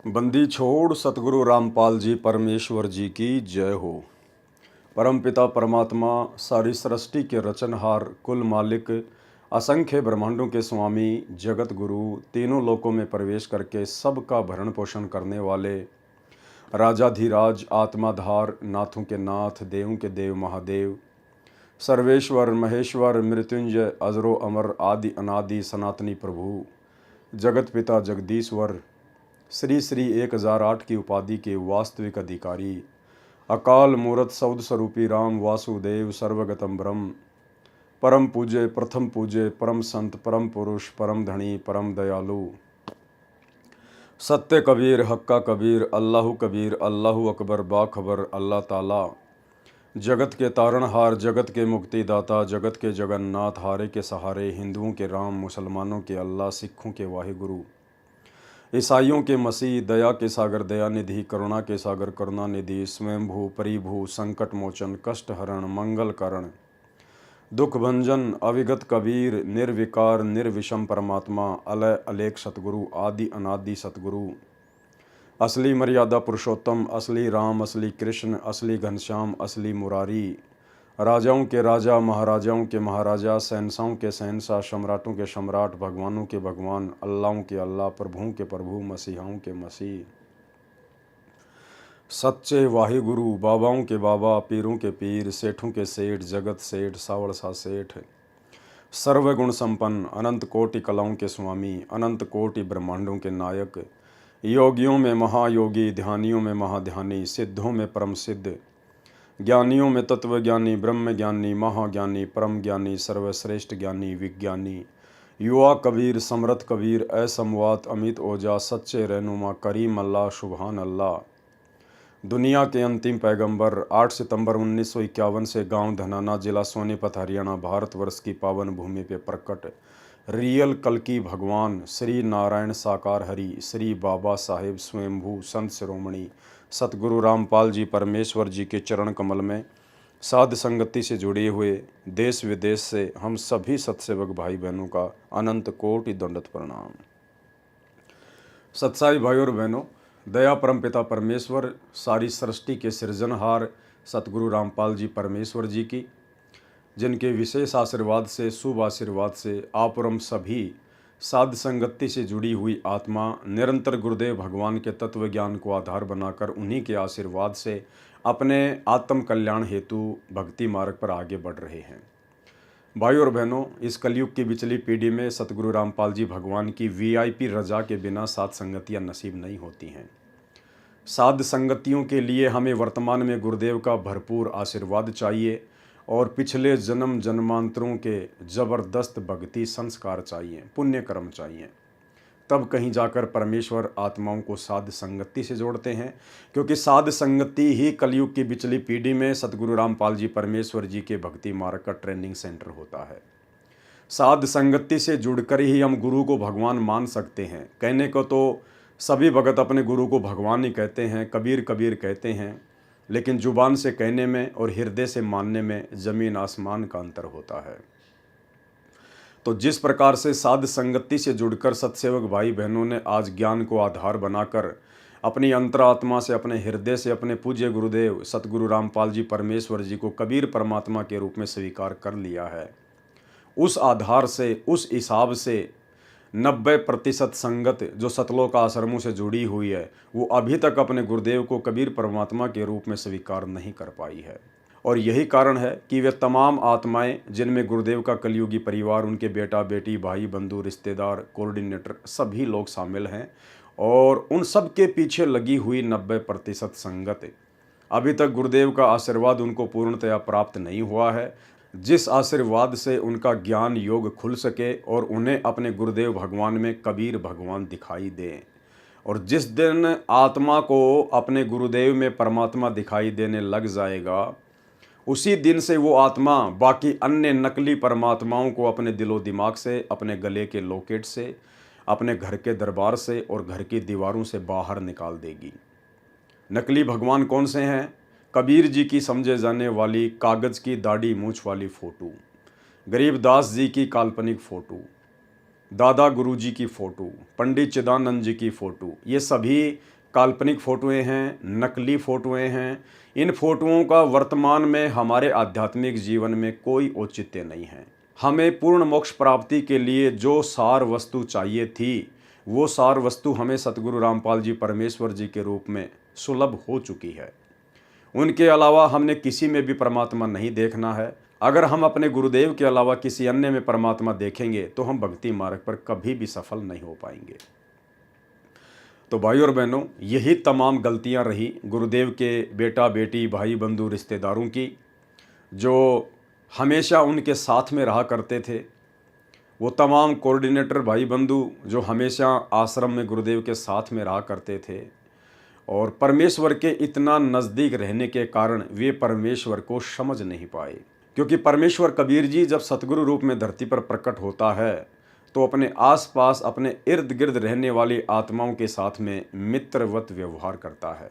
बंदी छोड़ सतगुरु रामपाल जी परमेश्वर जी की जय हो। परमपिता परमात्मा सारी सृष्टि के रचनहार कुल मालिक असंख्य ब्रह्मांडों के स्वामी जगत गुरु तीनों लोकों में प्रवेश करके सबका भरण पोषण करने वाले राजाधिराज आत्माधार नाथों के नाथ देवों के देव महादेव सर्वेश्वर महेश्वर मृत्युंजय अजरो अमर आदि अनादि सनातनी प्रभु जगत पिता जगदीश्वर श्री श्री 1008 की उपाधि के वास्तविक अधिकारी अकाल मूर्त सौद स्वरूपी राम वासुदेव सर्वगतम ब्रह्म परम पूज्य प्रथम पूज्य परम संत परम पुरुष परम धनी परम दयालु सत्य कबीर हक्का कबीर अल्लाह कबीर अल्लाह अकबर बाखबर अल्लाह ताला जगत के तारणहार जगत के मुक्तिदाता जगत के जगन्नाथ हारे के सहारे हिंदुओं के राम मुसलमानों के अल्लाह सिखों के वाहिगुरु ईसाइयों के मसीह दया के सागर दयानिधि करुणा के सागर करुणानिधि स्वयंभू परिभू संकट मोचन कष्ट हरण मंगल कारण दुख भंजन अविगत कबीर निर्विकार निर्विषम परमात्मा अलय अलेख सतगुरु आदि अनादि सतगुरु असली मर्यादा पुरुषोत्तम असली राम असली कृष्ण असली घनश्याम असली मुरारी राजाओं के राजा महाराजाओं के महाराजा शहंशाहों के शहंशाह सम्राटों के सम्राट भगवानों के भगवान अल्लाहों के अल्लाह प्रभुओं के प्रभु मसीहाओं के मसीह सच्चे वाहिगुरु बाबाओं के बाबा पीरों के पीर सेठों के सेठ जगत सेठ सावड़ सा सेठ सर्वगुण संपन्न अनंत कोटि कलाओं के स्वामी अनंत कोटि ब्रह्मांडों के नायक योगियों में महायोगी ध्यानियों में महाध्यानी सिद्धों में परम सिद्ध ज्ञानियों में तत्वज्ञानी ब्रह्म ज्ञानी महाज्ञानी परम ज्ञानी सर्वश्रेष्ठ ज्ञानी विज्ञानी युवा कबीर समरथ कबीर असमवात अमित ओजा सच्चे रहनुमा करीम अल्लाह सुबहान अल्लाह दुनिया के अंतिम पैगंबर 8 सितंबर 1951 से गांव धनाना जिला सोनीपत हरियाणा भारतवर्ष की पावन भूमि पे प्रकट रियल कल्कि भगवान श्री नारायण साकार हरि श्री बाबा साहेब स्वयंभू संत शिरोमणि सतगुरु रामपाल जी परमेश्वर जी के चरण कमल में साध संगति से जुड़े हुए देश विदेश से हम सभी सत्सेवक भाई बहनों का अनंत कोटि दंडवत प्रणाम। सत्साई भाई और बहनों, दया परमपिता परमेश्वर सारी सृष्टि के सृजनहार सतगुरु रामपाल जी परमेश्वर जी की, जिनके विशेष आशीर्वाद से शुभ आशीर्वाद से आप और हम सभी साध संगति से जुड़ी हुई आत्मा निरंतर गुरुदेव भगवान के तत्व ज्ञान को आधार बनाकर उन्हीं के आशीर्वाद से अपने आत्म कल्याण हेतु भक्ति मार्ग पर आगे बढ़ रहे हैं। भाई और बहनों, इस कलयुग की बिचली पीढ़ी में सतगुरु रामपाल जी भगवान की वीआईपी रजा के बिना साध संगतियाँ नसीब नहीं होती हैं। साध संगतियों के लिए हमें वर्तमान में गुरुदेव का भरपूर आशीर्वाद चाहिए और पिछले जन्म जन्मांतरों के ज़बरदस्त भक्ति संस्कार चाहिए, पुण्य कर्म चाहिए। तब कहीं जाकर परमेश्वर आत्माओं को साध संगति से जोड़ते हैं, क्योंकि साध संगति ही कलयुग की बिचली पीढ़ी में सतगुरु रामपाल जी परमेश्वर जी के भक्ति मार्ग का ट्रेनिंग सेंटर होता है। साध संगति से जुड़कर ही हम गुरु को भगवान मान सकते हैं। कहने को तो सभी भगत अपने गुरु को भगवान ही कहते हैं, कबीर कबीर कहते हैं, लेकिन जुबान से कहने में और हृदय से मानने में ज़मीन आसमान का अंतर होता है। तो जिस प्रकार से साध संगति से जुड़कर सत्सेवक भाई बहनों ने आज ज्ञान को आधार बनाकर अपनी अंतरात्मा से अपने हृदय से अपने पूज्य गुरुदेव सतगुरु रामपाल जी परमेश्वर जी को कबीर परमात्मा के रूप में स्वीकार कर लिया है, उस आधार से उस हिसाब से 90% संगत जो सतलोक आश्रमों से जुड़ी हुई है, वो अभी तक अपने गुरुदेव को कबीर परमात्मा के रूप में स्वीकार नहीं कर पाई है। और यही कारण है कि वे तमाम आत्माएं, जिनमें गुरुदेव का कलयुगी परिवार, उनके बेटा बेटी भाई बंधु रिश्तेदार कोऑर्डिनेटर सभी लोग शामिल हैं, और उन सब के पीछे लगी हुई 90% संगत अभी तक गुरुदेव का आशीर्वाद उनको पूर्णतया प्राप्त नहीं हुआ है, जिस आशीर्वाद से उनका ज्ञान योग खुल सके और उन्हें अपने गुरुदेव भगवान में कबीर भगवान दिखाई दे। और जिस दिन आत्मा को अपने गुरुदेव में परमात्मा दिखाई देने लग जाएगा, उसी दिन से वो आत्मा बाकी अन्य नकली परमात्माओं को अपने दिलो दिमाग से, अपने गले के लॉकेट से, अपने घर के दरबार से और घर की दीवारों से बाहर निकाल देगी। नकली भगवान कौन से हैं? कबीर जी की समझे जाने वाली कागज़ की दाढ़ी मूछ वाली फ़ोटो, गरीबदास जी की काल्पनिक फ़ोटो, दादा गुरु जी की फ़ोटो, पंडित चिदानंद जी की फ़ोटो, ये सभी काल्पनिक फ़ोटोएँ हैं, नकली फ़ोटोएँ हैं। इन फ़ोटोओं का वर्तमान में हमारे आध्यात्मिक जीवन में कोई औचित्य नहीं है। हमें पूर्ण मोक्ष प्राप्ति के लिए जो सार वस्तु चाहिए थी, वो सार वस्तु हमें सतगुरु रामपाल जी परमेश्वर जी के रूप में सुलभ हो चुकी है। उनके अलावा हमने किसी में भी परमात्मा नहीं देखना है। अगर हम अपने गुरुदेव के अलावा किसी अन्य में परमात्मा देखेंगे तो हम भक्ति मार्ग पर कभी भी सफल नहीं हो पाएंगे। तो भाई और बहनों, यही तमाम गलतियां रही गुरुदेव के बेटा बेटी भाई बंधु रिश्तेदारों की, जो हमेशा उनके साथ में रहा करते थे। वो तमाम कोऑर्डिनेटर भाई बंधु जो हमेशा आश्रम में गुरुदेव के साथ में रहा करते थे, और परमेश्वर के इतना नज़दीक रहने के कारण वे परमेश्वर को समझ नहीं पाए। क्योंकि परमेश्वर कबीर जी जब सतगुरु रूप में धरती पर प्रकट होता है तो अपने आसपास अपने इर्द गिर्द रहने वाली आत्माओं के साथ में मित्रवत व्यवहार करता है,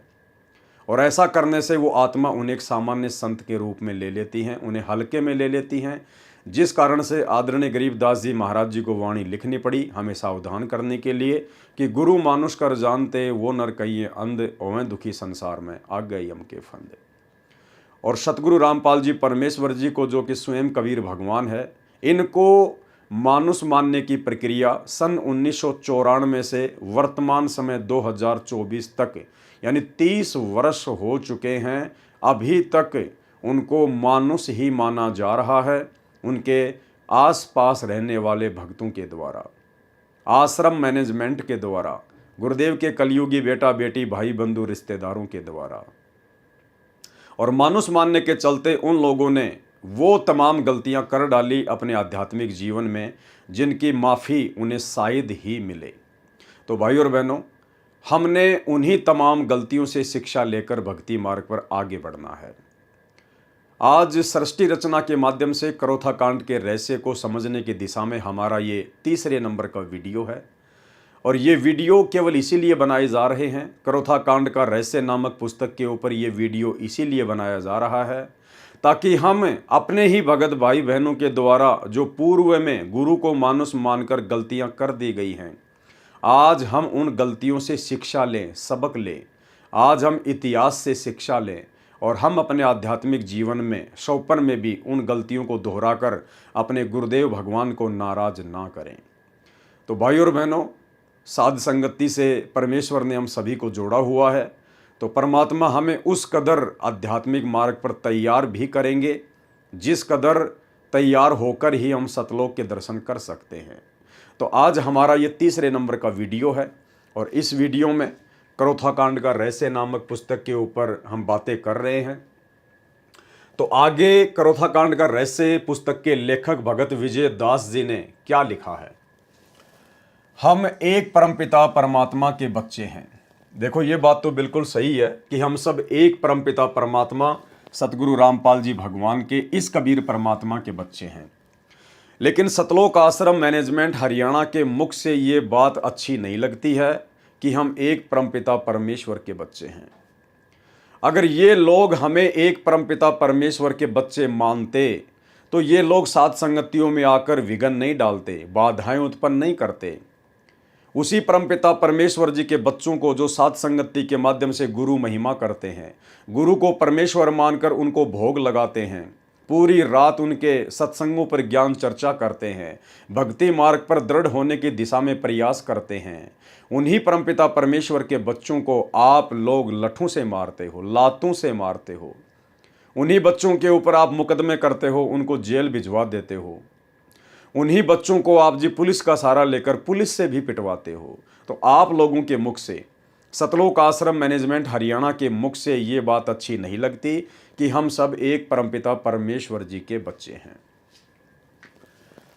और ऐसा करने से वो आत्मा उन्हें एक सामान्य संत के रूप में ले लेती हैं, उन्हें हल्के में ले लेती हैं, जिस कारण से आदरणीय गरीबदास जी महाराज जी को वाणी लिखनी पड़ी हमें सावधान करने के लिए कि गुरु मानुष कर जानते वो नर कहिए अंध, ओवें दुखी संसार में आ गए यम के फंदे। और सतगुरु रामपाल जी परमेश्वर जी को, जो कि स्वयं कबीर भगवान है, इनको मानुष मानने की प्रक्रिया सन 1994 से वर्तमान समय 2024 तक यानी 30 वर्ष हो चुके हैं। अभी तक उनको मानुष ही माना जा रहा है, उनके आसपास रहने वाले भक्तों के द्वारा, आश्रम मैनेजमेंट के द्वारा, गुरुदेव के कलयुगी बेटा बेटी भाई बंधु रिश्तेदारों के द्वारा। और मानुष मानने के चलते उन लोगों ने वो तमाम गलतियां कर डाली अपने आध्यात्मिक जीवन में जिनकी माफ़ी उन्हें शायद ही मिले। तो भाई और बहनों, हमने उन्हीं तमाम गलतियों से शिक्षा लेकर भक्ति मार्ग पर आगे बढ़ना है। आज सृष्टि रचना के माध्यम से करोथा कांड के रहस्य को समझने की दिशा में हमारा ये तीसरे नंबर का वीडियो है, और ये वीडियो केवल इसीलिए बनाए जा रहे हैं, करोथा कांड का रहस्य नामक पुस्तक के ऊपर ये वीडियो इसीलिए बनाया जा रहा है ताकि हम अपने ही भगत भाई बहनों के द्वारा जो पूर्व में गुरु को मानुष मानकर गलतियां कर दी गई हैं, आज हम उन गलतियों से शिक्षा लें, सबक लें। आज हम इतिहास से शिक्षा लें और हम अपने आध्यात्मिक जीवन में सौपन में भी उन गलतियों को दोहराकर अपने गुरुदेव भगवान को नाराज ना करें। तो भाई और बहनों, साध संगति से परमेश्वर ने हम सभी को जोड़ा हुआ है, तो परमात्मा हमें उस कदर आध्यात्मिक मार्ग पर तैयार भी करेंगे जिस कदर तैयार होकर ही हम सतलोक के दर्शन कर सकते हैं। तो आज हमारा ये तीसरे नंबर का वीडियो है, और इस वीडियो में करोथा कांड का रहस्य नामक पुस्तक के ऊपर हम बातें कर रहे हैं। तो आगे करोथा कांड का रहस्य पुस्तक के लेखक भगत विजय दास जी ने क्या लिखा है। हम एक परमपिता परमात्मा के बच्चे हैं। देखो, ये बात तो बिल्कुल सही है कि हम सब एक परमपिता परमात्मा सतगुरु रामपाल जी भगवान के इस कबीर परमात्मा के बच्चे हैं। लेकिन सतलोक आश्रम मैनेजमेंट हरियाणा के मुख से ये बात अच्छी नहीं लगती है कि हम एक परमपिता परमेश्वर के बच्चे हैं। अगर ये लोग हमें एक परमपिता परमेश्वर के बच्चे मानते तो ये लोग साध संगतियों में आकर विघ्न नहीं डालते, बाधाएं उत्पन्न नहीं करते। उसी परमपिता परमेश्वर जी के बच्चों को जो साध संगति के माध्यम से गुरु महिमा करते हैं, गुरु को परमेश्वर मानकर उनको भोग लगाते हैं, पूरी रात उनके सत्संगों पर ज्ञान चर्चा करते हैं, भक्ति मार्ग पर दृढ़ होने की दिशा में प्रयास करते हैं, उन्हीं परमपिता परमेश्वर के बच्चों को आप लोग लठों से मारते हो, लातों से मारते हो। उन्हीं बच्चों के ऊपर आप मुकदमे करते हो, उनको जेल भिजवा देते हो। उन्हीं बच्चों को आप जी पुलिस का सहारा लेकर पुलिस से भी पिटवाते हो। तो आप लोगों के मुख से, सतलोक आश्रम मैनेजमेंट हरियाणा के मुख से ये बात अच्छी नहीं लगती कि हम सब एक परमपिता परमेश्वर जी के बच्चे हैं।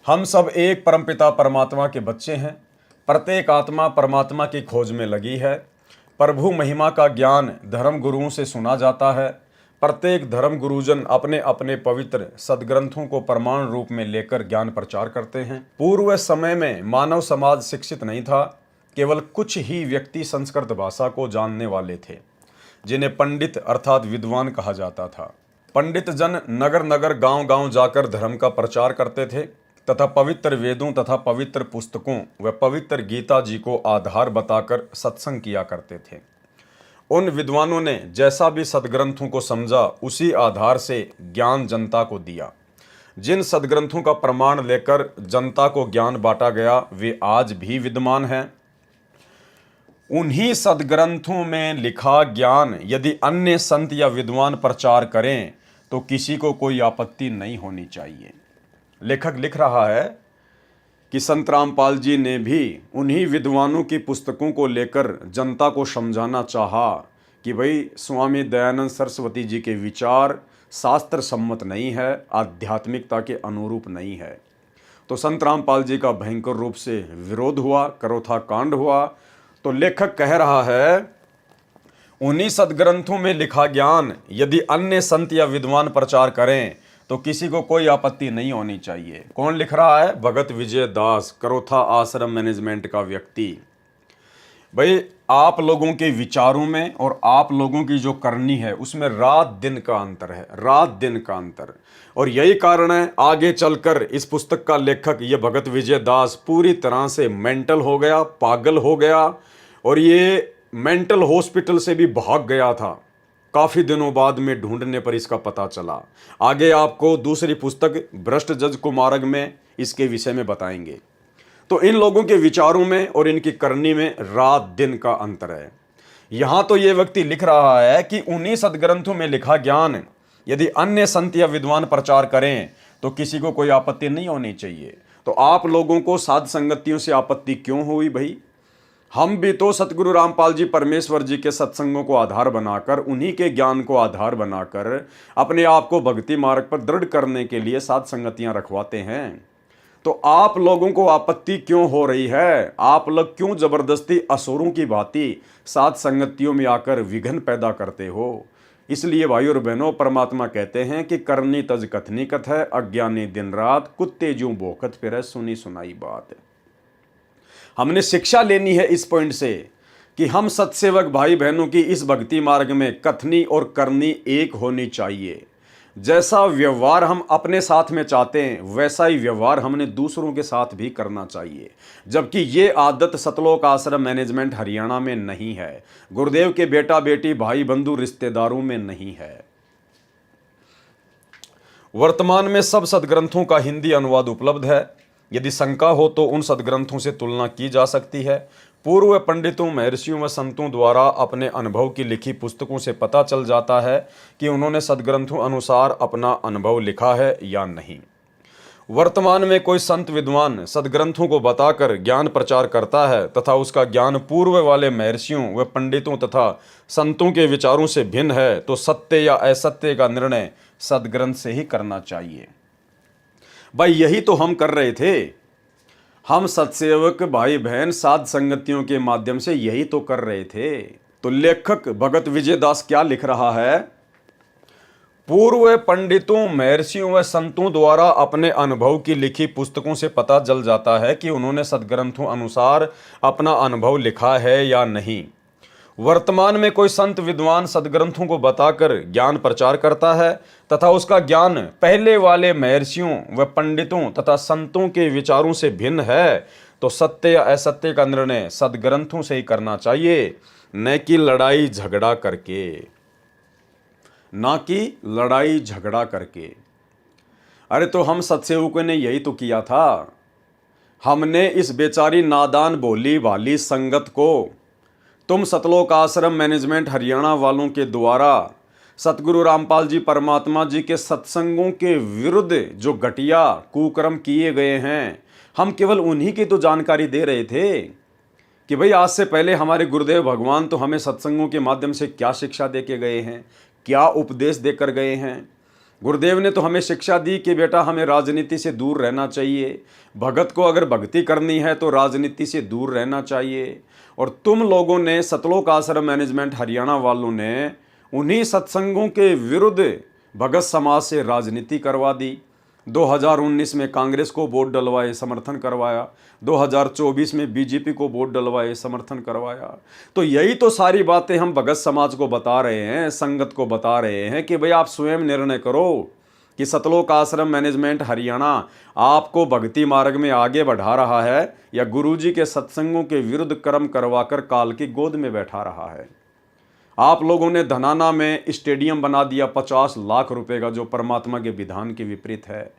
हम सब एक परमपिता परमात्मा के बच्चे हैं। प्रत्येक आत्मा परमात्मा की खोज में लगी है। प्रभु महिमा का ज्ञान धर्म गुरुओं से सुना जाता है। प्रत्येक धर्म गुरुजन अपने अपने पवित्र सदग्रंथों को प्रमाण रूप में लेकर ज्ञान प्रचार करते हैं। पूर्व समय में मानव समाज शिक्षित नहीं था। केवल कुछ ही व्यक्ति संस्कृत भाषा को जानने वाले थे, जिन्हें पंडित अर्थात विद्वान कहा जाता था। पंडित जन नगर नगर गांव गांव जाकर धर्म का प्रचार करते थे तथा पवित्र वेदों तथा पवित्र पुस्तकों व पवित्र गीता जी को आधार बताकर सत्संग किया करते थे। उन विद्वानों ने जैसा भी सदग्रंथों को समझा उसी आधार से ज्ञान जनता को दिया। जिन सदग्रंथों का प्रमाण लेकर जनता को ज्ञान बांटा गया वे आज भी विद्यमान हैं। उन्हीं सदग्रंथों में लिखा ज्ञान यदि अन्य संत या विद्वान प्रचार करें तो किसी को कोई आपत्ति नहीं होनी चाहिए। लेखक लिख रहा है कि संत रामपाल जी ने भी उन्हीं विद्वानों की पुस्तकों को लेकर जनता को समझाना चाहा कि भाई स्वामी दयानंद सरस्वती जी के विचार शास्त्र सम्मत नहीं है, आध्यात्मिकता के अनुरूप नहीं है। तो संत रामपाल जी का भयंकर रूप से विरोध हुआ, करोथा कांड हुआ। तो लेखक कह रहा है उन्हीं सदग्रंथों में लिखा ज्ञान यदि अन्य संत या विद्वान प्रचार करें तो किसी को कोई आपत्ति नहीं होनी चाहिए। कौन लिख रहा है? भगत विजय दास, करोथा आश्रम मैनेजमेंट का व्यक्ति। भाई आप लोगों के विचारों में और आप लोगों की जो करनी है उसमें रात दिन का अंतर है, रात दिन का अंतर। और यही कारण है आगे चलकर इस पुस्तक का लेखक ये भगत विजय दास पूरी तरह से मेंटल हो गया, पागल हो गया और ये मेंटल हॉस्पिटल से भी भाग गया था। काफ़ी दिनों बाद में ढूंढने पर इसका पता चला। आगे आपको दूसरी पुस्तक भ्रष्ट जज कुमारग में इसके विषय में बताएंगे। तो इन लोगों के विचारों में और इनकी करनी में रात दिन का अंतर है। यहाँ तो ये व्यक्ति लिख रहा है कि उन्हीं सदग्रंथों में लिखा ज्ञान यदि अन्य संत या विद्वान प्रचार करें तो किसी को कोई आपत्ति नहीं होनी चाहिए। तो आप लोगों को साध संगतियों से आपत्ति क्यों हुई भाई? हम भी तो सतगुरु रामपाल जी परमेश्वर जी के सत्संगों को आधार बनाकर, उन्हीं के ज्ञान को आधार बनाकर अपने आप को भक्ति मार्ग पर दृढ़ करने के लिए साध संगतियां रखवाते हैं। तो आप लोगों को आपत्ति क्यों हो रही है? आप लोग क्यों जबरदस्ती असुरों की भांति साध संगतियों में आकर विघ्न पैदा करते हो? इसलिए भाई और बहनों, परमात्मा कहते हैं कि करनी तज कथनी कथ है, अज्ञानी दिन रात, कुत्ते ज्यों भौंकत फिरै, सुनी सुनाई बात। हमने शिक्षा लेनी है इस पॉइंट से कि हम सत्सेवक भाई बहनों की इस भक्ति मार्ग में कथनी और करनी एक होनी चाहिए। जैसा व्यवहार हम अपने साथ में चाहते हैं वैसा ही व्यवहार हमने दूसरों के साथ भी करना चाहिए। जबकि ये आदत सतलोक आश्रम मैनेजमेंट हरियाणा में नहीं है, गुरुदेव के बेटा बेटी भाई बंधु रिश्तेदारों में नहीं है। वर्तमान में सब सदग्रंथों का हिंदी अनुवाद उपलब्ध है। यदि शंका हो तो उन सदग्रंथों से तुलना की जा सकती है। पूर्व पंडितों, महर्षियों व संतों द्वारा अपने अनुभव की लिखी पुस्तकों से पता चल जाता है कि उन्होंने सदग्रंथों अनुसार अपना अनुभव लिखा है या नहीं। वर्तमान में कोई संत विद्वान सदग्रंथों को बताकर ज्ञान प्रचार करता है तथा उसका ज्ञान पूर्व वाले महर्षियों व पंडितों तथा संतों के विचारों से भिन्न है तो सत्य या असत्य का निर्णय सदग्रंथ से ही करना चाहिए। भाई यही तो हम कर रहे थे। हम सत्सेवक भाई बहन साध संगतियों के माध्यम से यही तो कर रहे थे। तो लेखक भगत विजय दास क्या लिख रहा है? पूर्व पंडितों, महर्षियों व संतों द्वारा अपने अनुभव की लिखी पुस्तकों से पता चल जाता है कि उन्होंने सदग्रंथों अनुसार अपना अनुभव लिखा है या नहीं। वर्तमान में कोई संत विद्वान सदग्रंथों को बताकर ज्ञान प्रचार करता है तथा उसका ज्ञान पहले वाले महर्षियों व पंडितों तथा संतों के विचारों से भिन्न है तो सत्य या असत्य का निर्णय सदग्रंथों से ही करना चाहिए, न कि लड़ाई झगड़ा करके, ना कि लड़ाई झगड़ा करके। अरे तो हम सत्सेवकों ने यही तो किया था। हमने इस बेचारी नादान भोली भाली संगत को तुम सतलोक आश्रम मैनेजमेंट हरियाणा वालों के द्वारा सतगुरु रामपाल जी परमात्मा जी के सत्संगों के विरुद्ध जो घटिया कुकर्म किए गए हैं, हम केवल उन्हीं की तो जानकारी दे रहे थे कि भाई आज से पहले हमारे गुरुदेव भगवान तो हमें सत्संगों के माध्यम से क्या शिक्षा दे के गए हैं, क्या उपदेश देकर गए हैं। गुरुदेव ने तो हमें शिक्षा दी कि बेटा हमें राजनीति से दूर रहना चाहिए, भगत को अगर भक्ति करनी है तो राजनीति से दूर रहना चाहिए। और तुम लोगों ने सतलोक आश्रम मैनेजमेंट हरियाणा वालों ने उन्हीं सत्संगों के विरुद्ध भगत समाज से राजनीति करवा दी। 2019 में कांग्रेस को वोट डलवाए, समर्थन करवाया। 2024 में बीजेपी को वोट डलवाए, समर्थन करवाया। तो यही तो सारी बातें हम भगत समाज को बता रहे हैं, संगत को बता रहे हैं कि भाई आप स्वयं निर्णय करो कि सतलोक आश्रम मैनेजमेंट हरियाणा आपको भक्ति मार्ग में आगे बढ़ा रहा है या गुरुजी के सत्संगों के विरुद्ध कर्म करवाकर काल की गोद में बैठा रहा है। आप लोगों ने धनाना में स्टेडियम बना दिया 50 लाख रुपए का, जो परमात्मा के विधान के विपरीत है।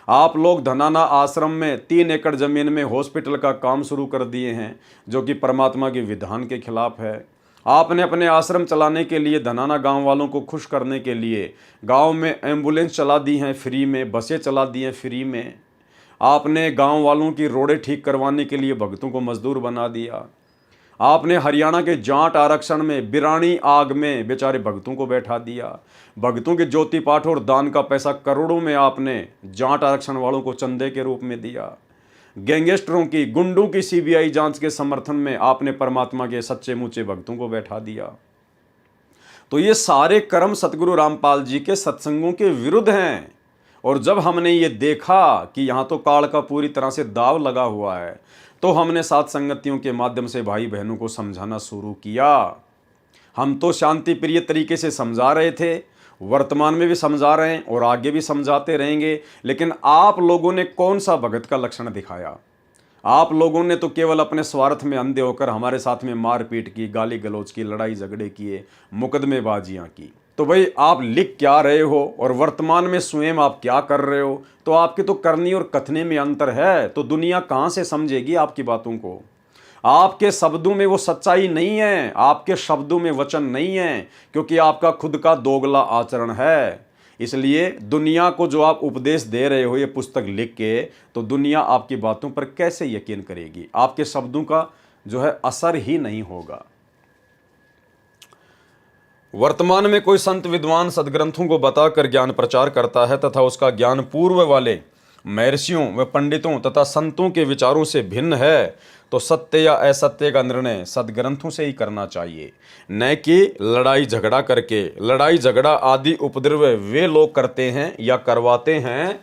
आप लोग धनाना आश्रम में 3 एकड़ ज़मीन में हॉस्पिटल का काम शुरू कर दिए हैं, जो कि परमात्मा के विधान के खिलाफ है। आपने अपने आश्रम चलाने के लिए, धनाना गांव वालों को खुश करने के लिए गांव में एम्बुलेंस चला दी हैं फ्री में, बसें चला दी हैं फ्री में। आपने गांव वालों की रोडें ठीक करवाने के लिए भक्तों को मजदूर बना दिया। आपने हरियाणा के जाट आरक्षण में बिरानी आग में बेचारे भक्तों को बैठा दिया। भक्तों के ज्योति पाठ और दान का पैसा करोड़ों में आपने जाट आरक्षण वालों को चंदे के रूप में दिया। गैंगस्टरों की, गुंडों की सीबीआई जांच के समर्थन में आपने परमात्मा के सच्चे मुच्चे भक्तों को बैठा दिया। तो ये सारे कर्म सतगुरु रामपाल जी के सत्संगों के विरुद्ध हैं। और जब हमने ये देखा कि यहाँ तो काल का पूरी तरह से दाव लगा हुआ है, तो हमने साथ संगतियों के माध्यम से भाई बहनों को समझाना शुरू किया। हम तो शांति प्रिय तरीके से समझा रहे थे, वर्तमान में भी समझा रहे हैं और आगे भी समझाते रहेंगे। लेकिन आप लोगों ने कौन सा भगत का लक्षण दिखाया? आप लोगों ने तो केवल अपने स्वार्थ में अंधे होकर हमारे साथ में मारपीट की, गाली गलौज की, लड़ाई झगड़े किए, मुकदमेबाजियां की। तो भाई आप लिख क्या रहे हो और वर्तमान में स्वयं आप क्या कर रहे हो? तो आपकी तो करनी और कथने में अंतर है। तो दुनिया कहाँ से समझेगी आपकी बातों को? आपके शब्दों में वो सच्चाई नहीं है, आपके शब्दों में वचन नहीं है, क्योंकि आपका खुद का दोगला आचरण है। इसलिए दुनिया को जो आप उपदेश दे रहे हो ये पुस्तक लिख के, तो दुनिया आपकी बातों पर कैसे यकीन करेगी? आपके शब्दों का जो है असर ही नहीं होगा। वर्तमान में कोई संत विद्वान सदग्रंथों को बताकर ज्ञान प्रचार करता है तथा उसका ज्ञान पूर्व वाले महर्षियों व पंडितों तथा संतों के विचारों से भिन्न है, तो सत्य या असत्य का निर्णय सदग्रंथों से ही करना चाहिए, न कि लड़ाई झगड़ा करके। लड़ाई झगड़ा आदि उपद्रव वे लोग करते हैं या करवाते हैं।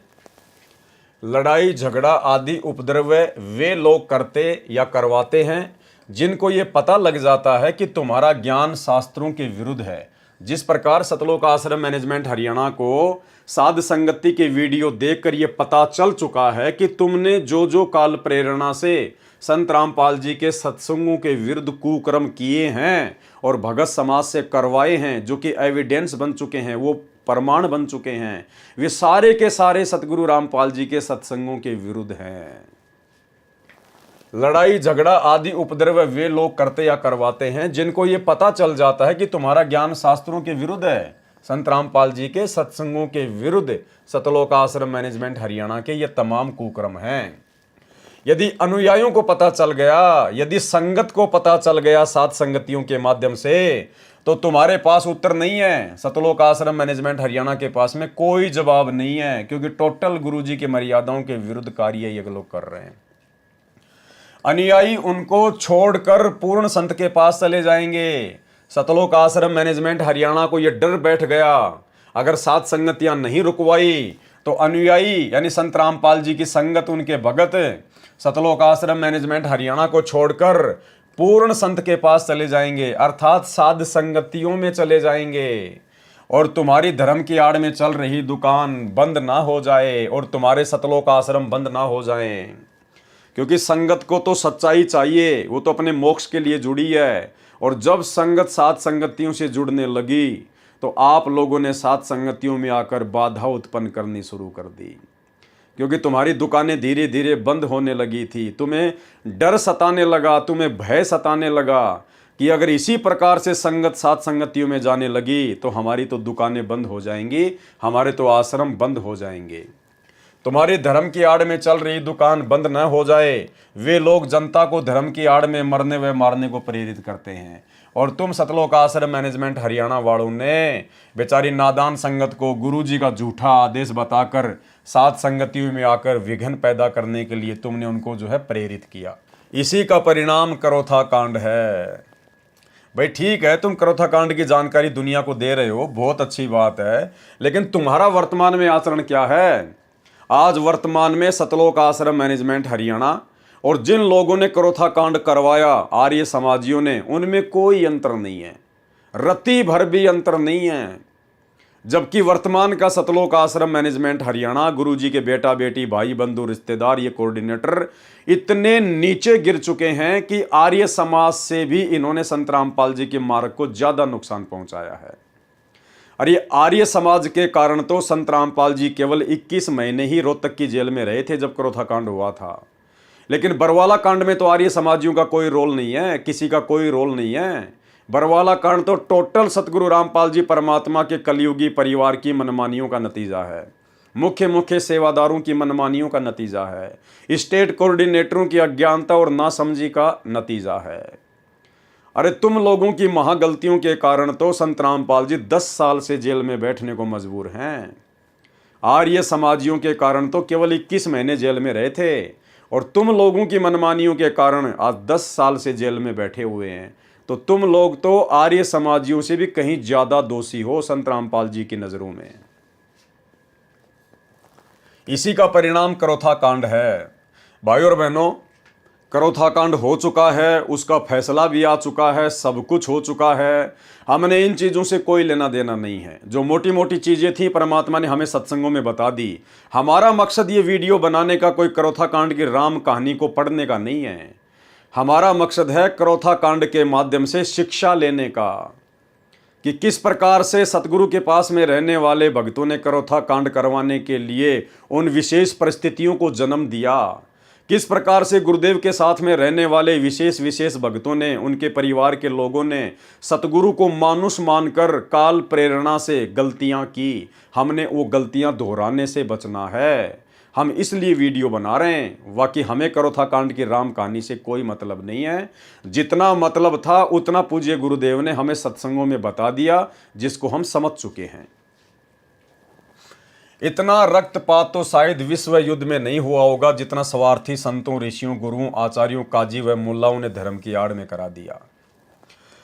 लड़ाई झगड़ा आदि उपद्रव वे लोग करते या करवाते हैं जिनको ये पता लग जाता है कि तुम्हारा ज्ञान शास्त्रों के विरुद्ध है। जिस प्रकार सतलोक आश्रम मैनेजमेंट हरियाणा को साध संगति के वीडियो देखकर ये पता चल चुका है कि तुमने जो जो काल प्रेरणा से संत रामपाल जी के सत्संगों के विरुद्ध कुकर्म किए हैं और भगत समाज से करवाए हैं, जो कि एविडेंस बन चुके हैं, वो प्रमाण बन चुके हैं, वे सारे के सारे सतगुरु रामपाल जी के सत्संगों के विरुद्ध हैं। लड़ाई झगड़ा आदि उपद्रव वे लोग करते या करवाते हैं जिनको ये पता चल जाता है कि तुम्हारा ज्ञान शास्त्रों के विरुद्ध है, संत रामपाल जी के सत्संगों के विरुद्ध। सतलोक आश्रम मैनेजमेंट हरियाणा के ये तमाम कुकर्म हैं। यदि अनुयायियों को पता चल गया, यदि संगत को पता चल गया साथ संगतियों के माध्यम से, तो तुम्हारे पास उत्तर नहीं है। सतलोक आश्रम मैनेजमेंट हरियाणा के पास में कोई जवाब नहीं है, क्योंकि टोटल गुरुजी की मर्यादाओं के विरुद्ध कार्य ये लोग कर रहे हैं। अनुयायी उनको छोड़कर पूर्ण संत के पास चले जाएंगे। सतलोक आश्रम मैनेजमेंट हरियाणा को यह डर बैठ गया, अगर सात संगतियां नहीं रुकवाई तो अनुयायी यानी संत रामपाल जी की संगत, उनके भगत सतलोक आश्रम मैनेजमेंट हरियाणा को छोड़कर पूर्ण संत के पास चले जाएंगे, अर्थात साध संगतियों में चले जाएंगे। और तुम्हारी धर्म की आड़ में चल रही दुकान बंद ना हो जाए और तुम्हारे सतलोक आश्रम बंद ना हो जाए, क्योंकि संगत को तो सच्चाई चाहिए, वो तो अपने मोक्ष के लिए जुड़ी है। और जब संगत सात संगतियों से जुड़ने लगी तो आप लोगों ने सात संगतियों में आकर बाधा उत्पन्न करनी शुरू कर दी, क्योंकि तुम्हारी दुकानें धीरे धीरे बंद होने लगी थी। तुम्हें डर सताने लगा, तुम्हें भय सताने लगा कि अगर इसी प्रकार से संगत सात संगतियों में जाने लगी तो हमारी तो दुकानें बंद हो जाएंगी, हमारे तो आश्रम बंद हो जाएंगे। तुम्हारी धर्म की आड़ में चल रही दुकान बंद न हो जाए, वे लोग जनता को धर्म की आड़ में मरने व मारने को प्रेरित करते हैं। और तुम सतलोक आश्रम मैनेजमेंट हरियाणा वालों ने बेचारी नादान संगत को गुरुजी का झूठा आदेश बताकर सात संगतियों में आकर विघ्न पैदा करने के लिए तुमने उनको जो है प्रेरित किया। इसी का परिणाम करोथा कांड है। भाई ठीक है, तुम करोथा कांड की जानकारी दुनिया को दे रहे हो, बहुत अच्छी बात है, लेकिन तुम्हारा वर्तमान में आचरण क्या है? आज वर्तमान में सतलोक आश्रम मैनेजमेंट हरियाणा और जिन लोगों ने करोथा कांड करवाया आर्य समाजियों ने, उनमें कोई अंतर नहीं है, रत्ती भर भी अंतर नहीं है। जबकि वर्तमान का सतलोक आश्रम मैनेजमेंट हरियाणा, गुरुजी के बेटा बेटी भाई बंधु रिश्तेदार ये कोऑर्डिनेटर इतने नीचे गिर चुके हैं कि आर्य समाज से भी इन्होंने संत रामपाल जी के मार्ग को ज्यादा नुकसान पहुंचाया है। और ये आर्य समाज के कारण तो संत रामपाल जी केवल 21 महीने ही रोहतक की जेल में रहे थे जब करोथा कांड हुआ था। लेकिन बरवाला कांड में तो आर्य समाजियों का कोई रोल नहीं है, किसी का कोई रोल नहीं है। बरवाला कांड तो टोटल सतगुरु रामपाल जी परमात्मा के कलयुगी परिवार की मनमानियों का नतीजा है, मुख्य सेवादारों की मनमानियों का नतीजा है, स्टेट कोऑर्डिनेटरों की अज्ञानता और नासमझी का नतीजा है। अरे तुम लोगों की महागलतियों के कारण तो संत रामपाल जी 10 साल से जेल में बैठने को मजबूर हैं। आर्य समाजियों के कारण तो केवल 21 महीने जेल में रहे थे और तुम लोगों की मनमानियों के कारण आज 10 साल से जेल में बैठे हुए हैं। तो तुम लोग तो आर्य समाजियों से भी कहीं ज्यादा दोषी हो संत रामपाल जी की नजरों में। इसी का परिणाम करोथा कांड है। भाइयों और बहनों, करोथा कांड हो चुका है, उसका फैसला भी आ चुका है, सब कुछ हो चुका है। हमने इन चीज़ों से कोई लेना देना नहीं है। जो मोटी मोटी चीज़ें थी परमात्मा ने हमें सत्संगों में बता दी। हमारा मकसद ये वीडियो बनाने का कोई करोथा कांड की राम कहानी को पढ़ने का नहीं है। हमारा मकसद है करोथा कांड के माध्यम से शिक्षा लेने का कि किस प्रकार से सतगुरु के पास में रहने वाले भक्तों ने करोथा कांड करवाने के लिए उन विशेष परिस्थितियों को जन्म दिया, किस प्रकार से गुरुदेव के साथ में रहने वाले विशेष भक्तों ने, उनके परिवार के लोगों ने सतगुरु को मानुष मानकर काल प्रेरणा से गलतियां की। हमने वो गलतियां दोहराने से बचना है। हम इसलिए वीडियो बना रहे हैं। बाकी हमें करोथा कांड की राम कहानी से कोई मतलब नहीं है। जितना मतलब था उतना पूज्य गुरुदेव ने हमें सत्संगों में बता दिया, जिसको हम समझ चुके हैं। इतना रक्तपात तो शायद विश्व युद्ध में नहीं हुआ होगा जितना स्वार्थी संतों, ऋषियों, गुरुओं, आचार्यों, काजी व मुल्लाओं ने धर्म की आड़ में करा दिया।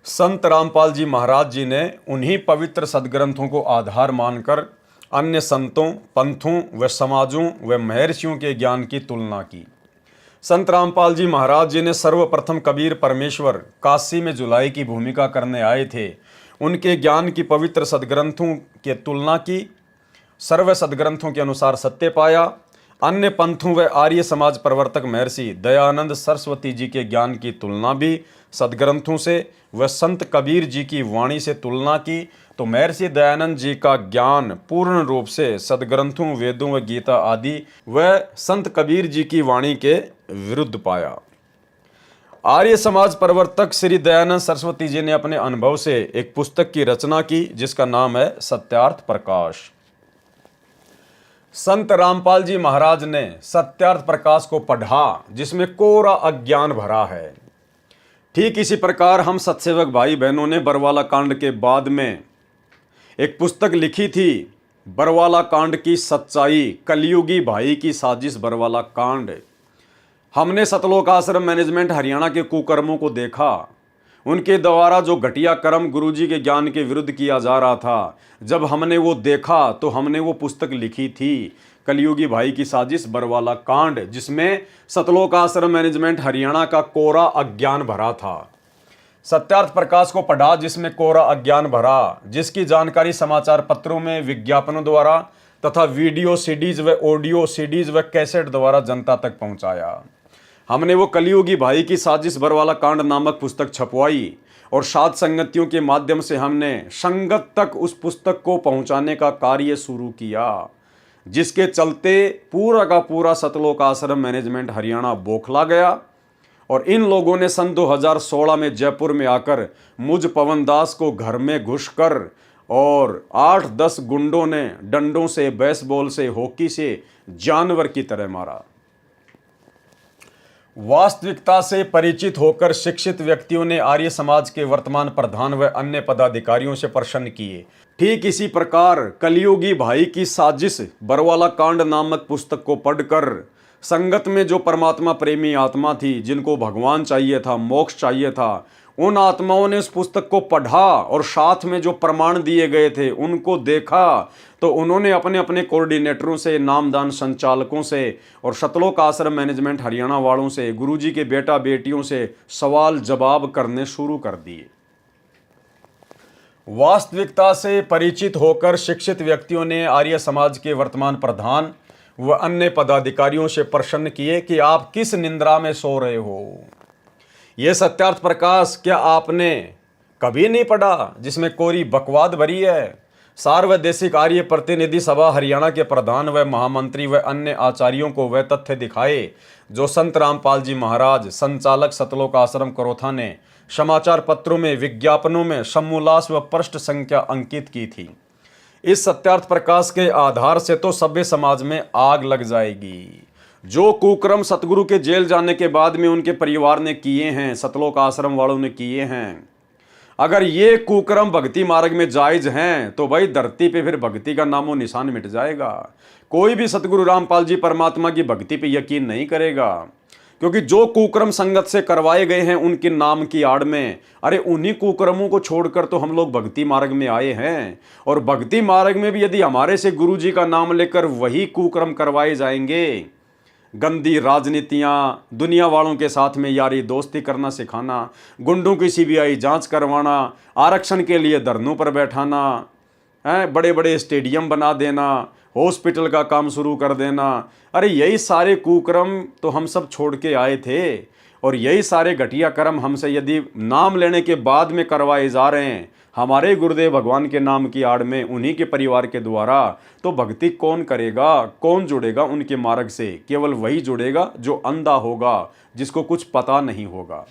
संत रामपाल जी महाराज जी ने उन्हीं पवित्र सदग्रंथों को आधार मानकर अन्य संतों, पंथों व समाजों व महर्षियों के ज्ञान की तुलना की। संत रामपाल जी महाराज जी ने सर्वप्रथम कबीर परमेश्वर काशी में जुलाई की भूमिका करने आए थे, उनके ज्ञान की पवित्र सदग्रंथों की तुलना की, सर्व सदग्रंथों के अनुसार सत्य पाया। अन्य पंथों व आर्य समाज प्रवर्तक महर्षि दयानंद सरस्वती जी के ज्ञान की तुलना भी सदग्रंथों से व संत कबीर जी की वाणी से तुलना की तो महर्षि दयानंद जी का ज्ञान पूर्ण रूप से सदग्रंथों, वेदों व गीता आदि व संत कबीर जी की वाणी के विरुद्ध पाया। आर्य समाज प्रवर्तक श्री दयानंद सरस्वती जी ने अपने अनुभव से एक पुस्तक की रचना की जिसका नाम है सत्यार्थ प्रकाश। संत रामपाल जी महाराज ने सत्यार्थ प्रकाश को पढ़ा जिसमें कोरा अज्ञान भरा है। ठीक इसी प्रकार हम सत्सेवक भाई बहनों ने बरवाला कांड के बाद में एक पुस्तक लिखी थी, बरवाला कांड की सच्चाई, कलयुगी भाई की साजिश बरवाला कांड। हमने सतलोक आश्रम मैनेजमेंट हरियाणा के कुकर्मों को देखा, उनके द्वारा जो घटिया कर्म गुरुजी के ज्ञान के विरुद्ध किया जा रहा था। जब हमने वो देखा तो हमने वो पुस्तक लिखी थी, कलयुगी भाई की साजिश बरवाला कांड, जिसमें सतलोक आश्रम मैनेजमेंट हरियाणा का कोरा अज्ञान भरा था। सत्यार्थ प्रकाश को पढ़ा जिसमें कोरा अज्ञान भरा, जिसकी जानकारी समाचार पत्रों में, विज्ञापनों द्वारा तथा वीडियो सीडीज व ऑडियो सीडीज व कैसेट द्वारा जनता तक पहुंचाया। हमने वो कलयुगी भाई की साजिश बरवाला कांड नामक पुस्तक छपवाई और सात संगतियों के माध्यम से हमने संगत तक उस पुस्तक को पहुंचाने का कार्य शुरू किया, जिसके चलते पूरा का पूरा सतलोक आश्रम मैनेजमेंट हरियाणा बौखला गया। और इन लोगों ने सन 2016 में जयपुर में आकर मुझ पवन दास को घर में घुसकर और 8-10 गुंडों ने डंडों से, बेसबॉल से, हॉकी से जानवर की तरह मारा। वास्तविकता से परिचित होकर शिक्षित व्यक्तियों ने आर्य समाज के वर्तमान प्रधान व अन्य पदाधिकारियों से प्रश्न किए। ठीक इसी प्रकार कलयुगी भाई की साजिश बरवाला कांड नामक पुस्तक को पढ़कर संगत में जो परमात्मा प्रेमी आत्मा थी, जिनको भगवान चाहिए था, मोक्ष चाहिए था, उन आत्माओं ने उस पुस्तक को पढ़ा और साथ में जो प्रमाण दिए गए थे उनको देखा तो उन्होंने अपने अपने कोऑर्डिनेटरों से, नामदान संचालकों से और सतलोक आश्रम मैनेजमेंट हरियाणा वालों से, गुरुजी के बेटा बेटियों से सवाल जवाब करने शुरू कर दिए। वास्तविकता से परिचित होकर शिक्षित व्यक्तियों ने आर्य समाज के वर्तमान प्रधान व अन्य पदाधिकारियों से प्रश्न किए कि आप किस निंद्रा में सो रहे हो। यह सत्यार्थ प्रकाश क्या आपने कभी नहीं पढ़ा जिसमें कोरी बकवाद भरी है। सार्वदेशिक आर्य प्रतिनिधि सभा हरियाणा के प्रधान व महामंत्री व अन्य आचार्यों को वह तथ्य दिखाए जो संत रामपाल जी महाराज संचालक सतलोक आश्रम करोथा ने समाचार पत्रों में विज्ञापनों में समूलास व पृष्ठ संख्या अंकित की थी। इस सत्यार्थ प्रकाश के आधार से तो सभ्य समाज में आग लग जाएगी। जो कुक्रम सतगुरु के जेल जाने के बाद में उनके परिवार ने किए हैं, सतलोक आश्रम वालों ने किए हैं, अगर ये कुक्रम भक्ति मार्ग में जायज हैं तो भाई धरती पे फिर भक्ति का नामो निशान मिट जाएगा। कोई भी सतगुरु रामपाल जी परमात्मा की भक्ति पे यकीन नहीं करेगा, क्योंकि जो कुक्रम संगत से करवाए गए हैं उनके नाम की आड़ में, अरे उन्हीं कुक्रमों को छोड़कर तो हम लोग भक्ति मार्ग में आए हैं। और भक्ति मार्ग में भी यदि हमारे से गुरु जी का नाम लेकर वही कुक्रम करवाए जाएंगे, गंदी राजनीतियाँ, दुनिया वालों के साथ में यारी दोस्ती करना सिखाना, गुंडों की सीबीआई जांच करवाना, आरक्षण के लिए धरनों पर बैठाना, बड़े बड़े स्टेडियम बना देना, हॉस्पिटल का काम शुरू कर देना, अरे यही सारे कुकर्म तो हम सब छोड़ के आए थे। और यही सारे घटिया कर्म हमसे यदि नाम लेने के बाद में करवाए जा रहे हैं हमारे गुरुदेव भगवान के नाम की आड़ में, उन्हीं के परिवार के द्वारा, तो भक्ति कौन करेगा, कौन जुड़ेगा उनके मार्ग से? केवल वही जुड़ेगा जो अंधा होगा, जिसको कुछ पता नहीं होगा।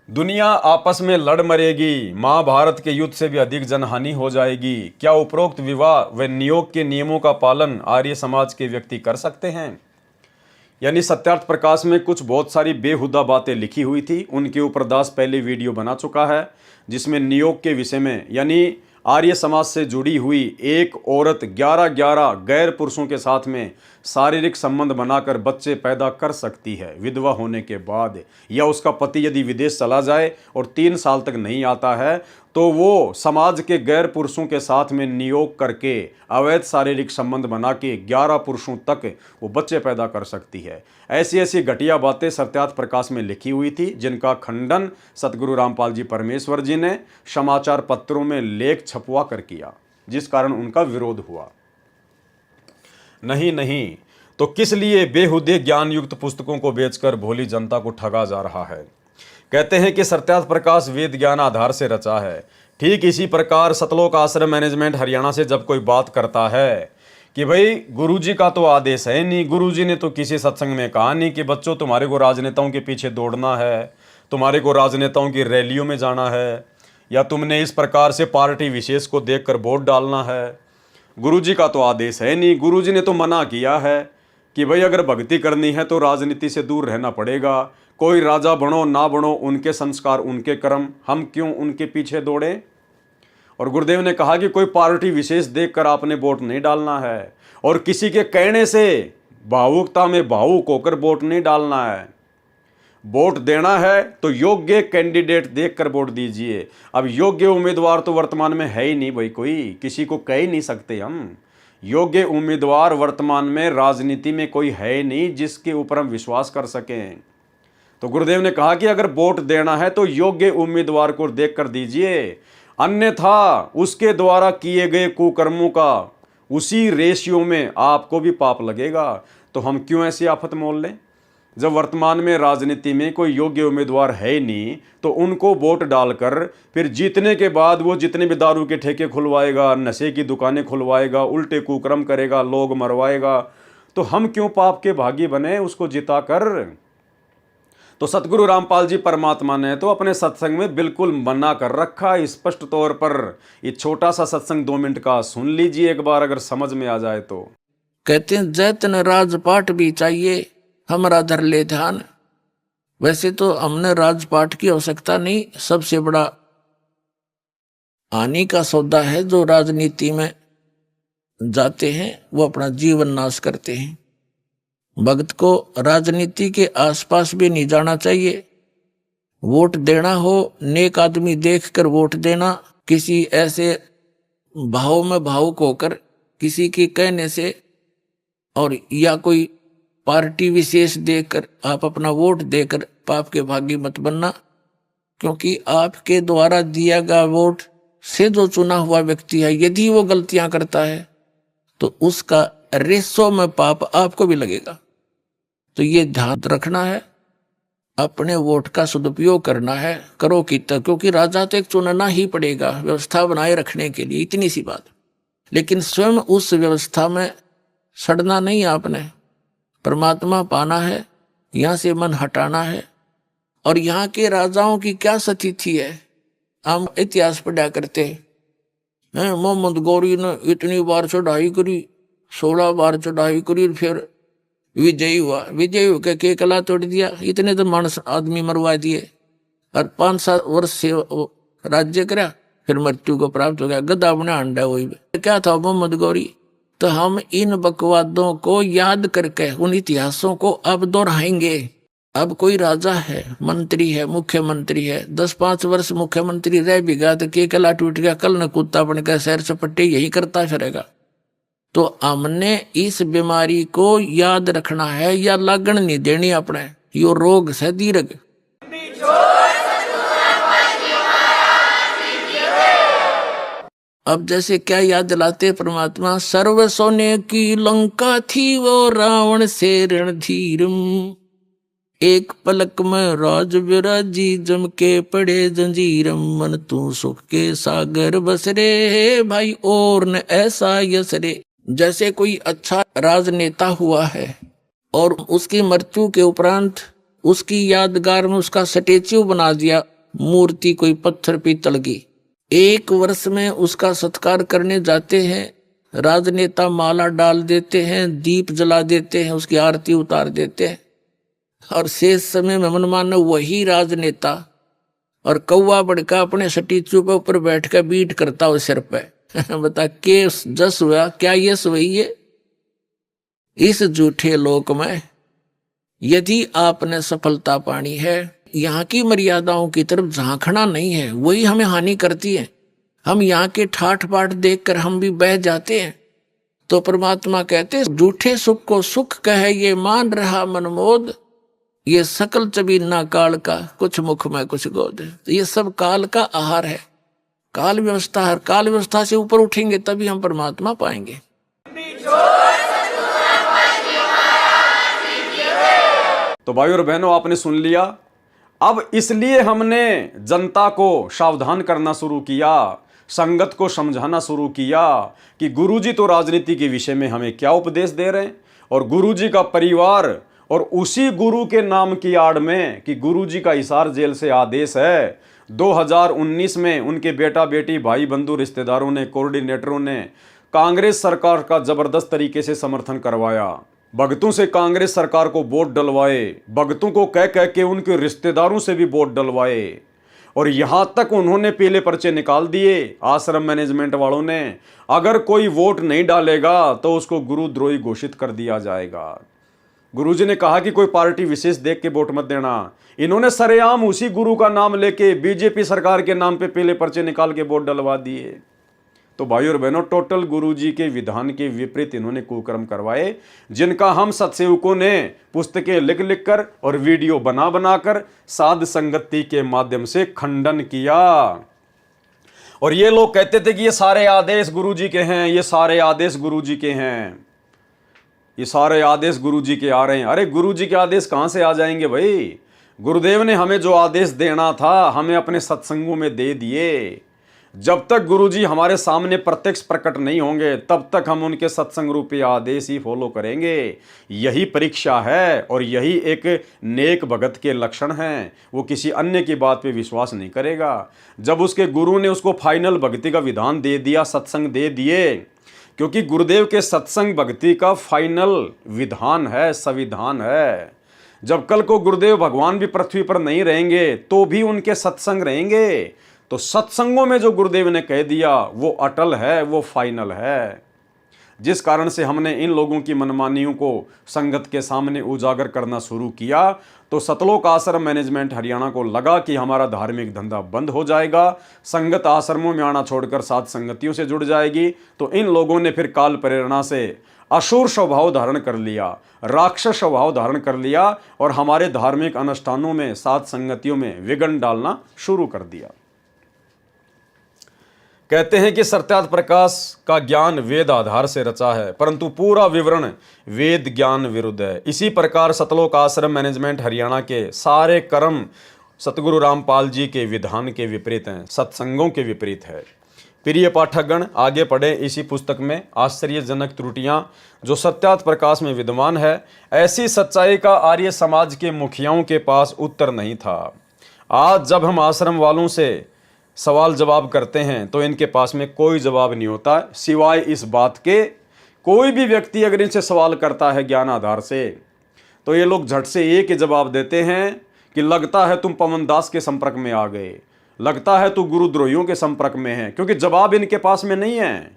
दुनिया आपस में लड़ मरेगी, महाभारत के युद्ध से भी अधिक जनहानि हो जाएगी। क्या उपरोक्त विवाह व नियोग के नियमों का पालन आर्य समाज के व्यक्ति कर सकते हैं? यानी सत्यार्थ प्रकाश में कुछ बहुत सारी बेहुदा बातें लिखी हुई थी, उनके ऊपर दास पहले वीडियो बना चुका है, जिसमें नियोग के विषय में यानी आर्य समाज से जुड़ी हुई एक औरत 11 गैर पुरुषों के साथ में शारीरिक संबंध बनाकर बच्चे पैदा कर सकती है विधवा होने के बाद, या उसका पति यदि विदेश चला जाए और 3 साल तक नहीं आता है तो वो समाज के गैर पुरुषों के साथ में नियोग करके अवैध शारीरिक संबंध बना के 11 पुरुषों तक वो बच्चे पैदा कर सकती है। ऐसी ऐसी घटिया बातें सत्यार्थ प्रकाश में लिखी हुई थी, जिनका खंडन सतगुरु रामपाल जी परमेश्वर जी ने समाचार पत्रों में लेख छपवा कर किया, जिस कारण उनका विरोध हुआ। नहीं तो किस लिए बेहुदे ज्ञान युक्त पुस्तकों को बेचकर भोली जनता को ठगा जा रहा है? कहते हैं कि सत्यार्थ प्रकाश वेद ज्ञान आधार से रचा है। ठीक इसी प्रकार सतलोक आश्रम मैनेजमेंट हरियाणा से जब कोई बात करता है कि भाई गुरुजी का तो आदेश है नहीं, गुरुजी ने तो किसी सत्संग में कहा नहीं कि बच्चों तुम्हारे को राजनेताओं के पीछे दौड़ना है, तुम्हारे को राजनेताओं की रैलियों में जाना है, या तुमने इस प्रकार से पार्टी विशेष को देखकर वोट डालना है, गुरुजी का तो आदेश है नहीं। गुरुजी ने तो मना किया है कि भाई अगर भक्ति करनी है तो राजनीति से दूर रहना पड़ेगा। कोई राजा बनो ना बनो, उनके संस्कार उनके कर्म, हम क्यों उनके पीछे दौड़े? और गुरुदेव ने कहा कि कोई पार्टी विशेष देखकर आपने वोट नहीं डालना है, और किसी के कहने से भावुकता में भावुक होकर वोट नहीं डालना है। वोट देना है तो योग्य कैंडिडेट देखकर वोट दीजिए। अब योग्य उम्मीदवार तो वर्तमान में है ही नहीं भाई, कोई किसी को कह ही नहीं सकते हम। योग्य उम्मीदवार वर्तमान में राजनीति में कोई है नहीं जिसके ऊपर हम विश्वास कर सकें। तो गुरुदेव ने कहा कि अगर वोट देना है तो योग्य उम्मीदवार को देखकर दीजिए, अन्यथा उसके द्वारा किए गए कुकर्मों का उसी रेशियो में आपको भी पाप लगेगा। तो हम क्यों ऐसी आफत मोल लें? जब वर्तमान में राजनीति में कोई योग्य उम्मीदवार है नहीं तो उनको वोट डालकर फिर जीतने के बाद वो जितने भी दारू के ठेके खुलवाएगा, नशे की दुकानें खुलवाएगा, उल्टे कुकर्म करेगा, लोग मरवाएगा, तो हम क्यों पाप के भागी बने उसको जिताकर? तो सतगुरु रामपाल जी परमात्मा ने तो अपने सत्संग में बिल्कुल मना कर रखा स्पष्ट तौर पर। ये छोटा सा सत्संग 2 मिनट का सुन लीजिए एक बार, अगर समझ में आ जाए तो। कहते हैं जैतन राजपाट भी चाहिए हमारा धर ले ध्यान। वैसे तो हमने राजपाट की आवश्यकता नहीं, सबसे बड़ा हानि का सौदा है जो राजनीति में जाते हैं वो अपना जीवन नाश करते हैं। भक्त को राजनीति के आसपास भी नहीं जाना चाहिए। वोट देना हो नेक आदमी देखकर वोट देना, किसी ऐसे भाव में भावुक होकर किसी के कहने से और या कोई पार्टी विशेष देखकर आप अपना वोट देकर पाप के भागी मत बनना, क्योंकि आपके द्वारा दिया गया वोट से जो चुना हुआ व्यक्ति है, यदि वो गलतियां करता है तो उसका रेसो में पाप आपको भी लगेगा। तो ये ध्यान रखना है, अपने वोट का सदुपयोग करना है, करो कितना, क्योंकि राजा तो एक चुनना ही पड़ेगा व्यवस्था बनाए रखने के लिए, इतनी सी बात। लेकिन स्वयं उस व्यवस्था में सड़ना नहीं, आपने परमात्मा पाना है, यहाँ से मन हटाना है। और यहाँ के राजाओं की क्या स्थिति है, हम इतिहास पढ़ा करते हैं। मोहम्मद गौरी ने इतनी बार चढ़ाई करी, 16 बार चढ़ाई करी, फिर विजयी हुआ, विजयी होकर के कला तोड़ दिया, इतने तो मानस आदमी मरवा दिए, और 5-7 वर्ष से राज्य करा, फिर मृत्यु को प्राप्त हो गया, गधा बना अंडा। वही क्या था मोहम्मद गौरी। तो हम इन बकवादों को याद करके उन इतिहासों को अब दोहराएंगे। अब कोई राजा है, मंत्री है, मुख्यमंत्री है, 10-5 वर्ष मुख्यमंत्री रह भी गया तो के कला टूट गया, कल न कुत्ता बनकर सैर सपट्टे यही करता फिरेगा। तो हमने इस बीमारी को याद रखना है, या लगन नहीं देनी अपने, यो रोग से दीर्घ। अब जैसे क्या याद दिलाते परमात्मा, सर्व सोने की लंका थी वो रावण से रणधीरम, एक पलक में राज विराजी जम के पड़े जंजीरम, मन तू सुख के सागर बसरे भाई और न ऐसा यसरे। जैसे कोई अच्छा राजनेता हुआ है और उसकी मृत्यु के उपरांत उसकी यादगार में उसका स्टैच्यू बना दिया, मूर्ति कोई पत्थर पीतल की, 1 वर्ष में उसका सत्कार करने जाते हैं, राजनेता माला डाल देते हैं, दीप जला देते हैं, उसकी आरती उतार देते हैं, और शेष समय में मनमाना वही राजनेता और कौवा बड़का अपने स्टैच्यू के ऊपर बैठ कर बीट करता हो सिर पे। बता के जस हुआ, क्या यश हुई है? इस झूठे लोक में यदि आपने सफलता पानी है, यहाँ की मर्यादाओं की तरफ झांकना नहीं है, वही हमें हानि करती है। हम यहाँ के ठाठ बाट देखकर हम भी बह जाते हैं। तो परमात्मा कहते झूठे सुख को सुख कहे ये मान रहा मनमोद, ये सकल चबीना काल का कुछ मुख में कुछ गोद। तो ये सब काल का आहार है, काल व्यवस्था है। काल व्यवस्था से ऊपर उठेंगे तभी हम परमात्मा पाएंगे। तो भाई और बहनों, आपने सुन लिया। अब इसलिए हमने जनता को सावधान करना शुरू किया, संगत को समझाना शुरू किया कि गुरुजी तो राजनीति के विषय में हमें क्या उपदेश दे रहे हैं, और गुरुजी का परिवार और उसी गुरु के नाम की आड़ में कि गुरुजी का हिसार जेल से आदेश है। 2019 में उनके बेटा बेटी भाई बंधु रिश्तेदारों ने, कोऑर्डिनेटरों ने कांग्रेस सरकार का जबरदस्त तरीके से समर्थन करवाया, भगतों से कांग्रेस सरकार को वोट डलवाए, भगतों को कह कह के उनके रिश्तेदारों से भी वोट डलवाए, और यहां तक उन्होंने पीले पर्चे निकाल दिए आश्रम मैनेजमेंट वालों ने। अगर कोई वोट नहीं डालेगा तो उसको गुरुद्रोही घोषित कर दिया जाएगा। गुरुजी ने कहा कि कोई पार्टी विशेष देख के वोट मत देना। इन्होंने सरेआम उसी गुरु का नाम लेके बीजेपी सरकार के नाम पे पीले पर्चे निकाल के वोट डलवा दिए। तो भाई और बहनों, टोटल गुरुजी के विधान के विपरीत इन्होंने कुकर्म करवाए, जिनका हम सत्सेवकों ने पुस्तकें लिख लिख कर और वीडियो बना बना कर साध संगति के माध्यम से खंडन किया। और ये लोग कहते थे कि ये सारे आदेश गुरुजी के हैं, ये सारे आदेश गुरुजी के हैं, ये सारे आदेश गुरुजी के आ रहे हैं। अरे गुरुजी के आदेश कहां से आ जाएंगे भाई? गुरुदेव ने हमें जो आदेश देना था हमें अपने सत्संगों में दे दिए। जब तक गुरुजी हमारे सामने प्रत्यक्ष प्रकट नहीं होंगे तब तक हम उनके सत्संग रूपी आदेश ही फॉलो करेंगे। यही परीक्षा है और यही एक नेक भगत के लक्षण हैं। वो किसी अन्य की बात पे विश्वास नहीं करेगा। जब उसके गुरु ने उसको फाइनल भक्ति का विधान दे दिया, सत्संग दे दिए, क्योंकि गुरुदेव के सत्संग भक्ति का फाइनल विधान है, संविधान है। जब कल को गुरुदेव भगवान भी पृथ्वी पर नहीं रहेंगे तो भी उनके सत्संग रहेंगे। तो सत्संगों में जो गुरुदेव ने कह दिया वो अटल है, वो फाइनल है। जिस कारण से हमने इन लोगों की मनमानियों को संगत के सामने उजागर करना शुरू किया, तो सतलोक आश्रम मैनेजमेंट हरियाणा को लगा कि हमारा धार्मिक धंधा बंद हो जाएगा, संगत आश्रमों में आना छोड़कर साथ संगतियों से जुड़ जाएगी। तो इन लोगों ने फिर काल प्रेरणा से असुर स्वभाव धारण कर लिया, राक्षस स्वभाव धारण कर लिया और हमारे धार्मिक अनुष्ठानों में, साथ संगतियों में विघ्न डालना शुरू कर दिया। कहते हैं कि सत्यार्थ प्रकाश का ज्ञान वेद आधार से रचा है, परंतु पूरा विवरण वेद ज्ञान विरुद्ध है। इसी प्रकार सतलोक आश्रम मैनेजमेंट हरियाणा के सारे कर्म सतगुरु रामपाल जी के विधान के विपरीत हैं, सत्संगों के विपरीत है। प्रिय पाठकगण, आगे पढ़े इसी पुस्तक में आश्चर्यजनक त्रुटियां जो सत्यार्थ प्रकाश में विद्यमान है। ऐसी सच्चाई का आर्य समाज के मुखियाओं के पास उत्तर नहीं था। आज जब हम आश्रम वालों से सवाल जवाब करते हैं तो इनके पास में कोई जवाब नहीं होता, सिवाय इस बात के, कोई भी व्यक्ति अगर इनसे सवाल करता है ज्ञान आधार से, तो ये लोग झट से एक ही जवाब देते हैं कि लगता है तुम पवन दास के संपर्क में आ गए, लगता है तू गुरुद्रोहियों के संपर्क में है, क्योंकि जवाब इनके पास में नहीं है,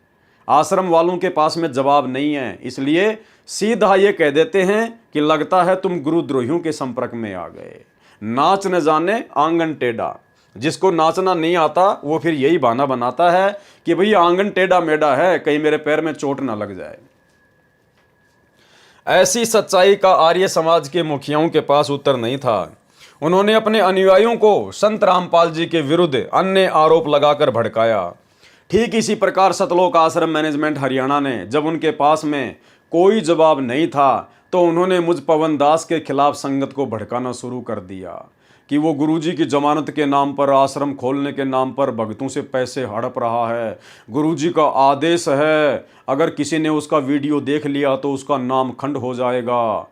आश्रम वालों के पास में जवाब नहीं है। इसलिए सीधा ये कह देते हैं कि लगता है तुम गुरुद्रोहियों के संपर्क में आ गए। नाच न जाने आंगन टेढ़ा, जिसको नाचना नहीं आता वो फिर यही बहाना बनाता है कि भई आंगन टेढ़ा मेढ़ा है, कहीं मेरे पैर में चोट ना लग जाए। ऐसी सच्चाई का आर्य समाज के मुखियाओं के पास उत्तर नहीं था। उन्होंने अपने अनुयायियों को संत रामपाल जी के विरुद्ध अन्य आरोप लगाकर भड़काया। ठीक इसी प्रकार सतलोक आश्रम मैनेजमेंट हरियाणा ने जब उनके पास में कोई जवाब नहीं था तो उन्होंने मुझ पवन दास के खिलाफ संगत को भड़काना शुरू कर दिया कि वो गुरुजी की जमानत के नाम पर, आश्रम खोलने के नाम पर भक्तों से पैसे हड़प रहा है, गुरुजी का आदेश है, अगर किसी ने उसका वीडियो देख लिया तो उसका नाम खंड हो जाएगा।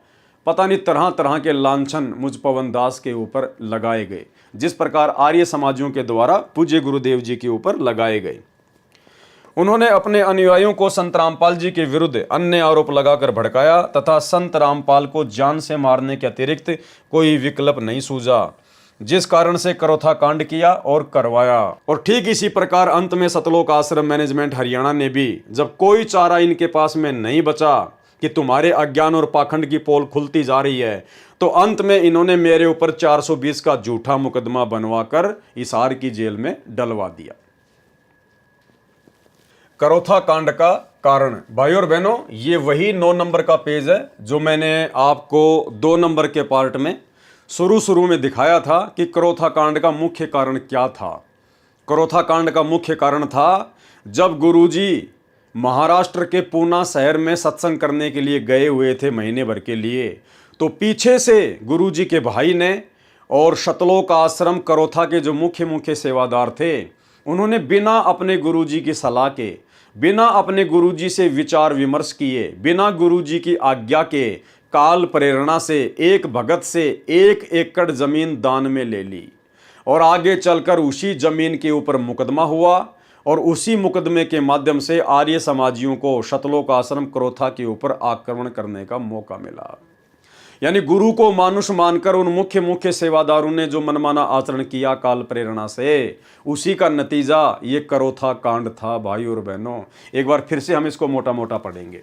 पता नहीं तरह तरह के लांछन मुझ पवन दास के ऊपर लगाए गए, जिस प्रकार आर्य समाजियों के द्वारा पूज्य गुरुदेव जी के ऊपर लगाए गए। उन्होंने अपने अनुयायियों को संत रामपाल जी के विरुद्ध अन्य आरोप लगाकर भड़काया तथा संत रामपाल को जान से मारने के अतिरिक्त कोई विकल्प नहीं सूझा, जिस कारण से करोथा कांड किया और करवाया। और ठीक इसी प्रकार अंत में सतलोक आश्रम मैनेजमेंट हरियाणा ने भी, जब कोई चारा इनके पास में नहीं बचा कि तुम्हारे अज्ञान और पाखंड की पोल खुलती जा रही है, तो अंत में इन्होंने मेरे ऊपर 420 का झूठा मुकदमा बनवाकर हिसार की जेल में डलवा दिया। करोथा कांड का कारण, भाई और बहनों, ये वही 9 नंबर का पेज है जो मैंने आपको 2 नंबर के पार्ट में शुरू में दिखाया था कि करोथा कांड का मुख्य कारण क्या था। करोथा कांड का मुख्य कारण था जब गुरुजी महाराष्ट्र के पूना शहर में सत्संग करने के लिए गए हुए थे महीने भर के लिए, तो पीछे से गुरुजी के भाई ने और सतलोक आश्रम करोथा के जो मुख्य सेवादार थे, उन्होंने बिना अपने गुरुजी की सलाह के, बिना अपने गुरुजी से विचार विमर्श किए, बिना गुरुजी की आज्ञा के, काल प्रेरणा से एक भगत से 1 एकड़ जमीन दान में ले ली और आगे चलकर उसी जमीन के ऊपर मुकदमा हुआ और उसी मुकदमे के माध्यम से आर्य समाजियों को सतलोक आश्रम करोथा के ऊपर आक्रमण करने का मौका मिला। यानी गुरु को मानुष मानकर उन मुख्य सेवादारों ने जो मनमाना आचरण किया काल प्रेरणा से, उसी का नतीजा ये करोथा कांड था। भाई और बहनों, एक बार फिर से हम इसको मोटा मोटा पढ़ेंगे।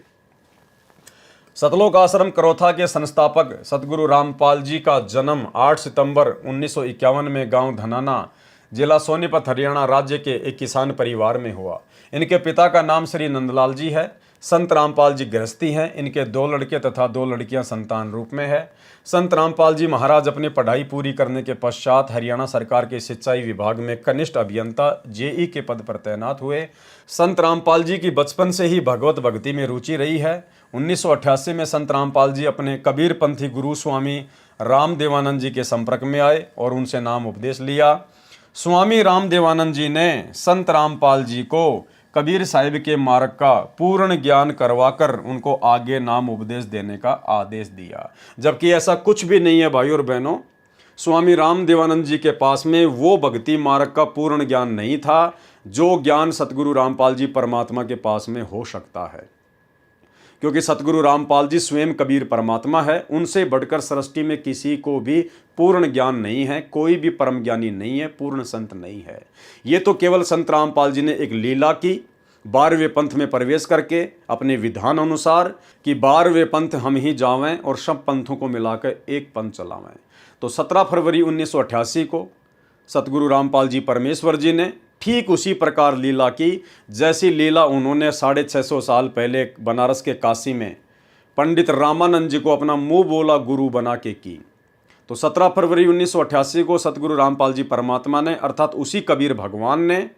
सतलोक आश्रम करोथा के संस्थापक सतगुरु रामपाल जी का जन्म 8 सितंबर 1951 में गांव धनाना, जिला सोनीपत, हरियाणा राज्य के एक किसान परिवार में हुआ। इनके पिता का नाम श्री नंदलाल जी है। संत रामपाल जी गृहस्थी हैं। इनके 2 लड़के तथा 2 लड़कियां संतान रूप में है। संत रामपाल जी महाराज अपनी पढ़ाई पूरी करने के पश्चात हरियाणा सरकार के सिंचाई विभाग में कनिष्ठ अभियंता जेई के पद पर तैनात हुए। संत रामपाल जी की बचपन से ही भगवत भक्ति में रुचि रही है। 1988 में संत रामपाल जी अपने कबीरपंथी गुरु स्वामी रामदेवानंद जी के संपर्क में आए और उनसे नाम उपदेश लिया। स्वामी रामदेवानंद जी ने संत रामपाल जी को कबीर साहिब के मार्ग का पूर्ण ज्ञान करवाकर उनको आगे नाम उपदेश देने का आदेश दिया, जबकि ऐसा कुछ भी नहीं है। भाई और बहनों, स्वामी रामदेवानंद जी के पास में वो भक्ति मार्ग का पूर्ण ज्ञान नहीं था जो ज्ञान सतगुरु रामपाल जी परमात्मा के पास में हो सकता है, क्योंकि सतगुरु रामपाल जी स्वयं कबीर परमात्मा है। उनसे बढ़कर सृष्टि में किसी को भी पूर्ण ज्ञान नहीं है, कोई भी परम ज्ञानी नहीं है, पूर्ण संत नहीं है। ये तो केवल संत रामपाल जी ने एक लीला की 12वें पंथ में प्रवेश करके अपने विधान अनुसार कि 12वें पंथ हम ही जावें और सब पंथों को मिलाकर एक पंथ चलावें। तो 17 फरवरी 1988 को सतगुरु रामपाल जी परमेश्वर जी ने ठीक उसी प्रकार लीला की जैसी लीला उन्होंने 650 साल पहले बनारस के काशी में पंडित रामानंद जी को अपना मुंह बोला गुरु बना के की। तो 17 फरवरी 1988 को सतगुरु रामपाल जी परमात्मा ने अर्थात उसी कबीर भगवान ने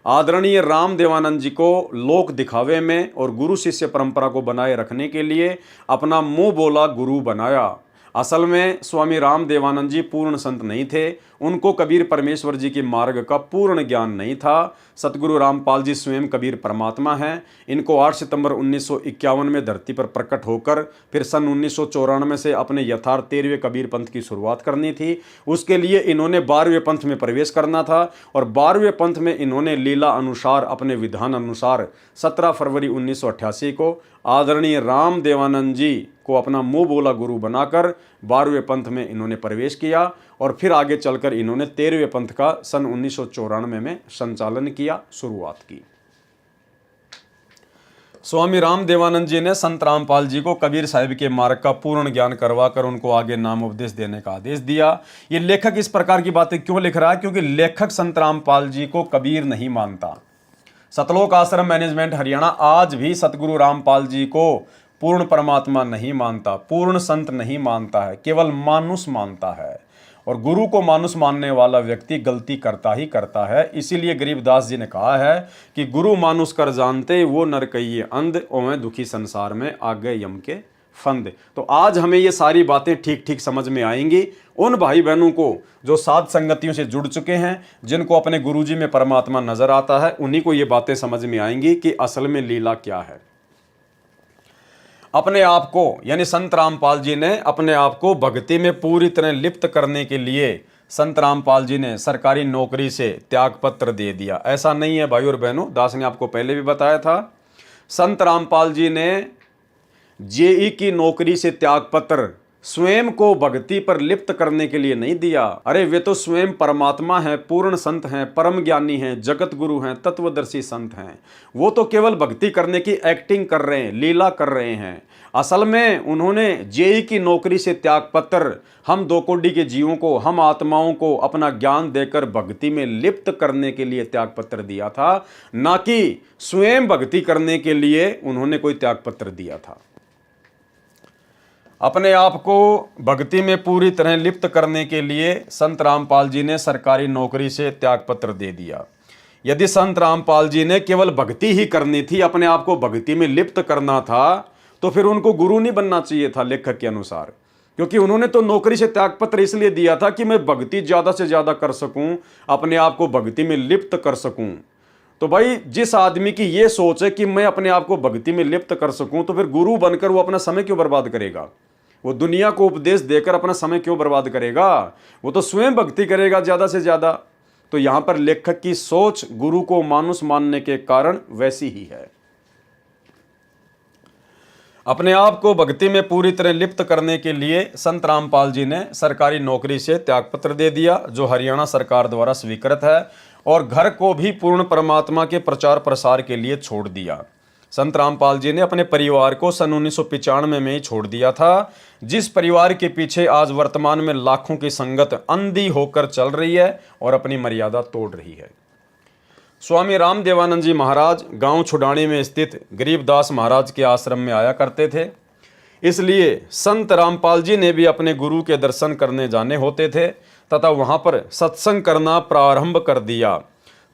आदरणीय राम देवानंद जी को लोक दिखावे में और गुरु शिष्य परंपरा को बनाए रखने के लिए अपना मुंह बोला गुरु बनाया। असल में स्वामी राम देवानंद जी पूर्ण संत नहीं थे, उनको कबीर परमेश्वर जी के मार्ग का पूर्ण ज्ञान नहीं था। सतगुरु रामपाल जी स्वयं कबीर परमात्मा हैं। इनको 8 सितंबर 1951 में धरती पर प्रकट होकर फिर सन 1994 से अपने यथार्थ 13वें कबीर पंथ की शुरुआत करनी थी। उसके लिए इन्होंने 12वें पंथ में प्रवेश करना था और 12वें पंथ में इन्होंने लीला अनुसार अपने विधान अनुसार 17 फरवरी 1988 को आदरणीय राम देवानंद जी को अपना मुंह बोला गुरु बनाकर 12वें पंथ में इन्होंने प्रवेश किया और फिर आगे चलकर इन्होंने 13वें पंथ का सन 1994 में संचालन किया, शुरुआत की। स्वामी राम देवानंद जी ने संत रामपाल जी को कबीर साहिब के मार्ग का पूर्ण ज्ञान करवाकर उनको आगे नाम उपदेश देने का आदेश दिया। ये लेखक इस प्रकार की बातें क्यों लिख रहा है? क्योंकि लेखक संत रामपाल जी को कबीर नहीं मानता। सतलोक आश्रम मैनेजमेंट हरियाणा आज भी सतगुरु रामपाल जी को पूर्ण परमात्मा नहीं मानता, पूर्ण संत नहीं मानता है, केवल मानुष मानता है। और गुरु को मानुष मानने वाला व्यक्ति गलती करता ही करता है। इसीलिए गरीबदास जी ने कहा है कि गुरु मानुष कर जानते वो नर कहिए अंध, ओवें दुखी संसार में आगे यम के फंद। तो आज हमें ये सारी बातें ठीक ठीक समझ में आएंगी। उन भाई बहनों को जो साध संगतियों से जुड़ चुके हैं, जिनको अपने गुरुजी में परमात्मा नजर आता है, उन्हीं को ये बातें समझ में आएंगी कि असल में लीला क्या है। अपने आप को यानी संत रामपाल जी ने अपने आप को भक्ति में पूरी तरह लिप्त करने के लिए संत रामपाल जी ने सरकारी नौकरी से त्याग पत्र दे दिया। ऐसा नहीं है भाई और बहनों, दास ने आपको पहले भी बताया था। संत रामपाल जी ने जेई की नौकरी से त्याग पत्र स्वयं को भक्ति पर लिप्त करने के लिए नहीं दिया। अरे वे तो स्वयं परमात्मा है, पूर्ण संत हैं, परम ज्ञानी हैं, जगत गुरु हैं, तत्वदर्शी संत हैं। वो तो केवल भक्ति करने की एक्टिंग कर रहे हैं, लीला कर रहे हैं। असल में उन्होंने जेई की नौकरी से त्याग पत्र हम दो कोटि के जीवों को, हम आत्माओं को अपना ज्ञान देकर भक्ति में लिप्त करने के लिए त्याग पत्र दिया था, ना कि स्वयं भक्ति करने के लिए उन्होंने कोई त्याग पत्र दिया था। अपने आप को भक्ति में पूरी तरह लिप्त करने के लिए संत रामपाल जी ने सरकारी नौकरी से त्यागपत्र दे दिया। यदि संत रामपाल जी ने केवल भक्ति ही करनी थी, अपने आप को भक्ति में लिप्त करना था, तो फिर उनको गुरु नहीं बनना चाहिए था लेखक के अनुसार। क्योंकि उन्होंने तो नौकरी से त्यागपत्र इसलिए दिया था कि मैं भक्ति ज़्यादा से ज़्यादा कर सकूं, अपने आप को भक्ति में लिप्त कर सकूं। तो भाई जिस आदमी की ये सोच है कि मैं अपने आप को भक्ति में लिप्त कर सकूं, तो फिर गुरु बनकर वो अपना समय क्यों बर्बाद करेगा? वो दुनिया को उपदेश देकर अपना समय क्यों बर्बाद करेगा? वो तो स्वयं भक्ति करेगा ज़्यादा से ज़्यादा। तो यहाँ पर लेखक की सोच गुरु को मानुष मानने के कारण वैसी ही है। अपने आप को भक्ति में पूरी तरह लिप्त करने के लिए संत रामपाल जी ने सरकारी नौकरी से त्यागपत्र दे दिया, जो हरियाणा सरकार द्वारा स्वीकृत है, और घर को भी पूर्ण परमात्मा के प्रचार प्रसार के लिए छोड़ दिया। संत रामपाल जी ने अपने परिवार को सन 1995 में ही छोड़ दिया था, जिस परिवार के पीछे आज वर्तमान में लाखों की संगत अंधी होकर चल रही है और अपनी मर्यादा तोड़ रही है। स्वामी राम देवानंद जी महाराज गांव छुडानी में स्थित गरीबदास महाराज के आश्रम में आया करते थे। इसलिए संत रामपाल जी ने भी अपने गुरु के दर्शन करने जाने होते थे तथा वहां पर सत्संग करना प्रारंभ कर दिया।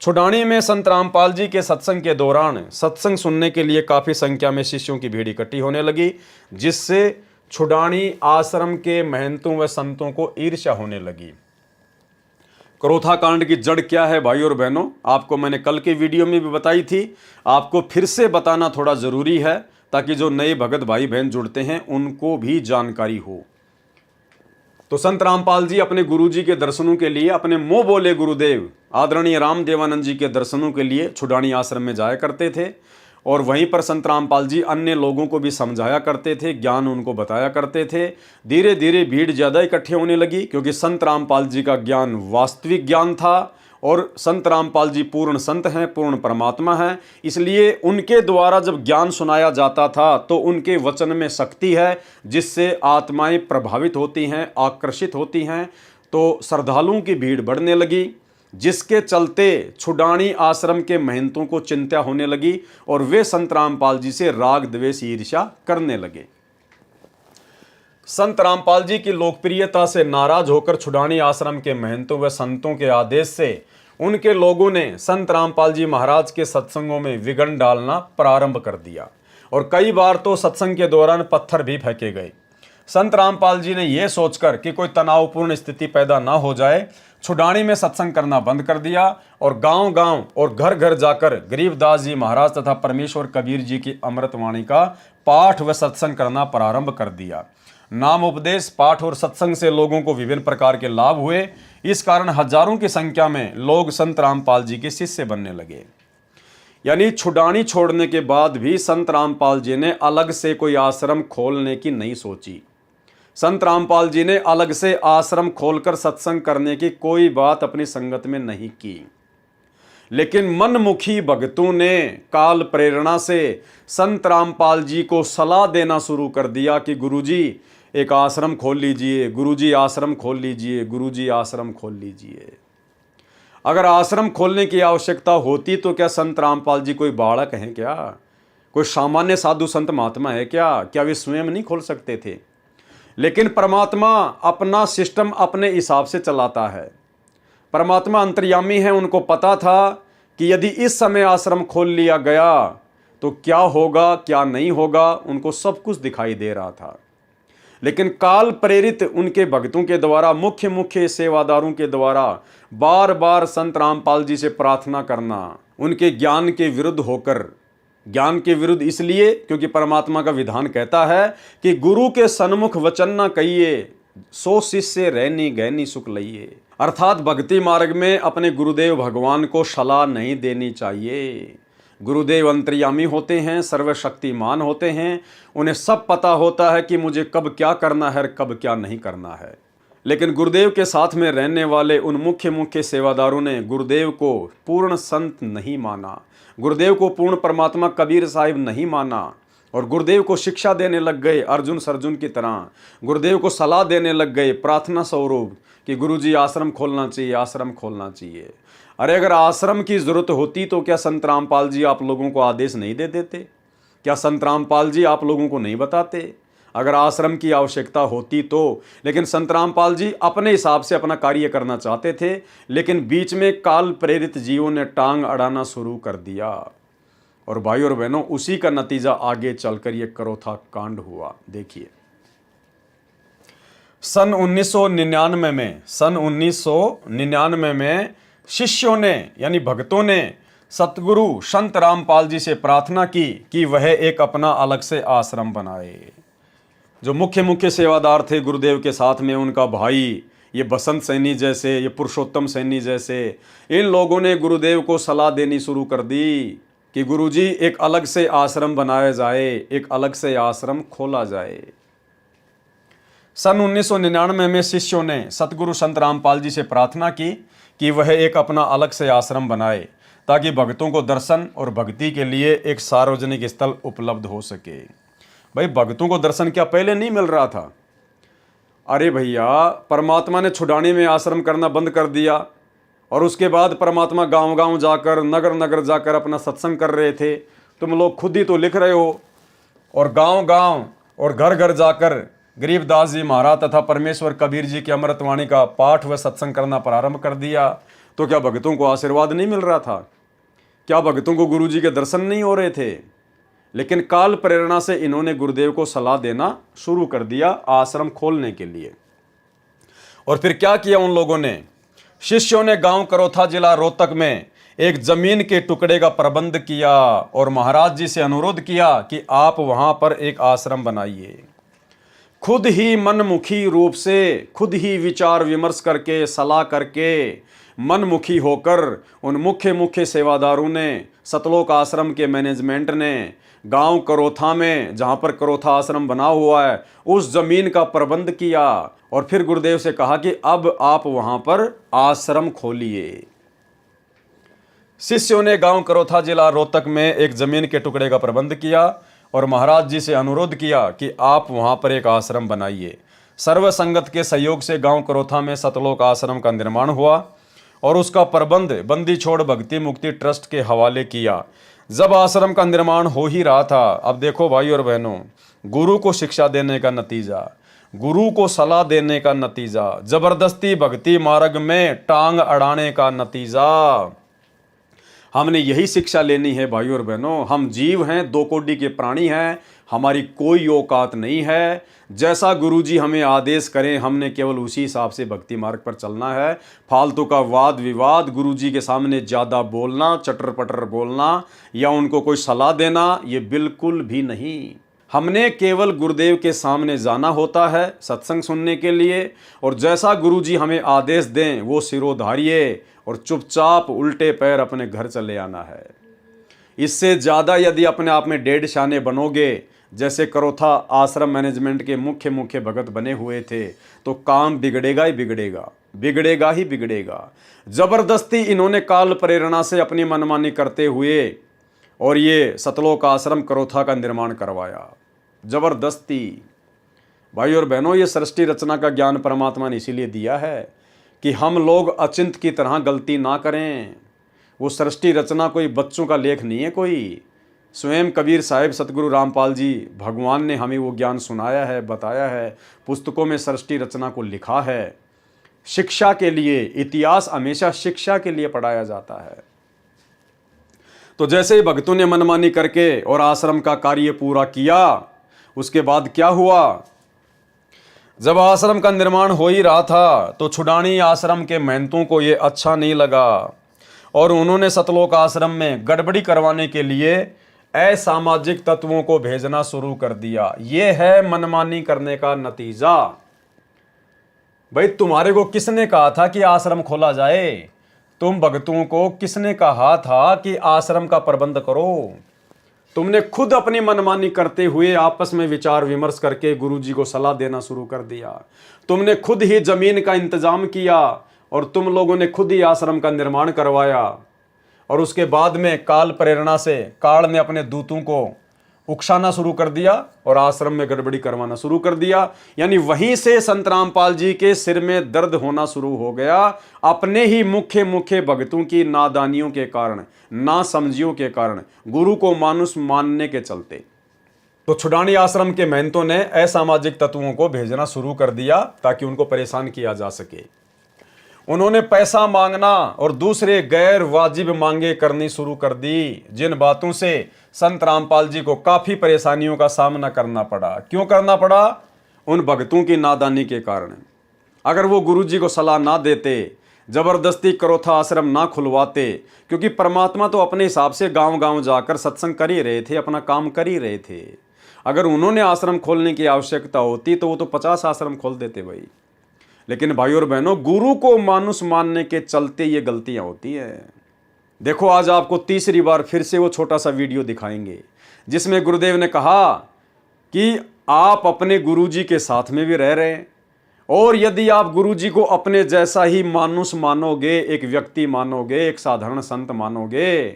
छुडानी में संत रामपाल जी के सत्संग के दौरान सत्संग सुनने के लिए काफ़ी संख्या में शिष्यों की भीड़ इकट्ठी होने लगी, जिससे छुडानी आश्रम के महंतों व संतों को ईर्ष्या होने लगी। क्रोथा कांड की जड़ क्या है भाई और बहनों, आपको मैंने कल के वीडियो में भी बताई थी, आपको फिर से बताना थोड़ा ज़रूरी है ताकि जो नए भगत भाई बहन जुड़ते हैं उनको भी जानकारी हो। तो संत रामपाल जी अपने गुरुजी के दर्शनों के लिए, अपने मुंह बोले गुरुदेव आदरणीय राम देवानंद जी के दर्शनों के लिए छुडानी आश्रम में जाया करते थे, और वहीं पर संत रामपाल जी अन्य लोगों को भी समझाया करते थे, ज्ञान उनको बताया करते थे। धीरे धीरे भीड़ ज़्यादा इकट्ठे होने लगी, क्योंकि संत रामपाल जी का ज्ञान वास्तविक ज्ञान था और संत रामपाल जी पूर्ण संत हैं, पूर्ण परमात्मा हैं, इसलिए उनके द्वारा जब ज्ञान सुनाया जाता था तो उनके वचन में शक्ति है जिससे आत्माएं प्रभावित होती हैं, आकर्षित होती हैं। तो श्रद्धालुओं की भीड़ बढ़ने लगी, जिसके चलते छुडानी आश्रम के महंतों को चिंता होने लगी और वे संत रामपाल जी से राग द्वेष ईर्ष्या करने लगे। संत रामपाल जी की लोकप्रियता से नाराज होकर छुडानी आश्रम के महंतों व संतों के आदेश से उनके लोगों ने संत रामपाल जी महाराज के सत्संगों में विघ्न डालना प्रारंभ कर दिया और कई बार तो सत्संग के दौरान पत्थर भी फेंके गए। संत रामपाल जी ने यह सोचकर कि कोई तनावपूर्ण स्थिति पैदा ना हो जाए, छुडानी में सत्संग करना बंद कर दिया और गांव-गांव और घर घर जाकर गरीबदास जी महाराज तथा परमेश्वर कबीर जी की अमृतवाणी का पाठ व सत्संग करना प्रारंभ कर दिया। नाम उपदेश, पाठ और सत्संग से लोगों को विभिन्न प्रकार के लाभ हुए। इस कारण हजारों की संख्या में लोग संत रामपाल जी के शिष्य बनने लगे। यानी छुडानी छोड़ने के बाद भी संत रामपाल जी ने अलग से कोई आश्रम खोलने की नहीं सोची। संत रामपाल जी ने अलग से आश्रम खोलकर सत्संग करने की कोई बात अपनी संगत में नहीं की, लेकिन मनमुखी भक्तों ने काल प्रेरणा से संत रामपाल जी को सलाह देना शुरू कर दिया कि गुरुजी एक आश्रम खोल लीजिए, गुरुजी आश्रम खोल लीजिए, गुरुजी आश्रम खोल लीजिए। अगर आश्रम खोलने की आवश्यकता होती तो क्या संत रामपाल जी कोई बालक हैं क्या? कोई सामान्य साधु संत महात्मा है क्या? क्या वे स्वयं नहीं खोल सकते थे? लेकिन परमात्मा अपना सिस्टम अपने हिसाब से चलाता है। परमात्मा अंतर्यामी है, उनको पता था कि यदि इस समय आश्रम खोल लिया गया तो क्या होगा क्या नहीं होगा, उनको सब कुछ दिखाई दे रहा था। लेकिन काल प्रेरित उनके भक्तों के द्वारा, मुख्य मुख्य सेवादारों के द्वारा बार बार संत रामपाल जी से प्रार्थना करना, उनके ज्ञान के विरुद्ध होकर, ज्ञान के विरुद्ध इसलिए क्योंकि परमात्मा का विधान कहता है कि गुरु के सन्मुख वचन न कहिए, सो शिष्य रहनी गहनी सुख लइए। अर्थात भक्ति मार्ग में अपने गुरुदेव भगवान को सलाह नहीं देनी चाहिए। गुरुदेव अंतर्यामी होते हैं, सर्वशक्तिमान होते हैं, उन्हें सब पता होता है कि मुझे कब क्या करना है और कब क्या नहीं करना है। लेकिन गुरुदेव के साथ में रहने वाले उन मुख्य मुख्य सेवादारों ने गुरुदेव को पूर्ण संत नहीं माना, गुरुदेव को पूर्ण परमात्मा कबीर साहिब नहीं माना और गुरुदेव को शिक्षा देने लग गए अर्जुन सर्जुन की तरह। गुरुदेव को सलाह देने लग गए प्रार्थना स्वरूप कि गुरुजी आश्रम खोलना चाहिए, आश्रम खोलना चाहिए। अरे अगर आश्रम की जरूरत होती तो क्या संत रामपाल जी आप लोगों को आदेश नहीं दे देते? क्या संत रामपाल जी आप लोगों को नहीं बताते अगर आश्रम की आवश्यकता होती तो? लेकिन संत रामपाल जी अपने हिसाब से अपना कार्य करना चाहते थे, लेकिन बीच में काल प्रेरित जीवों ने टांग अड़ाना शुरू कर दिया और भाई और बहनों उसी का नतीजा आगे चलकर ये करोथा कांड हुआ। देखिए सन 1999 में शिष्यों ने यानी भक्तों ने सतगुरु संत रामपाल जी से प्रार्थना की कि वह एक अपना अलग से आश्रम बनाए। जो मुख्य मुख्य सेवादार थे गुरुदेव के साथ में, उनका भाई ये बसंत सैनी जैसे, ये पुरुषोत्तम सैनी जैसे, इन लोगों ने गुरुदेव को सलाह देनी शुरू कर दी कि गुरुजी एक अलग से आश्रम बनाया जाए, एक अलग से आश्रम खोला जाए। सन 1999 में शिष्यों ने सतगुरु संत रामपाल जी से प्रार्थना की कि वह एक अपना अलग से आश्रम बनाए ताकि भक्तों को दर्शन और भक्ति के लिए एक सार्वजनिक स्थल उपलब्ध हो सके। भाई भक्तों को दर्शन क्या पहले नहीं मिल रहा था? अरे भैया, परमात्मा ने छुडानी में आश्रम करना बंद कर दिया और उसके बाद परमात्मा गांव-गांव जाकर, नगर-नगर जाकर अपना सत्संग कर रहे थे। तुम लोग खुद ही तो लिख रहे हो। और गांव-गांव और घर-घर जाकर गरीबदास जी महाराज तथा परमेश्वर कबीर जी की अमृतवाणी का पाठ व सत्संग करना प्रारंभ कर दिया। तो क्या भक्तों को आशीर्वाद नहीं मिल रहा था? क्या भक्तों को गुरु जी के दर्शन नहीं हो रहे थे? लेकिन काल प्रेरणा से इन्होंने गुरुदेव को सलाह देना शुरू कर दिया आश्रम खोलने के लिए। और फिर क्या किया उन लोगों ने? शिष्यों ने गांव करोथा जिला रोहतक में एक जमीन के टुकड़े का प्रबंध किया और महाराज जी से अनुरोध किया कि आप वहां पर एक आश्रम बनाइए। खुद ही मनमुखी रूप से, खुद ही विचार विमर्श करके, सलाह करके, मनमुखी होकर उन मुख्य मुख्य सेवादारों ने, सतलोक आश्रम के मैनेजमेंट ने गांव करोथा में, जहां पर करोथा आश्रम बना हुआ है, उस जमीन का प्रबंध किया और फिर गुरुदेव से कहा कि अब आप वहां पर आश्रम खोलिए। शिष्यों ने गांव करोथा जिला रोहतक में एक जमीन के टुकड़े का प्रबंध किया और महाराज जी से अनुरोध किया कि आप वहां पर एक आश्रम बनाइए। सर्व संगत के सहयोग से गांव करोथा में सतलोक आश्रम का निर्माण हुआ और उसका प्रबंध बंदी छोड़ भक्ति मुक्ति ट्रस्ट के हवाले किया। जब आश्रम का निर्माण हो ही रहा था, अब देखो भाई और बहनों, गुरु को शिक्षा देने का नतीजा, गुरु को सलाह देने का नतीजा, जबरदस्ती भक्ति मार्ग में टांग अड़ाने का नतीजा। हमने यही शिक्षा लेनी है भाई और बहनों। हम जीव हैं, दो कोटि के प्राणी हैं, हमारी कोई औकात नहीं है। जैसा गुरुजी हमें आदेश करें हमने केवल उसी हिसाब से भक्ति मार्ग पर चलना है। फालतू का वाद विवाद, गुरुजी के सामने ज़्यादा बोलना, चटर पटर बोलना या उनको कोई सलाह देना, ये बिल्कुल भी नहीं। हमने केवल गुरुदेव के सामने जाना होता है सत्संग सुनने के लिए, और जैसा गुरुजी हमें आदेश दें वो सिरोधारिये और चुपचाप उल्टे पैर अपने घर चले आना है। इससे ज़्यादा यदि अपने आप में डेढ़ शाने बनोगे, जैसे करोथा आश्रम मैनेजमेंट के मुख्य भगत बने हुए थे, तो काम बिगड़ेगा ही बिगड़ेगा, बिगड़ेगा ही बिगड़ेगा। जबरदस्ती इन्होंने काल प्रेरणा से अपनी मनमानी करते हुए और ये सतलोक आश्रम करोथा का निर्माण करवाया, जबरदस्ती। भाई और बहनों, ये सृष्टि रचना का ज्ञान परमात्मा ने इसीलिए दिया है कि हम लोग अचिंत की तरह गलती ना करें। वो सृष्टि रचना कोई बच्चों का लेख नहीं है कोई। स्वयं कबीर साहिब, सतगुरु रामपाल जी, भगवान ने हमें वो ज्ञान सुनाया है, बताया है, पुस्तकों में सृष्टि रचना को लिखा है। शिक्षा के लिए, इतिहास हमेशा शिक्षा के लिए पढ़ाया जाता है। तो जैसे ही भक्तों ने मनमानी करके और आश्रम का कार्य पूरा किया, उसके बाद क्या हुआ, जब आश्रम का निर्माण हो ही रहा था तो छुडानी आश्रम के महंतों को ये अच्छा नहीं लगा और उन्होंने सतलोक आश्रम में गड़बड़ी करवाने के लिए असामाजिक तत्वों को भेजना शुरू कर दिया। ये है मनमानी करने का नतीजा। भाई, तुम्हारे को किसने कहा था कि आश्रम खोला जाए? तुम भक्तों को किसने कहा था कि आश्रम का प्रबंध करो? तुमने खुद अपनी मनमानी करते हुए आपस में विचार विमर्श करके गुरुजी को सलाह देना शुरू कर दिया। तुमने खुद ही जमीन का इंतजाम किया और तुम लोगों ने खुद ही आश्रम का निर्माण करवाया, और उसके बाद में काल प्रेरणा से काल ने अपने दूतों को उकसाना शुरू कर दिया और आश्रम में गड़बड़ी करवाना शुरू कर दिया। यानी वहीं से संत रामपाल जी के सिर में दर्द होना शुरू हो गया, अपने ही मुख्य भक्तों की नादानियों के कारण, नासमझियों के कारण, गुरु को मानुष मानने के चलते। तो छुडानी आश्रम के महंतों ने असामाजिक तत्वों को भेजना शुरू कर दिया ताकि उनको परेशान किया जा सके। उन्होंने पैसा मांगना और दूसरे गैर वाजिब मांगे करनी शुरू कर दी, जिन बातों से संत रामपाल जी को काफ़ी परेशानियों का सामना करना पड़ा। क्यों करना पड़ा? उन भक्तों की नादानी के कारण। अगर वो गुरुजी को सलाह ना देते, जबरदस्ती करोथा आश्रम ना खुलवाते, क्योंकि परमात्मा तो अपने हिसाब से गांव-गांव जाकर सत्संग कर ही रहे थे, अपना काम कर ही रहे थे। अगर उन्होंने आश्रम खोलने की आवश्यकता होती तो वो तो 50 आश्रम खोल देते भाई। लेकिन भाई और बहनों, गुरु को मानुष मानने के चलते ये गलतियां होती हैं। देखो, आज आपको तीसरी बार फिर से वो छोटा सा वीडियो दिखाएंगे जिसमें गुरुदेव ने कहा कि आप अपने गुरुजी के साथ में भी रह रहे हैं, और यदि आप गुरुजी को अपने जैसा ही मानुष मानोगे, एक व्यक्ति मानोगे, एक साधारण संत मानोगे,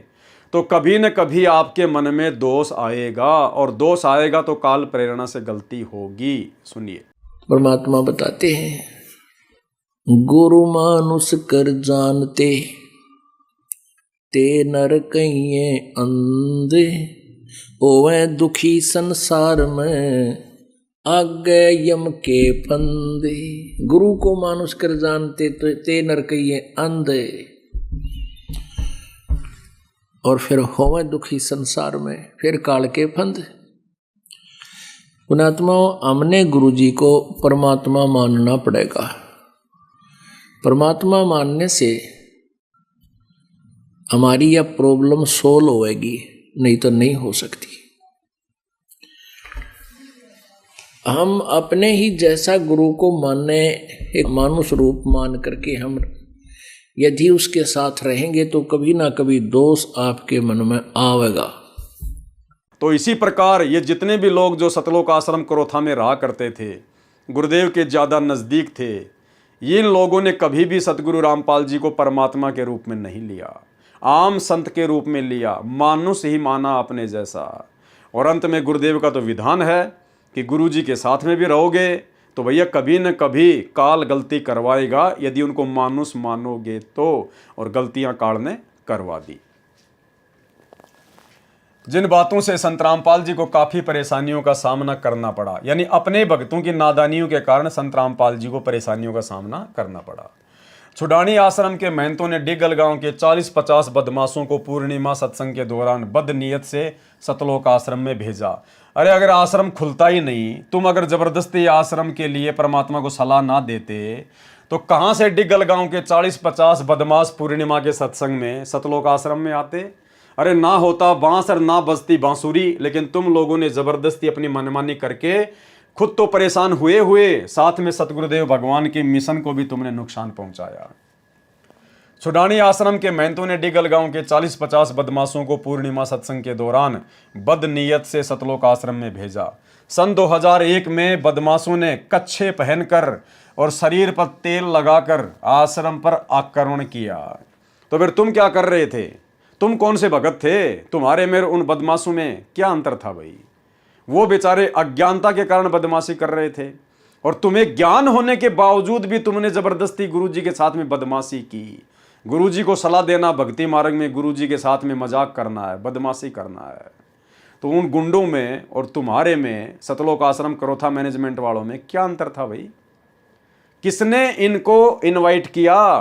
तो कभी न कभी आपके मन में दोष आएगा, और दोष आएगा तो काल प्रेरणा से गलती होगी। सुनिए, परमात्मा बताते हैं, गुरु मानुष कर जानते ते नर कहिए अंधे, ओवे दुखी संसार में आगे यम के फंदे। गुरु को मानुष कर जानते तो ते नर कहिए अंधे, और फिर होवे दुखी संसार में, फिर काल के फंदे। पुणात्मा, हमने गुरुजी को परमात्मा मानना पड़ेगा। परमात्मा मानने से हमारी यह प्रॉब्लम सोल्व होएगी, नहीं तो नहीं हो सकती। हम अपने ही जैसा गुरु को माने, एक मानुष रूप मान करके हम यदि उसके साथ रहेंगे तो कभी ना कभी दोष आपके मन में आवेगा। तो इसी प्रकार ये जितने भी लोग जो सतलोक आश्रम करोथा में रहा करते थे, गुरुदेव के ज़्यादा नज़दीक थे, इन लोगों ने कभी भी सतगुरु रामपाल जी को परमात्मा के रूप में नहीं लिया। आम संत के रूप में लिया, मानुष ही माना अपने जैसा। और अंत में गुरुदेव का तो विधान है कि गुरु जी के साथ में भी रहोगे तो भैया कभी न कभी काल गलती करवाएगा, यदि उनको मानुष मानोगे तो। और गलतियां काल ने करवा दी। जिन बातों से संत रामपाल जी को काफी परेशानियों का सामना करना पड़ा, यानी अपने भक्तों की नादानियों के कारण संत रामपाल जी को परेशानियों का सामना करना पड़ा। छुडानी आश्रम के महंतों ने डिगल गांव के 40-50 बदमाशों को पूर्णिमा सत्संग के दौरान बदनीयत से सतलोक आश्रम में भेजा। अरे अगर आश्रम खुलता ही नहीं, तुम अगर जबरदस्ती आश्रम के लिए परमात्मा को सलाह ना देते तो कहां से डिगल गांव के 40-50 बदमाश पूर्णिमा के सत्संग में सतलोक आश्रम में आते। अरे ना होता बांस और ना बजती बांसुरी, लेकिन तुम लोगों ने जबरदस्ती अपनी मनमानी करके खुद तो परेशान हुए साथ में सतगुरुदेव भगवान के मिशन को भी तुमने नुकसान पहुंचाया। छुडानी आश्रम के महंतों ने डिगल गांव के 40-50 बदमाशों को पूर्णिमा सत्संग के दौरान बदनीयत से सतलोक आश्रम में भेजा। सन 2001 में बदमाशों ने कच्छे पहनकर और शरीर पर तेल लगाकर आश्रम पर आक्रमण किया। तो फिर तुम क्या कर रहे थे? तुम कौन से भगत थे? तुम्हारे मेरे उन बदमाशों में क्या अंतर था भाई? वो बेचारे अज्ञानता के कारण बदमाशी कर रहे थे और तुम्हें ज्ञान होने के बावजूद भी तुमने जबरदस्ती गुरुजी के साथ में बदमाशी की। गुरुजी को सलाह देना भक्ति मार्ग में गुरुजी के साथ में मजाक करना है, बदमाशी करना है। तो उन गुंडों में और तुम्हारे में, सतलोक आश्रम करोथा मैनेजमेंट वालों में क्या अंतर था भाई? किसने इनको इनवाइट किया?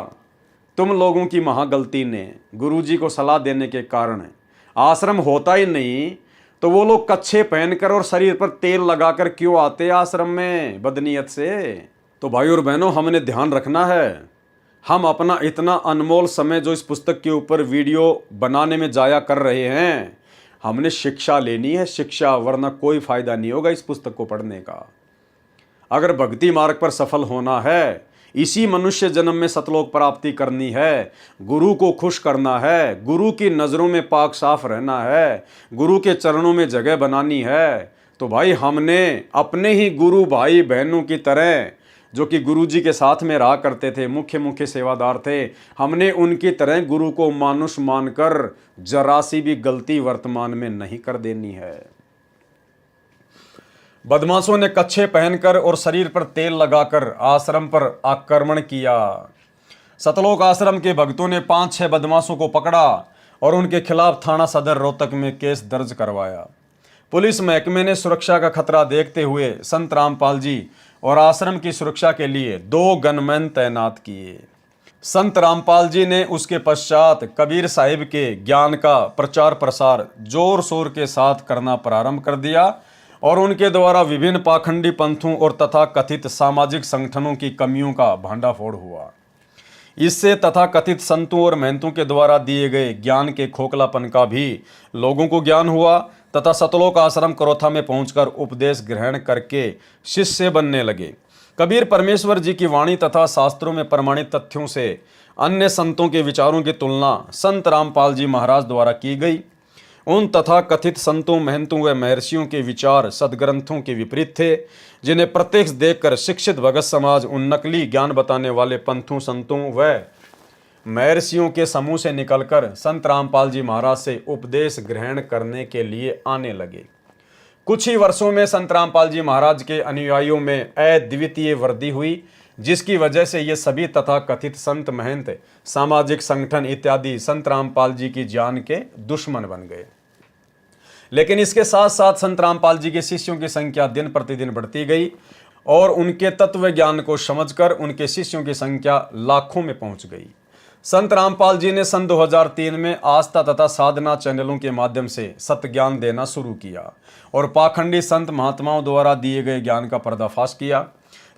तुम लोगों की महागलती ने। गुरुजी को सलाह देने के कारण आश्रम होता ही नहीं तो वो लोग कच्छे पहनकर और शरीर पर तेल लगाकर क्यों आते आश्रम में बदनीयत से? तो भाई और बहनों, हमने ध्यान रखना है। हम अपना इतना अनमोल समय जो इस पुस्तक के ऊपर वीडियो बनाने में जाया कर रहे हैं, हमने शिक्षा लेनी है, शिक्षा, वरना कोई फायदा नहीं होगा इस पुस्तक को पढ़ने का। अगर भक्ति मार्ग पर सफल होना है, इसी मनुष्य जन्म में सतलोक प्राप्ति करनी है, गुरु को खुश करना है, गुरु की नज़रों में पाक साफ रहना है, गुरु के चरणों में जगह बनानी है, तो भाई हमने अपने ही गुरु भाई बहनों की तरह, जो कि गुरु जी के साथ में रहा करते थे, मुख्य सेवादार थे, हमने उनकी तरह गुरु को मानुष मानकर जरा सी भी गलती वर्तमान में नहीं कर देनी है। बदमाशों ने कच्छे पहनकर और शरीर पर तेल लगाकर आश्रम पर आक्रमण किया। सतलोक आश्रम के भक्तों ने 5-6 बदमाशों को पकड़ा और उनके खिलाफ थाना सदर रोहतक में केस दर्ज करवाया। पुलिस महकमे ने सुरक्षा का खतरा देखते हुए संत रामपाल जी और आश्रम की सुरक्षा के लिए 2 गनमैन तैनात किए। संत रामपाल जी ने उसके पश्चात कबीर साहिब के ज्ञान का प्रचार प्रसार जोर शोर के साथ करना प्रारंभ कर दिया और उनके द्वारा विभिन्न पाखंडी पंथों और तथा कथित सामाजिक संगठनों की कमियों का भंडाफोड़ हुआ। इससे तथा कथित संतों और महंतों के द्वारा दिए गए ज्ञान के खोखलापन का भी लोगों को ज्ञान हुआ तथा सतलोक आश्रम करोथा में पहुंचकर उपदेश ग्रहण करके शिष्य बनने लगे। कबीर परमेश्वर जी की वाणी तथा शास्त्रों में प्रमाणित तथ्यों से अन्य संतों के विचारों की तुलना संत रामपाल जी महाराज द्वारा की गई। उन तथा कथित संतों, महंतों व महर्षियों के विचार सदग्रंथों के विपरीत थे, जिन्हें प्रत्यक्ष देखकर शिक्षित भगत समाज उन नकली ज्ञान बताने वाले पंथों, संतों व महर्षियों के समूह से निकलकर संत रामपाल जी महाराज से उपदेश ग्रहण करने के लिए आने लगे। कुछ ही वर्षों में संत रामपाल जी महाराज के अनुयायियों में अद्वितीय वृद्धि हुई, जिसकी वजह से ये सभी तथा कथित संत, महंत, सामाजिक संगठन इत्यादि संत रामपाल जी की जान के दुश्मन बन गए। लेकिन इसके साथ साथ संत रामपाल जी के शिष्यों की संख्या दिन प्रतिदिन बढ़ती गई और उनके तत्व ज्ञान को समझकर उनके शिष्यों की संख्या लाखों में पहुंच गई। संत रामपाल जी ने सन 2003 में आस्था तथा साधना चैनलों के माध्यम से सत्य ज्ञान देना शुरू किया और पाखंडी संत महात्माओं द्वारा दिए गए ज्ञान का पर्दाफाश किया।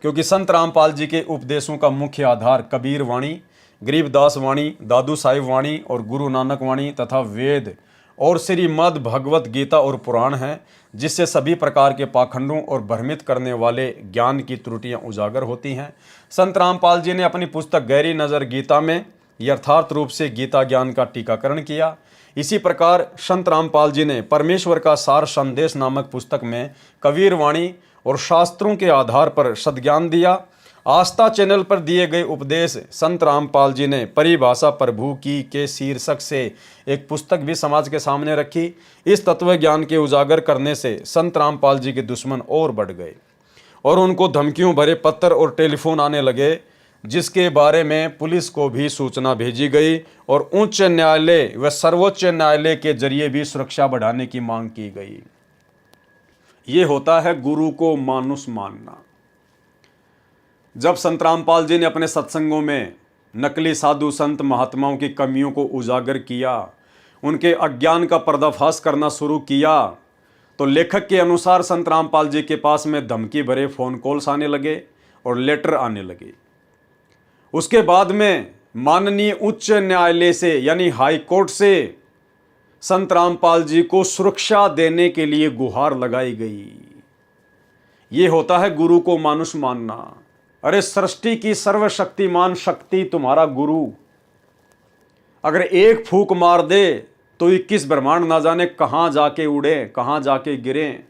क्योंकि संत रामपाल जी के उपदेशों का मुख्य आधार कबीर वाणी, गरीबदास वाणी, दादू साहिब वाणी और गुरु नानक वाणी तथा वेद और श्रीमद् भगवत गीता और पुराण हैं, जिससे सभी प्रकार के पाखंडों और भ्रमित करने वाले ज्ञान की त्रुटियां उजागर होती हैं। संत रामपाल जी ने अपनी पुस्तक गहरी नज़र गीता में यथार्थ रूप से गीता ज्ञान का टीकाकरण किया। इसी प्रकार संत रामपाल जी ने परमेश्वर का सार संदेश नामक पुस्तक में कबीर वाणी और शास्त्रों के आधार पर सद्ज्ञान दिया आस्था चैनल पर दिए गए उपदेश संत रामपाल जी ने परिभाषा प्रभु की के शीर्षक से एक पुस्तक भी समाज के सामने रखी। इस तत्व ज्ञान के उजागर करने से संत रामपाल जी के दुश्मन और बढ़ गए और उनको धमकियों भरे पत्र और टेलीफोन आने लगे, जिसके बारे में पुलिस को भी सूचना भेजी गई और उच्च न्यायालय व सर्वोच्च न्यायालय के जरिए भी सुरक्षा बढ़ाने की मांग की गई। ये होता है गुरु को मानुष मानना। जब संत रामपाल जी ने अपने सत्संगों में नकली साधु संत महात्माओं की कमियों को उजागर किया, उनके अज्ञान का पर्दाफाश करना शुरू किया, तो लेखक के अनुसार संत रामपाल जी के पास में धमकी भरे फ़ोन कॉल्स आने लगे और लेटर आने लगे। उसके बाद में माननीय उच्च न्यायालय से यानी हाई कोर्ट से संत रामपाल जी को सुरक्षा देने के लिए गुहार लगाई गई। ये होता है गुरु को मानुष मानना। अरे सृष्टि की सर्वशक्तिमान शक्ति तुम्हारा गुरु अगर एक फूंक मार दे तो 21 ब्रह्मांड ना जाने कहां जाके उड़े, कहां जाके गिरे।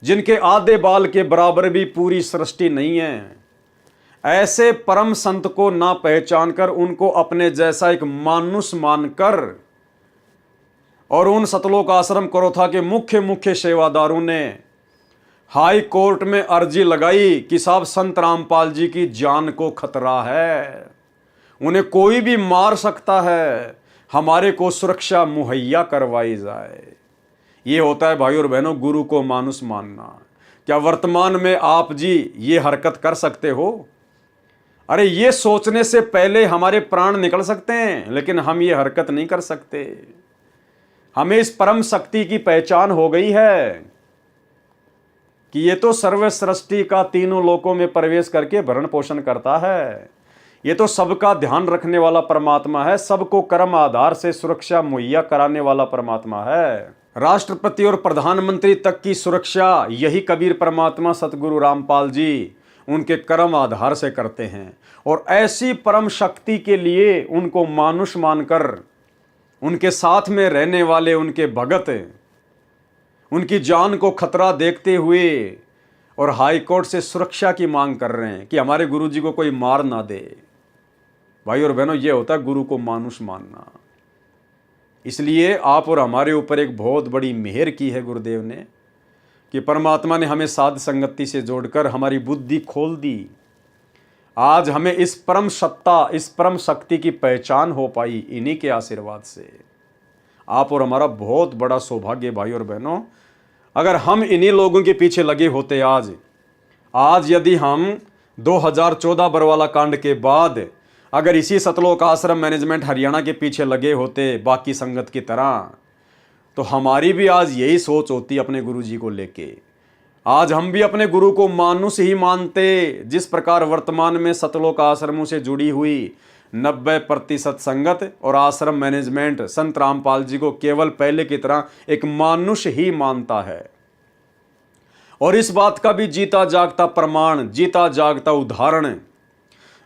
जिनके आधे बाल के बराबर भी पूरी सृष्टि नहीं है, ऐसे परम संत को ना पहचान कर उनको अपने जैसा एक मानुष मानकर और उन सतलोक आश्रम करोथा के मुख्य सेवादारों ने हाई कोर्ट में अर्जी लगाई कि साहब संत रामपाल जी की जान को खतरा है, उन्हें कोई भी मार सकता है, हमारे को सुरक्षा मुहैया करवाई जाए। ये होता है भाई और बहनों गुरु को मानुष मानना। क्या वर्तमान में आप जी ये हरकत कर सकते हो? अरे ये सोचने से पहले हमारे प्राण निकल सकते हैं, लेकिन हम ये हरकत नहीं कर सकते। हमें इस परम शक्ति की पहचान हो गई है कि ये तो सर्व सृष्टि का तीनों लोकों में प्रवेश करके भरण पोषण करता है। ये तो सबका ध्यान रखने वाला परमात्मा है, सबको कर्म आधार से सुरक्षा मुहैया कराने वाला परमात्मा है। राष्ट्रपति और प्रधानमंत्री तक की सुरक्षा यही कबीर परमात्मा सतगुरु रामपाल जी उनके कर्म आधार से करते हैं। और ऐसी परम शक्ति के लिए उनको मानुष मानकर उनके साथ में रहने वाले उनके भगत उनकी जान को खतरा देखते हुए और हाई कोर्ट से सुरक्षा की मांग कर रहे हैं कि हमारे गुरु जी को कोई मार ना दे। भाई और बहनों, ये होता है गुरु को मानुष मानना। इसलिए आप और हमारे ऊपर एक बहुत बड़ी मेहर की है गुरुदेव ने कि परमात्मा ने हमें साध संगति से जोड़कर हमारी बुद्धि खोल दी। आज हमें इस परम सत्ता, इस परम शक्ति की पहचान हो पाई इन्हीं के आशीर्वाद से। आप और हमारा बहुत बड़ा सौभाग्य भाई और बहनों। अगर हम इन्हीं लोगों के पीछे लगे होते आज यदि हम 2014 बरवाला कांड के बाद अगर इसी सतलोक आश्रम मैनेजमेंट हरियाणा के पीछे लगे होते बाकी संगत की तरह, तो हमारी भी आज यही सोच होती अपने गुरु जी को लेके। आज हम भी अपने गुरु को मानुष ही मानते। जिस प्रकार वर्तमान में सतलोक आश्रमों से जुड़ी हुई 90% संगत और आश्रम मैनेजमेंट संत रामपाल जी को केवल पहले की तरह एक मानुष ही मानता है। और इस बात का भी जीता जागता प्रमाण, जीता जागता उदाहरण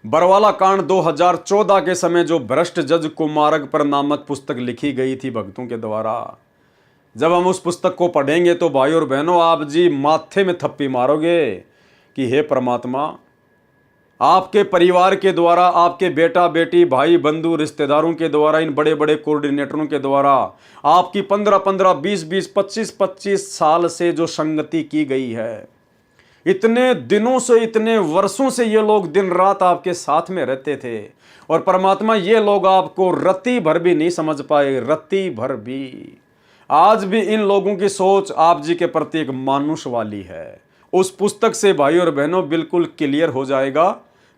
बरवाला कांड 2014 के समय जो भ्रष्ट जज कुमारक पर नामक पुस्तक लिखी गई थी भक्तों के द्वारा। जब हम उस पुस्तक को पढ़ेंगे तो भाई और बहनों आप जी माथे में थप्पी मारोगे कि हे परमात्मा, आपके परिवार के द्वारा, आपके बेटा बेटी भाई बंधु रिश्तेदारों के द्वारा, इन बड़े बड़े कोऑर्डिनेटरों के द्वारा आपकी 15-15, 20-20, 25-25 साल से जो संगति की गई है, इतने दिनों से, इतने वर्षों से ये लोग दिन रात आपके साथ में रहते थे और परमात्मा ये लोग आपको रत्ती भर भी नहीं समझ पाए, रत्ती भर भी। आज भी इन लोगों की सोच आप जी के प्रति एक मानुष वाली है। उस पुस्तक से भाई और बहनों बिल्कुल क्लियर हो जाएगा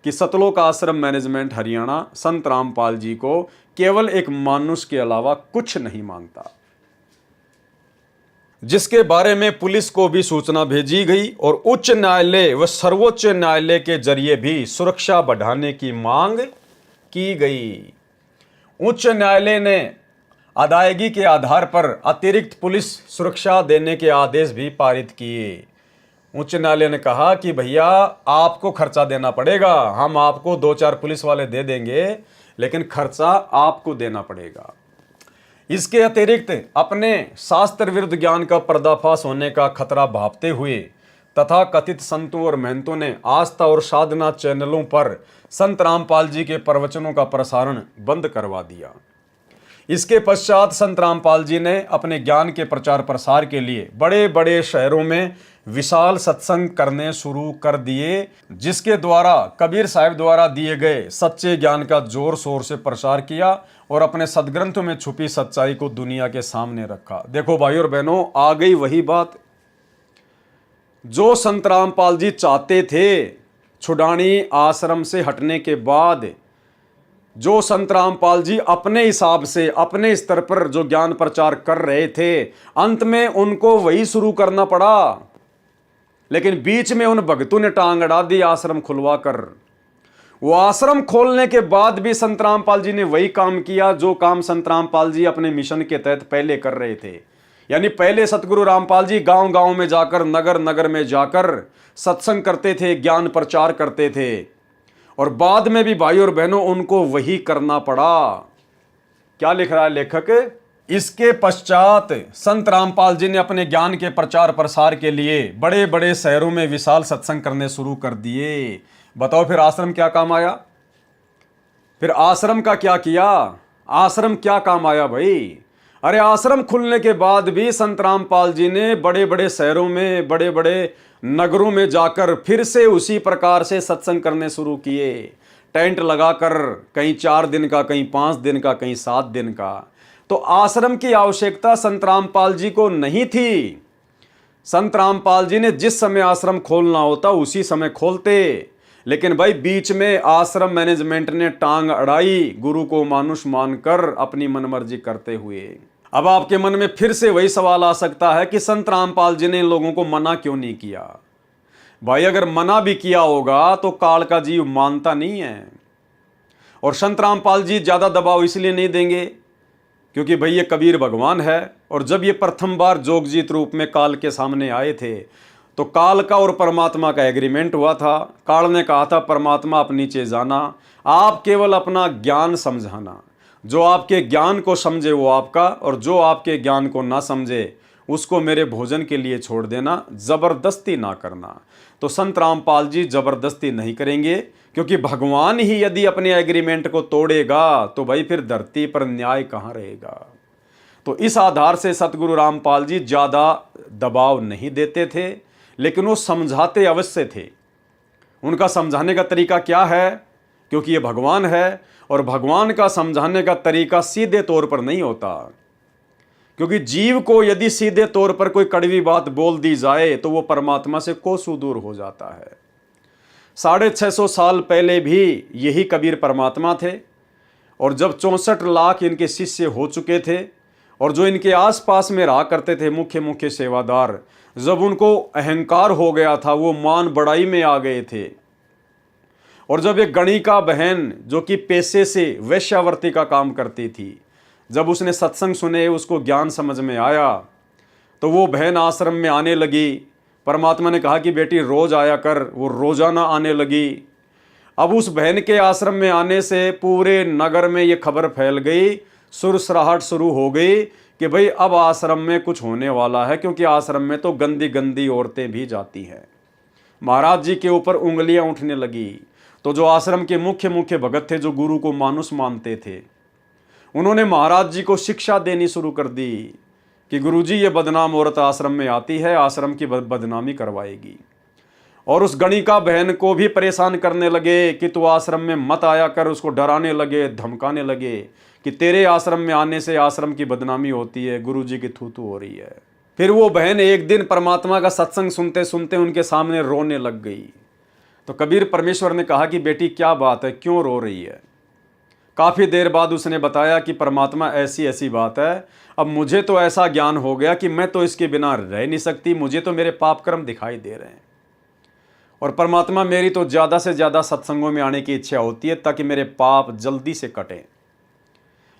कि सतलोक आश्रम मैनेजमेंट हरियाणा संत रामपाल जी को केवल एक मानुष के अलावा कुछ नहीं मानता, जिसके बारे में पुलिस को भी सूचना भेजी गई और उच्च न्यायालय व सर्वोच्च न्यायालय के जरिए भी सुरक्षा बढ़ाने की मांग की गई। उच्च न्यायालय ने अदायगी के आधार पर अतिरिक्त पुलिस सुरक्षा देने के आदेश भी पारित किए। उच्च न्यायालय ने कहा कि भैया आपको खर्चा देना पड़ेगा, हम आपको 2-4 पुलिस वाले दे देंगे, लेकिन खर्चा आपको देना पड़ेगा। इसके अतिरिक्त अपने शास्त्र विरुद्ध ज्ञान का पर्दाफाश होने का खतरा भांपते हुए तथा कथित संतों और महंतों ने आस्था और साधना चैनलों पर संत रामपाल जी के प्रवचनों का प्रसारण बंद करवा दिया। इसके पश्चात संत रामपाल जी ने अपने ज्ञान के प्रचार प्रसार के लिए बड़े बड़े शहरों में विशाल सत्संग करने शुरू कर दिए, जिसके द्वारा कबीर साहिब द्वारा दिए गए सच्चे ज्ञान का जोर शोर से प्रसार किया और अपने सदग्रंथों में छुपी सच्चाई को दुनिया के सामने रखा। देखो भाई और बहनों, आ गई वही बात जो संत रामपाल जी चाहते थे। छुडानी आश्रम से हटने के बाद जो संत रामपाल जी अपने हिसाब से अपने स्तर पर जो ज्ञान प्रचार कर रहे थे, अंत में उनको वही शुरू करना पड़ा। लेकिन बीच में उन भक्तों ने टांग अड़ा दी आश्रम खुलवा कर। वो आश्रम खोलने के बाद भी संत रामपाल जी ने वही काम किया जो काम संत रामपाल जी अपने मिशन के तहत पहले कर रहे थे। यानी पहले सतगुरु रामपाल जी गांव गांव में जाकर, नगर नगर में जाकर सत्संग करते थे, ज्ञान प्रचार करते थे, और बाद में भी भाई और बहनों उनको वही करना पड़ा। क्या लिख रहा है लेखक? इसके पश्चात संत रामपाल जी ने अपने ज्ञान के प्रचार प्रसार के लिए बड़े बड़े शहरों में विशाल सत्संग करने शुरू कर दिए। बताओ फिर आश्रम क्या काम आया? फिर आश्रम का क्या किया? आश्रम क्या काम आया भाई? अरे आश्रम खुलने के बाद भी संत रामपाल जी ने बड़े बड़े शहरों में, बड़े बड़े नगरों में जाकर फिर से उसी प्रकार से सत्संग करने शुरू किए। टेंट लगाकर, कहीं 4 दिन का, कहीं 5 दिन का, कहीं 7 दिन का। तो आश्रम की आवश्यकता संत रामपाल जी को नहीं थी। संत रामपाल जी ने जिस समय आश्रम खोलना होता उसी समय खोलते। लेकिन भाई बीच में आश्रम मैनेजमेंट ने टांग अड़ाई, गुरु को मानुष मानकर अपनी मनमर्जी करते हुए। अब आपके मन में फिर से वही सवाल आ सकता है कि संत रामपाल जी ने इन लोगों को मना क्यों नहीं किया? भाई अगर मना भी किया होगा तो काल का जीव मानता नहीं है, और संत रामपाल जी ज्यादा दबाव इसलिए नहीं देंगे क्योंकि भाई ये कबीर भगवान है। और जब ये प्रथम बार जोगजीत रूप में काल के सामने आए थे तो काल का और परमात्मा का एग्रीमेंट हुआ था। काल ने कहा था, परमात्मा आप नीचे जाना, आप केवल अपना ज्ञान समझाना, जो आपके ज्ञान को समझे वो आपका, और जो आपके ज्ञान को ना समझे उसको मेरे भोजन के लिए छोड़ देना, जबरदस्ती ना करना। तो संत रामपाल जी जबरदस्ती नहीं करेंगे, क्योंकि भगवान ही यदि अपने एग्रीमेंट को तोड़ेगा तो भाई फिर धरती पर न्याय कहाँ रहेगा। तो इस आधार से सतगुरु रामपाल जी ज़्यादा दबाव नहीं देते थे, लेकिन वो समझाते अवश्य थे। उनका समझाने का तरीका क्या है? क्योंकि ये भगवान है, और भगवान का समझाने का तरीका सीधे तौर पर नहीं होता। क्योंकि जीव को यदि सीधे तौर पर कोई कड़वी बात बोल दी जाए तो वो परमात्मा से कोसों दूर हो जाता है। 650 साल पहले भी यही कबीर परमात्मा थे, और जब 64 लाख इनके शिष्य हो चुके थे, और जो इनके आसपास में रहा करते थे मुख्य मुख्य सेवादार, जब उनको अहंकार हो गया था, वो मान बढ़ाई में आ गए थे। और जब एक गणिका बहन जो कि पेशे से वेश्यावृत्ति का काम करती थी, जब उसने सत्संग सुने, उसको ज्ञान समझ में आया, तो वो बहन आश्रम में आने लगी। परमात्मा ने कहा कि बेटी रोज आया कर, वो रोजाना आने लगी। अब उस बहन के आश्रम में आने से पूरे नगर में ये खबर फैल गई, सुरसराहट शुरू हो गई कि भाई अब आश्रम में कुछ होने वाला है, क्योंकि आश्रम में तो गंदी गंदी औरतें भी जाती हैं। महाराज जी के ऊपर उंगलियां उठने लगी। तो जो आश्रम के मुख्य मुख्य भगत थे, जो गुरु को मानुष मानते थे, उन्होंने महाराज जी को शिक्षा देनी शुरू कर दी कि गुरुजी ये बदनाम औरत आश्रम में आती है, आश्रम की बदनामी करवाएगी। और उस गणिका बहन को भी परेशान करने लगे कि तू आश्रम में मत आया कर, उसको डराने लगे, धमकाने लगे कि तेरे आश्रम में आने से आश्रम की बदनामी होती है, गुरुजी की थू-थू हो रही है। फिर वो बहन एक दिन परमात्मा का सत्संग सुनते सुनते उनके सामने रोने लग गई। तो कबीर परमेश्वर ने कहा कि बेटी क्या बात है, क्यों रो रही है? काफ़ी देर बाद उसने बताया कि परमात्मा ऐसी ऐसी बात है, अब मुझे तो ऐसा ज्ञान हो गया कि मैं तो इसके बिना रह नहीं सकती, मुझे तो मेरे पाप कर्म दिखाई दे रहे हैं, और परमात्मा मेरी तो ज़्यादा से ज़्यादा सत्संगों में आने की इच्छा होती है ताकि मेरे पाप जल्दी से कटें।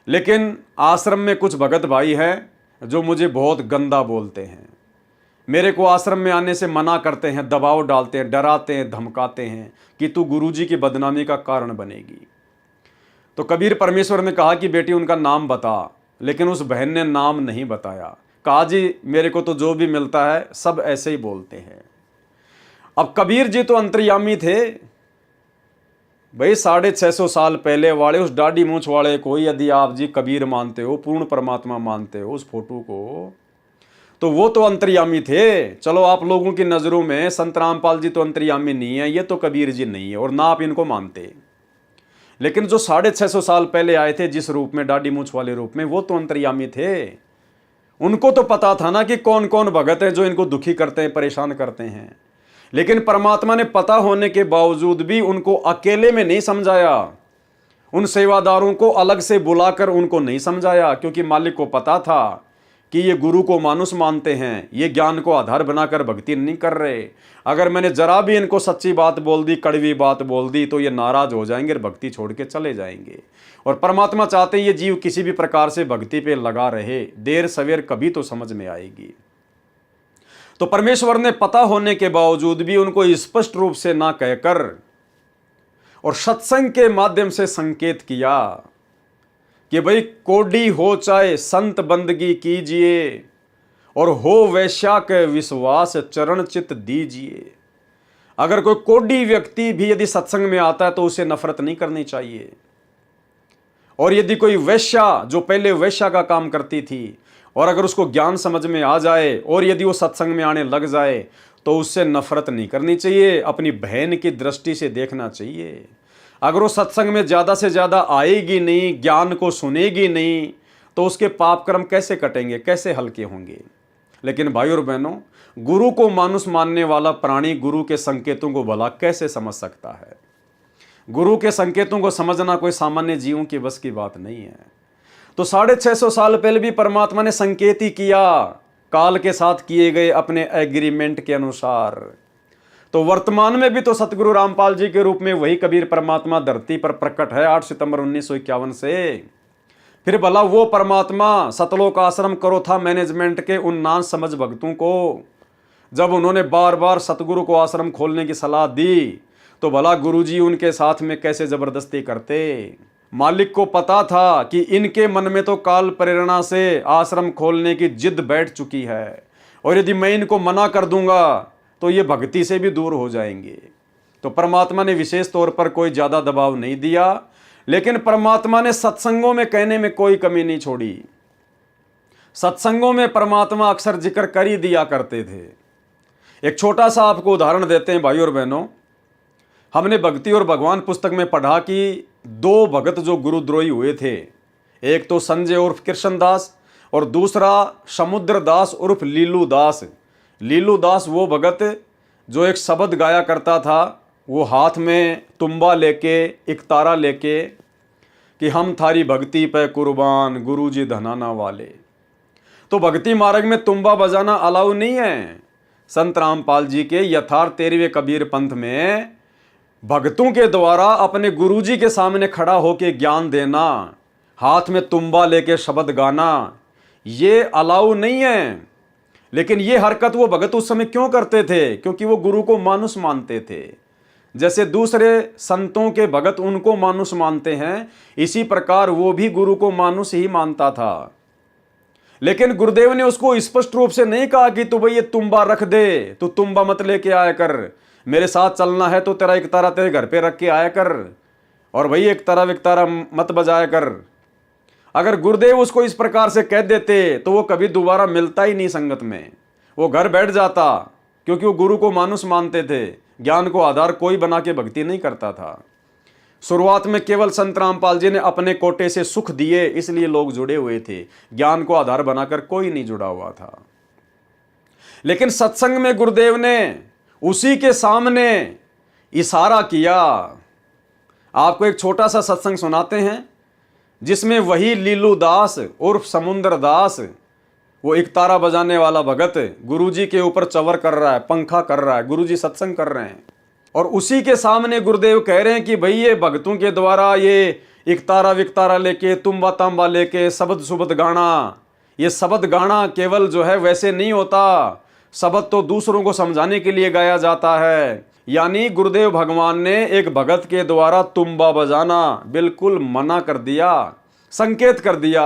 लेकिन आश्रम में कुछ भगत भाई हैं जो मुझे बहुत गंदा बोलते हैं, मेरे को आश्रम में आने से मना करते हैं, दबाव डालते हैं, डराते हैं, धमकाते हैं कि तू गुरुजी की बदनामी का कारण बनेगी। तो कबीर परमेश्वर ने कहा कि बेटी उनका नाम बता, लेकिन उस बहन ने नाम नहीं बताया। कहा जी मेरे को तो जो भी मिलता है सब ऐसे ही बोलते हैं। अब कबीर जी तो अंतर्यामी थे भाई, 650 साल पहले वाले उस दाढ़ी मूंछ वाले को यदि आप जी कबीर मानते हो, पूर्ण परमात्मा मानते हो उस फोटो को, तो वो तो अंतर्यामी थे। चलो आप लोगों की नज़रों में संत रामपाल जी तो अंतर्यामी नहीं है, ये तो कबीर जी नहीं है और ना आप इनको मानते, लेकिन जो 650 साल पहले आए थे जिस रूप में, दाढ़ी मूंछ वाले रूप में, वो तो अंतर्यामी थे। उनको तो पता था ना कि कौन कौन भगत है जो इनको दुखी करते हैं, परेशान करते हैं। लेकिन परमात्मा ने पता होने के बावजूद भी उनको अकेले में नहीं समझाया, उन सेवादारों को अलग से बुलाकर उनको नहीं समझाया, क्योंकि मालिक को पता था कि ये गुरु को मानुष मानते हैं, ये ज्ञान को आधार बनाकर भक्ति नहीं कर रहे। अगर मैंने जरा भी इनको सच्ची बात बोल दी, कड़वी बात बोल दी, तो ये नाराज हो जाएंगे और भक्ति छोड़ के चले जाएंगे। और परमात्मा चाहते हैं ये जीव किसी भी प्रकार से भक्ति पे लगा रहे, देर सवेर कभी तो समझ में आएगी। तो परमेश्वर ने पता होने के बावजूद भी उनको स्पष्ट रूप से ना कहकर और सत्संग के माध्यम से संकेत किया कि भाई कोडी हो चाहे संत बंदगी कीजिए, और हो वैश्या के विश्वास चरण चित दीजिए। अगर कोई कोडी व्यक्ति भी यदि सत्संग में आता है तो उसे नफरत नहीं करनी चाहिए। और यदि कोई वैश्या जो पहले वैश्या का काम करती थी, और अगर उसको ज्ञान समझ में आ जाए और यदि वो सत्संग में आने लग जाए, तो उससे नफरत नहीं करनी चाहिए, अपनी बहन की दृष्टि से देखना चाहिए। अगर वो सत्संग में ज़्यादा से ज़्यादा आएगी नहीं, ज्ञान को सुनेगी नहीं, तो उसके पाप कर्म कैसे कटेंगे, कैसे हल्के होंगे। लेकिन भाई और बहनों, गुरु को मानुष मानने वाला प्राणी गुरु के संकेतों को भला कैसे समझ सकता है। गुरु के संकेतों को समझना कोई सामान्य जीवों की बस की बात नहीं है। तो 650 साल पहले भी परमात्मा ने संकेत ही किया, काल के साथ किए गए अपने एग्रीमेंट के अनुसार। तो वर्तमान में भी तो सतगुरु रामपाल जी के रूप में वही कबीर परमात्मा धरती पर प्रकट है 8 सितंबर 1951 से। फिर भला वो परमात्मा सतलोक आश्रम करोथा मैनेजमेंट के उन नान समझ भक्तों को जब उन्होंने बार बार सतगुरु को आश्रम खोलने की सलाह दी, तो भला गुरुजी उनके साथ में कैसे जबरदस्ती करते। मालिक को पता था कि इनके मन में तो काल प्रेरणा से आश्रम खोलने की जिद बैठ चुकी है, और यदि मैं इनको मना कर दूंगा तो ये भक्ति से भी दूर हो जाएंगे। तो परमात्मा ने विशेष तौर पर कोई ज़्यादा दबाव नहीं दिया, लेकिन परमात्मा ने सत्संगों में कहने में कोई कमी नहीं छोड़ी। सत्संगों में परमात्मा अक्सर जिक्र कर ही दिया करते थे। एक छोटा सा आपको उदाहरण देते हैं भाई और बहनों। हमने भक्ति और भगवान पुस्तक में पढ़ा कि 2 भगत जो गुरुद्रोही हुए थे, एक तो संजय उर्फ कृष्णदास और दूसरा समुद्र दास उर्फ लीलू दास। लीलू दास वो भगत जो एक शब्द गाया करता था, वो हाथ में तुम्बा लेके, एक तारा लेके, कि हम थारी भक्ति पे कुर्बान गुरुजी धनाना वाले। तो भक्ति मार्ग में तुम्बा बजाना अलाउ नहीं है। संत रामपाल जी के यथार्थ 13वें कबीर पंथ में भक्तों के द्वारा अपने गुरुजी के सामने खड़ा होकर ज्ञान देना, हाथ में तुम्बा लेके शब्द गाना, ये अलाउ नहीं है। लेकिन ये हरकत वो भगत उस समय क्यों करते थे? क्योंकि वो गुरु को मानुष मानते थे। जैसे दूसरे संतों के भगत उनको मानुष मानते हैं, इसी प्रकार वो भी गुरु को मानुष ही मानता था। लेकिन गुरुदेव ने उसको स्पष्ट रूप से नहीं कहा कि तू भाई ये तुम्बा रख दे, तू तुम्बा मत लेके आया कर, मेरे साथ चलना है तो तेरा एक तारा तेरे घर पे रख के आया कर, और भाई एक तारा मत बजाया कर। अगर गुरुदेव उसको इस प्रकार से कह देते तो वो कभी दोबारा मिलता ही नहीं संगत में, वो घर बैठ जाता, क्योंकि वो गुरु को मानुष मानते थे। ज्ञान को आधार कोई बना के भक्ति नहीं करता था। शुरुआत में केवल संत रामपाल जी ने अपने कोटे से सुख दिए, इसलिए लोग जुड़े हुए थे, ज्ञान को आधार बनाकर कोई नहीं जुड़ा हुआ था। लेकिन सत्संग में गुरुदेव ने उसी के सामने इशारा किया। आपको एक छोटा सा सत्संग सुनाते हैं जिसमें वही लीलू दास उर्फ समुद्र दास, वो एक तारा बजाने वाला भगत, गुरुजी के ऊपर चवर कर रहा है, पंखा कर रहा है, गुरुजी सत्संग कर रहे हैं, और उसी के सामने गुरुदेव कह रहे हैं कि भाई ये भक्तों के द्वारा ये एक तारा विकतारा लेके, तुम्बा तांबा लेके शब्द सुबद गाना, ये शब्द गाना केवल जो है वैसे नहीं होता, शब्द तो दूसरों को समझाने के लिए गाया जाता है। यानी गुरुदेव भगवान ने एक भगत के द्वारा तुम्बा बजाना बिल्कुल मना कर दिया, संकेत कर दिया,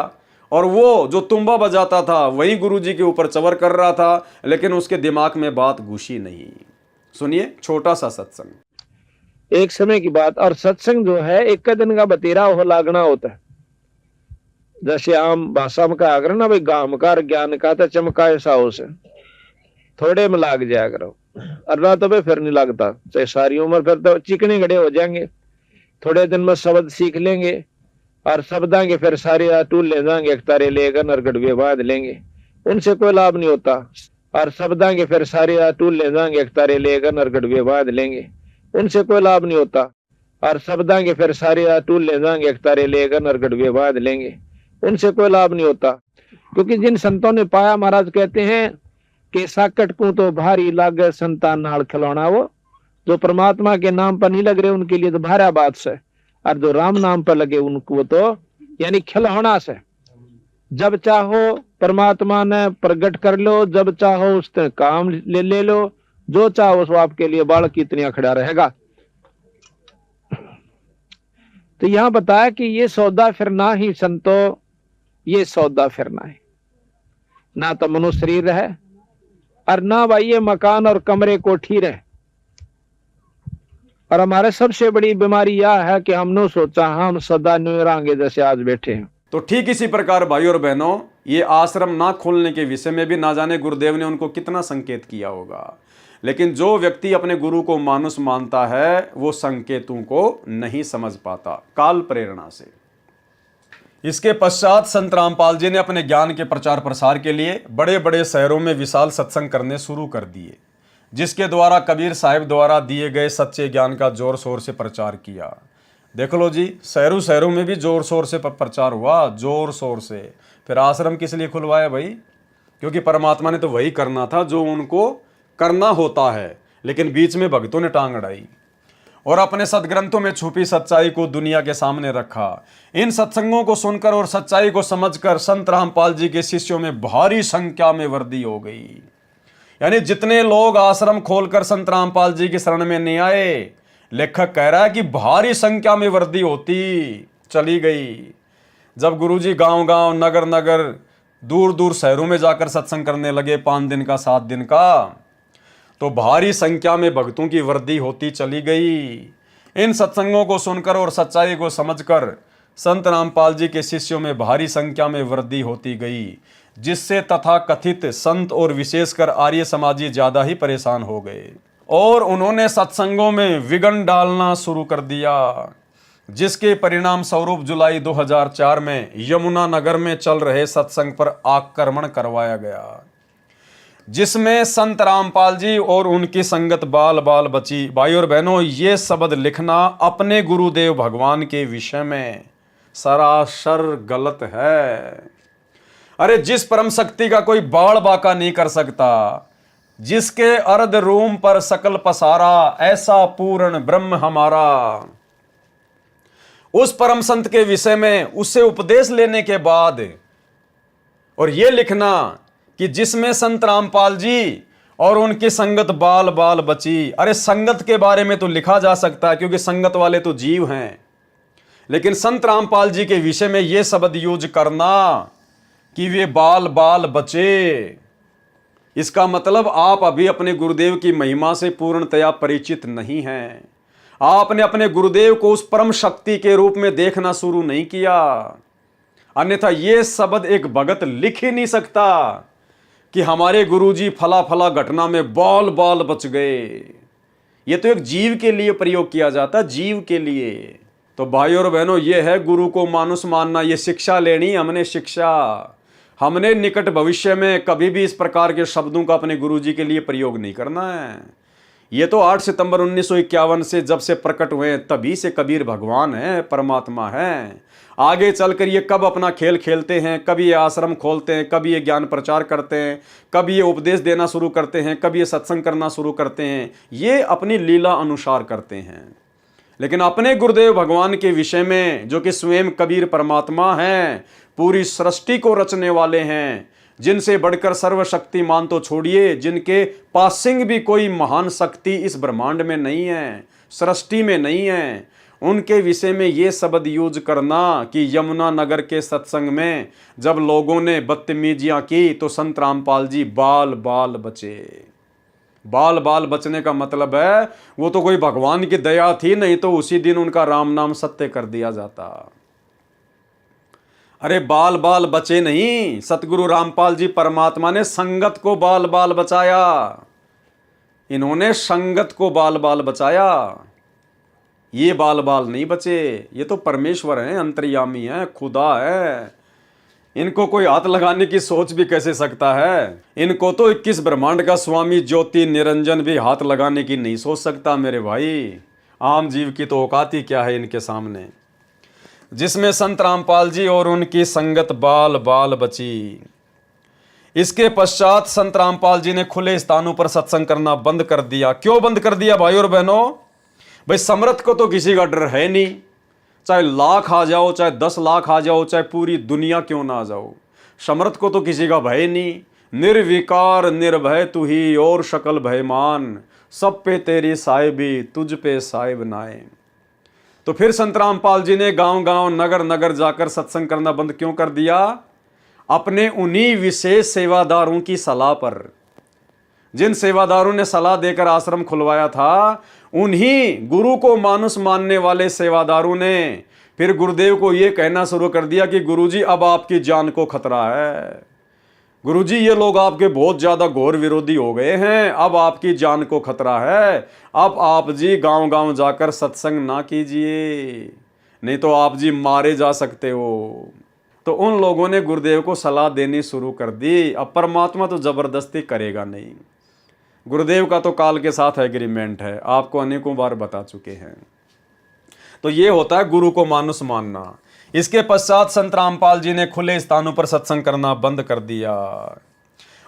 और वो जो तुम्बा बजाता था वही गुरुजी के ऊपर चवर कर रहा था, लेकिन उसके दिमाग में बात घुसी नहीं। सुनिए छोटा सा सत्संग। एक समय की बात, और सत्संग जो है एक दिन का बतेरा हो लागना होता है। जैसे आम भाषा में कहा करो ना भाई, गाम का ज्ञान का तो चमकाए साओ से, थोड़े में लाग जाया करो, अल्लाह तो भाई फिर नहीं लगता, चाहे सारी उम्र फिर तो चिकने गड़े हो जाएंगे। थोड़े दिन में शब्द सीख लेंगे और शब्दा के फिर सारे टूल ले जाएंगे, एक तारे लेकर नरगढ़ बांध लेंगे, उनसे कोई लाभ नहीं होता। और शब्दा के फिर सारे टूल ले जाएंगे, एक तारे लेकर नरगढ़ बांध लेंगे, उनसे कोई लाभ नहीं होता। और शब्दा के फिर सारे टूल ले जाएंगे, एक तारे लेकर नरगढ़ बांध लेंगे, उनसे कोई लाभ नहीं होता। क्योंकि जिन संतों ने पाया, महाराज कहते हैं कि साकट को तो भारी लागे संतान नाल खिलौना, वो जो परमात्मा के नाम पर नहीं लग रहे उनके लिए तो भारा बात से, और जो राम नाम पर लगे उनको तो यानी खिलौना से। जब चाहो परमात्मा ने प्रकट कर लो, जब चाहो उससे काम ले लो, जो चाहो सो आपके लिए बाल की इतनी खड़ा रहेगा। तो यहां बताया कि ये सौदा फिरना ही संतो, ये सौदा फिरना है, ना तो मनुष्य शरीर है और ना भाई ये मकान और कमरे कोठी रहे। और हमारे सबसे बड़ी बीमारी यह है कि हमने सोचा हम सदा न्यू रहेंगे जैसे आज बैठे हैं। तो ठीक इसी प्रकार भाई और बहनों, ये आश्रम ना खोलने के विषय में भी ना जाने गुरुदेव ने उनको कितना संकेत किया होगा, लेकिन जो व्यक्ति अपने गुरु को मानुष मानता है वो संकेतों को नहीं समझ पाता काल प्रेरणा से। इसके पश्चात संत रामपाल जी ने अपने ज्ञान के प्रचार प्रसार के लिए बड़े बड़े शहरों में विशाल सत्संग करने शुरू कर दिए, जिसके द्वारा कबीर साहिब द्वारा दिए गए सच्चे ज्ञान का जोर शोर से प्रचार किया। देख लो जी, शहरों शहरों में भी जोर शोर से प्रचार हुआ, जोर शोर से। फिर आश्रम किस लिए खुलवाया भाई? क्योंकि परमात्मा ने तो वही करना था जो उनको करना होता है, लेकिन बीच में भक्तों ने टांग अड़ाई और अपने सदग्रंथों में छुपी सच्चाई को दुनिया के सामने रखा। इन सत्संगों को सुनकर और सच्चाई को समझकर संत रामपाल जी के शिष्यों में भारी संख्या में वृद्धि हो गई। यानी जितने लोग आश्रम खोलकर संत रामपाल जी की शरण में नहीं आए, लेखक कह रहा है कि भारी संख्या में वृद्धि होती चली गई। जब गुरुजी गांव-गांव, नगर-नगर, दूर-दूर शहरों में जाकर सत्संग करने लगे 5 दिन का, 7 दिन का, तो भारी संख्या में भक्तों की वृद्धि होती चली गई। इन सत्संगों को सुनकर और सच्चाई को समझकर संत रामपाल जी के शिष्यों में भारी संख्या में वृद्धि होती गई, जिससे तथा कथित संत और विशेषकर आर्य समाजी ज्यादा ही परेशान हो गए और उन्होंने सत्संगों में विघ्न डालना शुरू कर दिया, जिसके परिणाम स्वरूप जुलाई 2004 में यमुना नगर में चल रहे सत्संग पर आक्रमण करवाया गया, जिसमें संत रामपाल जी और उनकी संगत बाल बाल बची। भाई और बहनों, ये शब्द लिखना अपने गुरुदेव भगवान के विषय में सरासर गलत है। अरे जिस परम शक्ति का कोई बाड़ बाका नहीं कर सकता, जिसके अर्ध रूम पर सकल पसारा, ऐसा पूर्ण ब्रह्म हमारा, उस परम संत के विषय में उससे उपदेश लेने के बाद और ये लिखना कि जिसमें संत रामपाल जी और उनकी संगत बाल बाल बची। अरे संगत के बारे में तो लिखा जा सकता है क्योंकि संगत वाले तो जीव हैं, लेकिन संत रामपाल जी के विषय में यह शब्द यूज करना कि वे बाल बाल बचे, इसका मतलब आप अभी अपने गुरुदेव की महिमा से पूर्णतया परिचित नहीं हैं। आपने अपने गुरुदेव को उस परम शक्ति के रूप में देखना शुरू नहीं किया, अन्यथा यह शब्द एक भगत लिख ही नहीं सकता कि हमारे गुरुजी फला फला घटना में बाल बाल बच गए। ये तो एक जीव के लिए प्रयोग किया जाता, जीव के लिए। तो भाई और बहनों, ये है गुरु को मानुष मानना, ये शिक्षा लेनी हमने शिक्षा। हमने निकट भविष्य में कभी भी इस प्रकार के शब्दों का अपने गुरुजी के लिए प्रयोग नहीं करना है। ये तो 8 सितंबर 1951 से जब से प्रकट हुए तभी से कबीर भगवान है, परमात्मा है। आगे चलकर ये कब अपना खेल खेलते हैं, कभी ये आश्रम खोलते हैं, कभी ये ज्ञान प्रचार करते हैं, कभी ये उपदेश देना शुरू करते हैं, कभी ये सत्संग करना शुरू करते हैं, ये अपनी लीला अनुसार करते हैं। लेकिन अपने गुरुदेव भगवान के विषय में, जो कि स्वयं कबीर परमात्मा हैं, पूरी सृष्टि को रचने वाले हैं, जिनसे बढ़कर सर्वशक्तिमान तो छोड़िए, जिनके पासिंग भी कोई महान शक्ति इस ब्रह्मांड में नहीं है, सृष्टि में नहीं है, उनके विषय में ये शब्द यूज करना कि यमुना नगर के सत्संग में जब लोगों ने बदतमीजियां की तो संत रामपाल जी बाल बाल बचे। बाल बाल बचने का मतलब है वो तो कोई भगवान की दया थी, नहीं तो उसी दिन उनका राम नाम सत्य कर दिया जाता। अरे बाल बाल बचे नहीं, सतगुरु रामपाल जी परमात्मा ने संगत को बाल बाल बचाया। इन्होंने संगत को बाल बाल बचाया, ये बाल बाल नहीं बचे। ये तो परमेश्वर हैं, अंतर्यामी हैं, खुदा है। इनको कोई हाथ लगाने की सोच भी कैसे सकता है? इनको तो 21 ब्रह्मांड का स्वामी ज्योति निरंजन भी हाथ लगाने की नहीं सोच सकता मेरे भाई। आम जीव की तो औकात ही क्या है इनके सामने। जिसमें संत रामपाल जी और उनकी संगत बाल बाल बची। इसके पश्चात संत रामपाल जी ने खुले स्थानों पर सत्संग करना बंद कर दिया। क्यों बंद कर दिया भाई और बहनों? भाई समर्थ को तो किसी का डर है नहीं, चाहे लाख आ जाओ, चाहे 10 लाख आ जाओ, चाहे पूरी दुनिया क्यों ना आ जाओ, समर्थ को तो किसी का भय नहीं। निर्विकार निर्भय तू ही और शकल भयमान, सब पे तेरी साहिबी तुझ पे साहिब नाए। तो फिर संत रामपाल जी ने गांव गांव नगर नगर जाकर सत्संग करना बंद क्यों कर दिया? अपने उन्हीं विशेष सेवादारों की सलाह पर। जिन सेवादारों ने सलाह देकर आश्रम खुलवाया था, उन्हीं गुरु को मानुष मानने वाले सेवादारों ने फिर गुरुदेव को यह कहना शुरू कर दिया कि गुरुजी अब आपकी जान को खतरा है, गुरुजी ये लोग आपके बहुत ज्यादा घोर विरोधी हो गए हैं, अब आपकी जान को खतरा है, अब आप जी गांव गांव जाकर सत्संग ना कीजिए, नहीं तो आप जी मारे जा सकते हो। तो उन लोगों ने गुरुदेव को सलाह देनी शुरू कर दी। अब परमात्मा तो जबरदस्ती करेगा नहीं, गुरुदेव का तो काल के साथ एग्रीमेंट है, आपको अनेकों बार बता चुके हैं। तो ये होता है गुरु को मानुष मानना। इसके पश्चात संत रामपाल जी ने खुले स्थानों पर सत्संग करना बंद कर दिया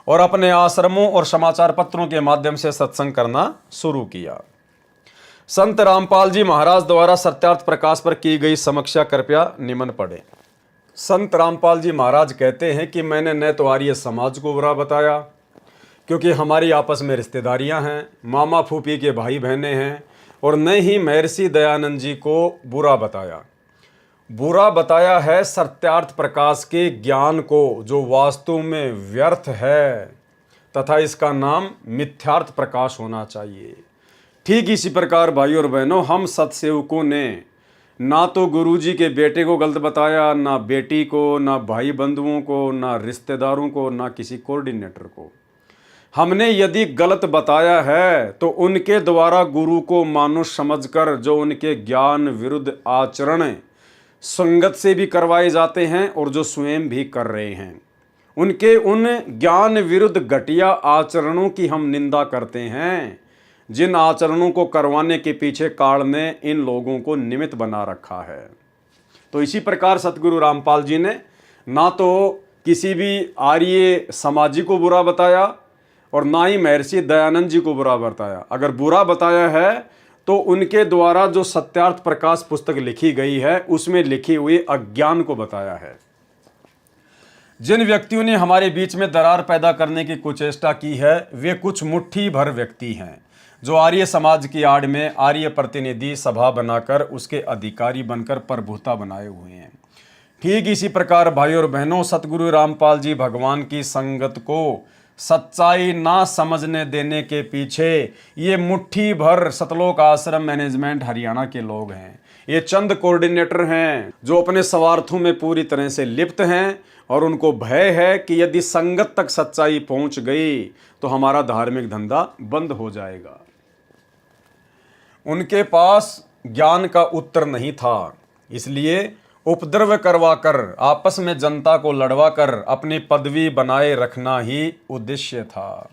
और अपने आश्रमों और समाचार पत्रों के माध्यम से सत्संग करना शुरू किया। संत रामपाल जी महाराज द्वारा सत्यार्थ प्रकाश पर की गई समीक्षा कृपया निमन पढ़े। संत रामपाल जी महाराज कहते हैं कि मैंने न तो आर्य समाज को बुरा बताया, क्योंकि हमारी आपस में रिश्तेदारियां हैं, मामा फूफी के भाई बहनें हैं, और न ही महर्षि दयानंद जी को बुरा बताया। बुरा बताया है सत्यार्थ प्रकाश के ज्ञान को, जो वास्तव में व्यर्थ है तथा इसका नाम मिथ्यार्थ प्रकाश होना चाहिए। ठीक इसी प्रकार भाई और बहनों, हम सत्सेवकों ने ना तो गुरुजी के बेटे को गलत बताया, ना बेटी को, ना भाई बंधुओं को, ना रिश्तेदारों को, ना किसी कोऑर्डिनेटर को। हमने यदि गलत बताया है तो उनके द्वारा गुरु को मानुष समझकर जो उनके ज्ञान विरुद्ध आचरण संगत से भी करवाए जाते हैं और जो स्वयं भी कर रहे हैं, उनके उन ज्ञान विरुद्ध घटिया आचरणों की हम निंदा करते हैं, जिन आचरणों को करवाने के पीछे काल ने इन लोगों को निमित्त बना रखा है। तो इसी प्रकार सतगुरु रामपाल जी ने ना तो किसी भी आर्य समाजी को बुरा बताया और ना ही महर्षि दयानंद जी को बुरा बताया। अगर बुरा बताया है तो उनके द्वारा जो सत्यार्थ प्रकाश पुस्तक लिखी गई है उसमें लिखी हुई अज्ञान को बताया है। जिन व्यक्तियों ने हमारे बीच में दरार पैदा करने की कुचेष्टा की है, वे कुछ मुट्ठी भर व्यक्ति हैं जो आर्य समाज की आड़ में आर्य प्रतिनिधि सभा बनाकर उसके अधिकारी बनकर प्रभुता बनाए हुए हैं। ठीक इसी प्रकार भाई और बहनों, सतगुरु रामपाल जी भगवान की संगत को सच्चाई ना समझने देने के पीछे ये मुट्ठी भर सतलोक आश्रम मैनेजमेंट हरियाणा के लोग हैं। ये चंद कोऑर्डिनेटर हैं जो अपने स्वार्थों में पूरी तरह से लिप्त हैं और उनको भय है कि यदि संगत तक सच्चाई पहुंच गई तो हमारा धार्मिक धंधा बंद हो जाएगा। उनके पास ज्ञान का उत्तर नहीं था, इसलिए उपद्रव करवाकर आपस में जनता को लड़वाकर अपनी पदवी बनाए रखना ही उद्देश्य था।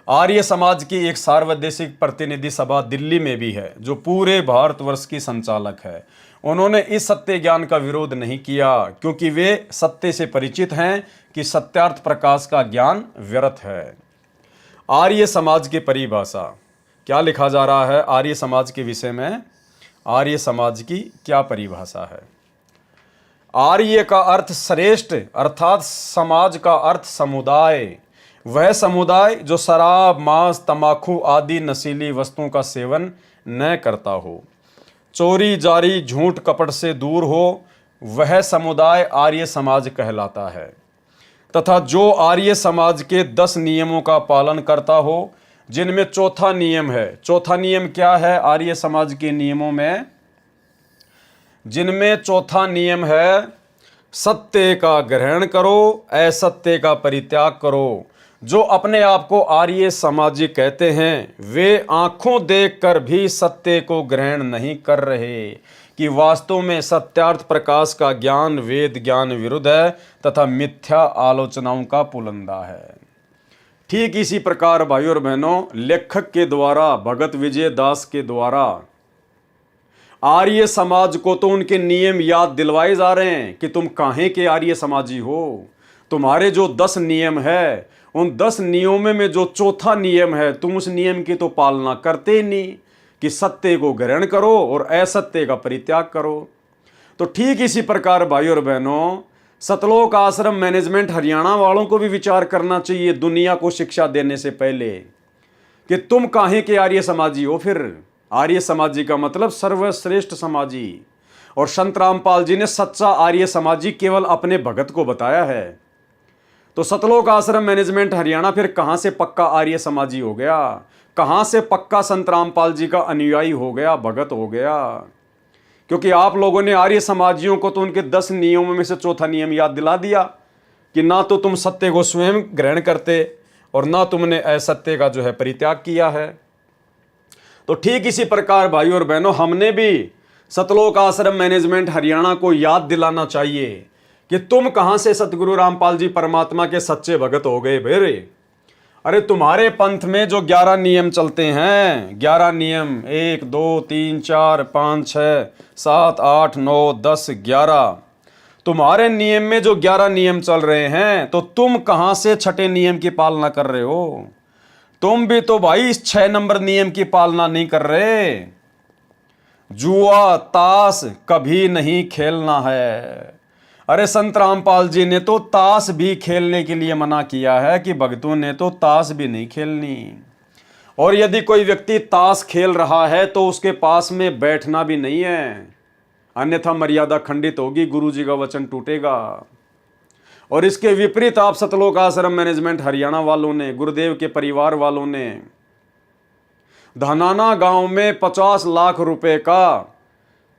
आर्य समाज की एक सार्वदेशिक प्रतिनिधि सभा दिल्ली में भी है जो पूरे भारतवर्ष की संचालक है। उन्होंने इस सत्य ज्ञान का विरोध नहीं किया क्योंकि वे सत्य से परिचित हैं कि सत्यार्थ प्रकाश का ज्ञान व्यर्थ है। आर्य समाज की परिभाषा क्या लिखा जा रहा है? आर्य समाज के विषय में आर्य समाज की क्या परिभाषा है? आर्य का अर्थ श्रेष्ठ, अर्थात समाज का अर्थ समुदाय, वह समुदाय जो शराब, मांस, तंबाकू आदि नशीली वस्तुओं का सेवन न करता हो, चोरी जारी झूठ कपट से दूर हो, वह समुदाय आर्य समाज कहलाता है। तथा जो आर्य समाज के 10 नियमों का पालन करता हो जिनमें चौथा नियम है। चौथा नियम क्या है आर्य समाज के नियमों में? जिनमें चौथा नियम है, सत्य का ग्रहण करो, असत्य का परित्याग करो। जो अपने आप को आर्य समाजी कहते हैं, वे आंखों देखकर भी सत्य को ग्रहण नहीं कर रहे कि वास्तव में सत्यार्थ प्रकाश का ज्ञान वेद ज्ञान विरुद्ध है तथा मिथ्या आलोचनाओं का पुलंदा है। ठीक इसी प्रकार भाइयों और बहनों, लेखक के द्वारा, भगत विजय दास के द्वारा आर्य समाज को तो उनके नियम याद दिलवाए जा रहे हैं कि तुम काहे के आर्य समाजी हो। तुम्हारे जो 10 नियम है, उन 10 नियमों में जो चौथा नियम है, तुम उस नियम की तो पालना करते ही नहीं कि सत्य को ग्रहण करो और असत्य का परित्याग करो। तो ठीक इसी प्रकार भाइयों और बहनों, सतलोक आश्रम मैनेजमेंट हरियाणा वालों को भी विचार करना चाहिए दुनिया को शिक्षा देने से पहले कि तुम काहे के आर्य समाजी हो। फिर आर्य समाजी का मतलब सर्वश्रेष्ठ समाजी, और संत रामपाल जी ने सच्चा आर्य समाजी केवल अपने भगत को बताया है। तो सतलोक आश्रम मैनेजमेंट हरियाणा फिर कहां से पक्का आर्य समाजी हो गया? कहां से पक्का संत रामपाल जी का अनुयायी हो गया, भगत हो गया? क्योंकि आप लोगों ने आर्य समाजियों को तो उनके 10 नियमों में से चौथा नियम याद दिला दिया कि ना तो तुम सत्य को स्वयं ग्रहण करते और ना तुमने असत्य का जो है परित्याग किया है। तो ठीक इसी प्रकार भाइयों और बहनों, हमने भी सतलोक आश्रम मैनेजमेंट हरियाणा को याद दिलाना चाहिए कि तुम कहां से सतगुरु रामपाल जी परमात्मा के सच्चे भगत हो गए भेरे। अरे तुम्हारे पंथ में जो 11 नियम चलते हैं, 11 नियम, 1 2 3 4 5 6 7 8 9 10 11, तुम्हारे नियम में जो 11 नियम चल रहे हैं, तो तुम कहां से छठे नियम की पालना कर रहे हो? तुम भी तो भाई इस 6 नंबर नियम की पालना नहीं कर रहे। जुआ ताश कभी नहीं खेलना है। अरे संत रामपाल जी ने तो ताश भी खेलने के लिए मना किया है कि भक्तों ने तो ताश भी नहीं खेलनी। और यदि कोई व्यक्ति ताश खेल रहा है तो उसके पास में बैठना भी नहीं है, अन्यथा मर्यादा खंडित होगी, गुरु जी का वचन टूटेगा। और इसके विपरीत आप सतलोक आश्रम मैनेजमेंट हरियाणा वालों ने, गुरुदेव के परिवार वालों ने धनाना गांव में 50 लाख रुपए का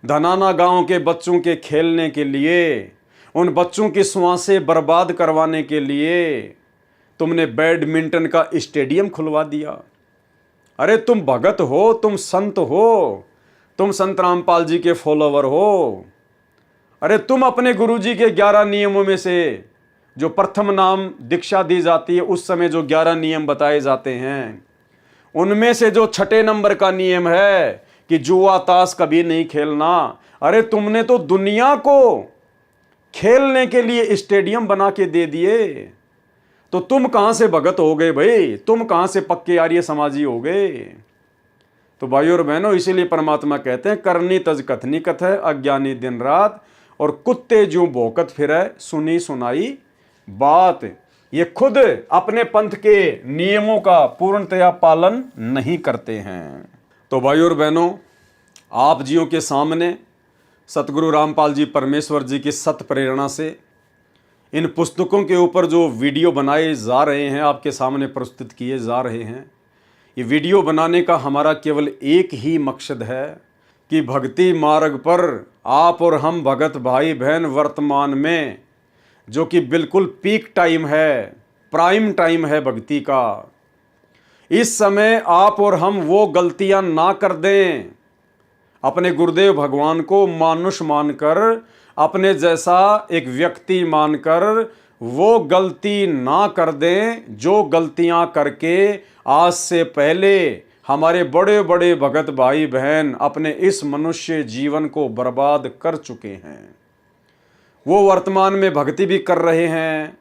धनाना गांव के बच्चों के खेलने के लिए, उन बच्चों की श्वासें बर्बाद करवाने के लिए तुमने बैडमिंटन का स्टेडियम खुलवा दिया। अरे तुम भगत हो, तुम संत हो, तुम संत रामपाल जी के फॉलोवर हो। अरे तुम अपने गुरुजी के 11 नियमों में से, जो प्रथम नाम दीक्षा दी जाती है उस समय जो 11 नियम बताए जाते हैं, उनमें से जो छठे नंबर का नियम है कि जुआ ताश कभी नहीं खेलना, अरे तुमने तो दुनिया को खेलने के लिए स्टेडियम बना के दे दिए। तो तुम कहां से भगत हो गए भाई? तुम कहां से पक्के आर्य समाजी हो गए? तो भाइयों और बहनों, इसीलिए परमात्मा कहते हैं, करनी तज कथनी कथ है, अज्ञानी दिन रात, और कुत्ते जो भौंकत फिरे, सुनी सुनाई बात। ये खुद अपने पंथ के नियमों का पूर्णतया पालन नहीं करते हैं। तो भाइयों और बहनों, आप जियों के सामने सतगुरु रामपाल जी परमेश्वर जी की सत प्रेरणा से इन पुस्तकों के ऊपर जो वीडियो बनाए जा रहे हैं, आपके सामने प्रस्तुत किए जा रहे हैं। ये वीडियो बनाने का हमारा केवल एक ही मकसद है कि भक्ति मार्ग पर आप और हम भगत भाई बहन वर्तमान में, जो कि बिल्कुल पीक टाइम है, प्राइम टाइम है भक्ति का, इस समय आप और हम वो गलतियां ना कर दें। अपने गुरुदेव भगवान को मानुष मानकर, अपने जैसा एक व्यक्ति मानकर वो गलती ना कर दें जो गलतियां करके आज से पहले हमारे बड़े बड़े भगत भाई बहन अपने इस मनुष्य जीवन को बर्बाद कर चुके हैं। वो वर्तमान में भक्ति भी कर रहे हैं,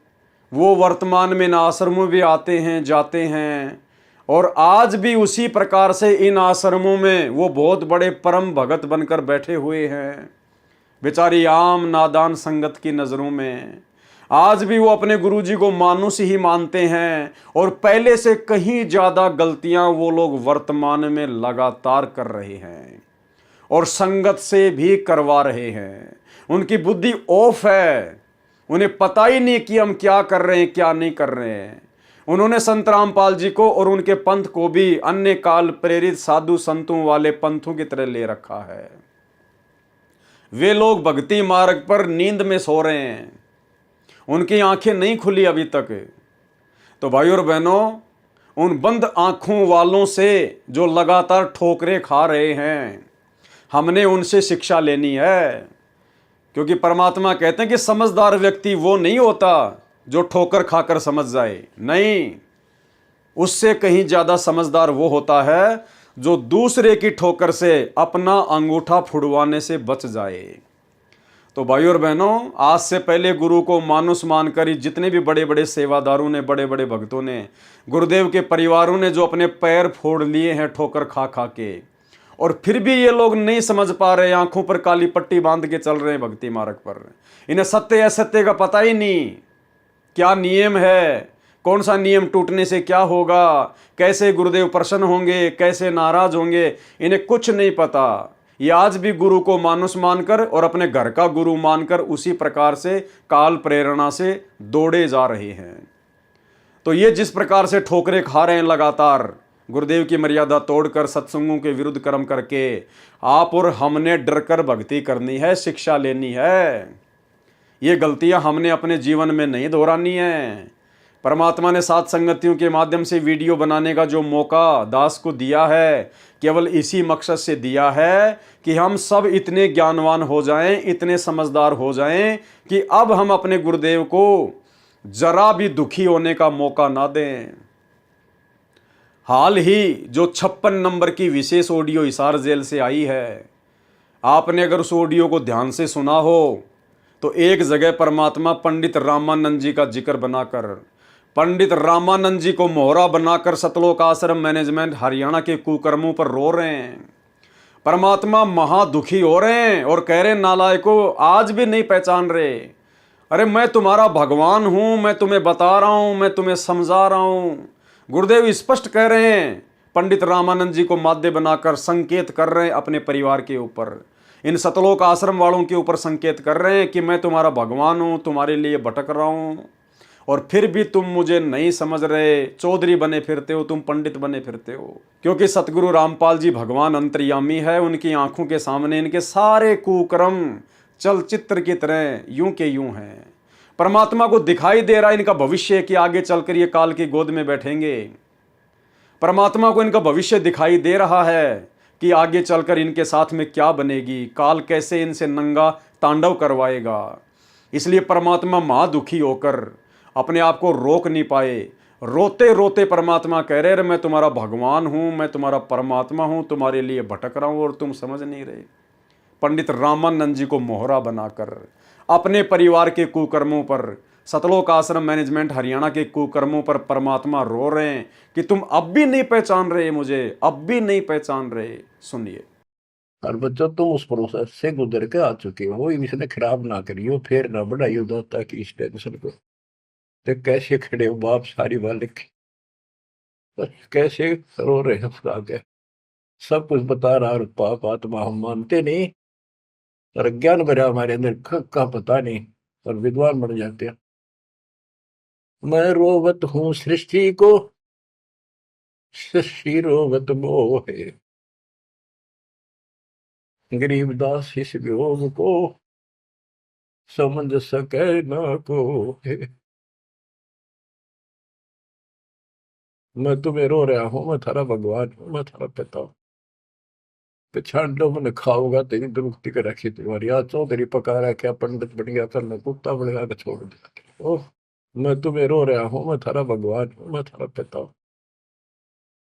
वो वर्तमान में इन आश्रमों भी आते हैं जाते हैं, और आज भी उसी प्रकार से इन आश्रमों में वो बहुत बड़े परम भगत बनकर बैठे हुए हैं। बेचारी आम नादान संगत की नज़रों में आज भी वो अपने गुरुजी को मानुष ही मानते हैं, और पहले से कहीं ज़्यादा गलतियां वो लोग वर्तमान में लगातार कर रहे हैं और संगत से भी करवा रहे हैं। उनकी बुद्धि ऑफ है, उन्हें पता ही नहीं कि हम क्या कर रहे हैं क्या नहीं कर रहे हैं। उन्होंने संत रामपाल जी को और उनके पंथ को भी अन्य काल प्रेरित साधु संतों वाले पंथों की तरह ले रखा है। वे लोग भक्ति मार्ग पर नींद में सो रहे हैं, उनकी आंखें नहीं खुली अभी तक। तो भाई और बहनों, उन बंद आंखों वालों से जो लगातार ठोकरें खा रहे हैं, हमने उनसे शिक्षा लेनी है। क्योंकि परमात्मा कहते हैं कि समझदार व्यक्ति वो नहीं होता जो ठोकर खाकर समझ जाए, नहीं, उससे कहीं ज्यादा समझदार वो होता है जो दूसरे की ठोकर से अपना अंगूठा फुड़वाने से बच जाए। तो भाई और बहनों, आज से पहले गुरु को मानुष मानकर ही जितने भी बड़े बड़े सेवादारों ने, बड़े बड़े भक्तों ने, गुरुदेव के परिवारों ने जो अपने पैर फोड़ लिए हैं ठोकर खा खा के, और फिर भी ये लोग नहीं समझ पा रहे, आंखों पर काली पट्टी बांध के चल रहे हैं भक्ति मार्ग पर। इन्हें सत्य असत्य का पता ही नहीं, क्या नियम है, कौन सा नियम टूटने से क्या होगा, कैसे गुरुदेव प्रसन्न होंगे, कैसे नाराज होंगे, इन्हें कुछ नहीं पता। ये आज भी गुरु को मानुष मानकर और अपने घर का गुरु मानकर उसी प्रकार से काल प्रेरणा से दौड़े जा रहे हैं। तो ये जिस प्रकार से ठोकरें खा रहे हैं लगातार, गुरुदेव की मर्यादा तोड़कर, सत्संगों के विरुद्ध कर्म करके, आप और हमने डरकर भक्ति करनी है, शिक्षा लेनी है। ये गलतियां हमने अपने जीवन में नहीं दोहरानी है। परमात्मा ने सात संगतियों के माध्यम से वीडियो बनाने का जो मौका दास को दिया है, केवल इसी मकसद से दिया है कि हम सब इतने ज्ञानवान हो जाएं, इतने समझदार हो जाएं कि अब हम अपने गुरुदेव को जरा भी दुखी होने का मौका ना दें। हाल ही जो 56 नंबर की विशेष ऑडियो हिसार जेल से आई है, आपने अगर उस ऑडियो को ध्यान से सुना हो तो एक जगह परमात्मा पंडित रामानंद जी का जिक्र बनाकर, पंडित रामानंद जी को मोहरा बनाकर सतलोक आश्रम मैनेजमेंट हरियाणा के कुकर्मों पर रो रहे हैं। परमात्मा महादुखी हो रहे हैं और कह रहे, नालायकों, आज भी नहीं पहचान रहे। अरे मैं तुम्हारा भगवान हूं, मैं तुम्हें बता रहा हूं, मैं तुम्हें समझा रहा हूं। गुरुदेव स्पष्ट कह रहे हैं, पंडित रामानंद जी को माध्य बनाकर संकेत कर रहे हैं अपने परिवार के ऊपर, इन सतलोक आश्रम वालों के ऊपर संकेत कर रहे हैं कि मैं तुम्हारा भगवान हूं, तुम्हारे लिए भटक रहा हूं, और फिर भी तुम मुझे नहीं समझ रहे, चौधरी बने फिरते हो, तुम पंडित बने फिरते हो। क्योंकि सतगुरु रामपाल जी भगवान अंतर्यामी है, उनकी आंखों के सामने इनके सारे कुकर्म चलचित्र की तरह यूं के यूं हैं। परमात्मा को दिखाई दे रहा है इनका भविष्य कि आगे चलकर ये काल की गोद में बैठेंगे। परमात्मा को इनका भविष्य दिखाई दे रहा है कि आगे चलकर इनके साथ में क्या बनेगी, काल कैसे इनसे नंगा तांडव करवाएगा। इसलिए परमात्मा महादुखी होकर अपने आप को रोक नहीं पाए। रोते रोते परमात्मा कह रहे, मैं तुम्हारा भगवान हूं, मैं तुम्हारा परमात्मा हूं, तुम्हारे लिए भटक रहा हूं और तुम समझ नहीं रहे। पंडित रामानंद जी को मोहरा बनाकर अपने परिवार के कुकर्मों पर, सतलोक आश्रम मैनेजमेंट हरियाणा के कुकर्मों पर परमात्मा रो रहे हैं कि तुम अब भी नहीं पहचान रहे मुझे, अब भी नहीं पहचान रहे। सुनिए। और बच्चों, तुम उस प्रोसेस से गुजर के आ चुके हो, इसने खराब ना करियो, फिर ना बढ़ाइयो दाता की इस टेंशन को। तो कैसे खड़े हो बाप, सारी बालिक कैसे रो रहे हो आगे, सब कुछ बता रहा, और पाप आत्मा हम मानते नहीं, और ज्ञान भरा हमारे अंदर का पता नहीं, और विद्वान बन जाते हैं। मैं रोवत हूँ सृष्टि को, सृष्टि रोवत मोहे, गरीबदास इस वियोग को समझ सके ना को। मैं तुम्हें रो रहा हूँ, मैं थारा भगवान हूँ, मैं थारा पिता हूँ। पिछाड़ो मन खाऊंगा तेरी दुरुक्ति कर रखी तुम्हारी, आज चौधरी पका रहा, क्या पंडित बन गया, करना कुत्ता बन गया, छोड़ दिया। ओह, मैं तुम्हें रो रहा हूँ, मैं थारा भगवान हूँ, मैं थारा पिता हूँ।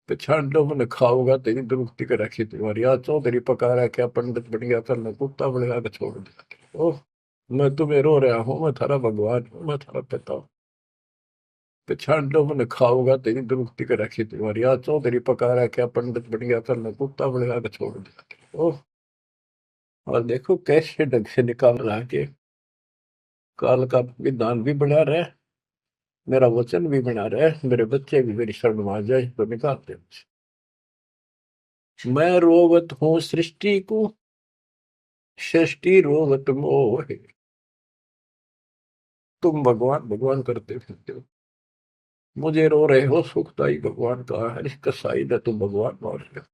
पिछाड़ो मन खाऊंगा तेरी दुरुक्ति कर रखी तुम्हारी, आज चौधरी पका रहा, क्या पंडित बन गया, करना कुत्ता बन गया, छोड़ दिया। ओह, मैं तुम्हें रो रहा हूँ, मैं थारा भगवान हूँ, मैं थारा पिता हूँ। पिछाड़ो मन खाऊंगा तेरी दुरुक्ति कर रखी तुम्हारी, आज चौधरी पका रहा, क्या पंडित बन गया, करना कुत्ता बन गया, छोड़ दिया। ओह, और देखो कैसे ढंग से निकाल रहा के, काल का विधान भी बना रहा है, मेरा वचन भी बना रहा है, मेरे बच्चे भी मेरी शरण में आ जाए तो निकालते हैं। मैं रोवत हूँ सृष्टि को, सृष्टि रोवत मोहे। तुम भगवान भगवान करते फिरते हो, मुझे रो रहे हो, सुखदाई भगवान का है, इस कसाई ने तुम भगवान मान लिया।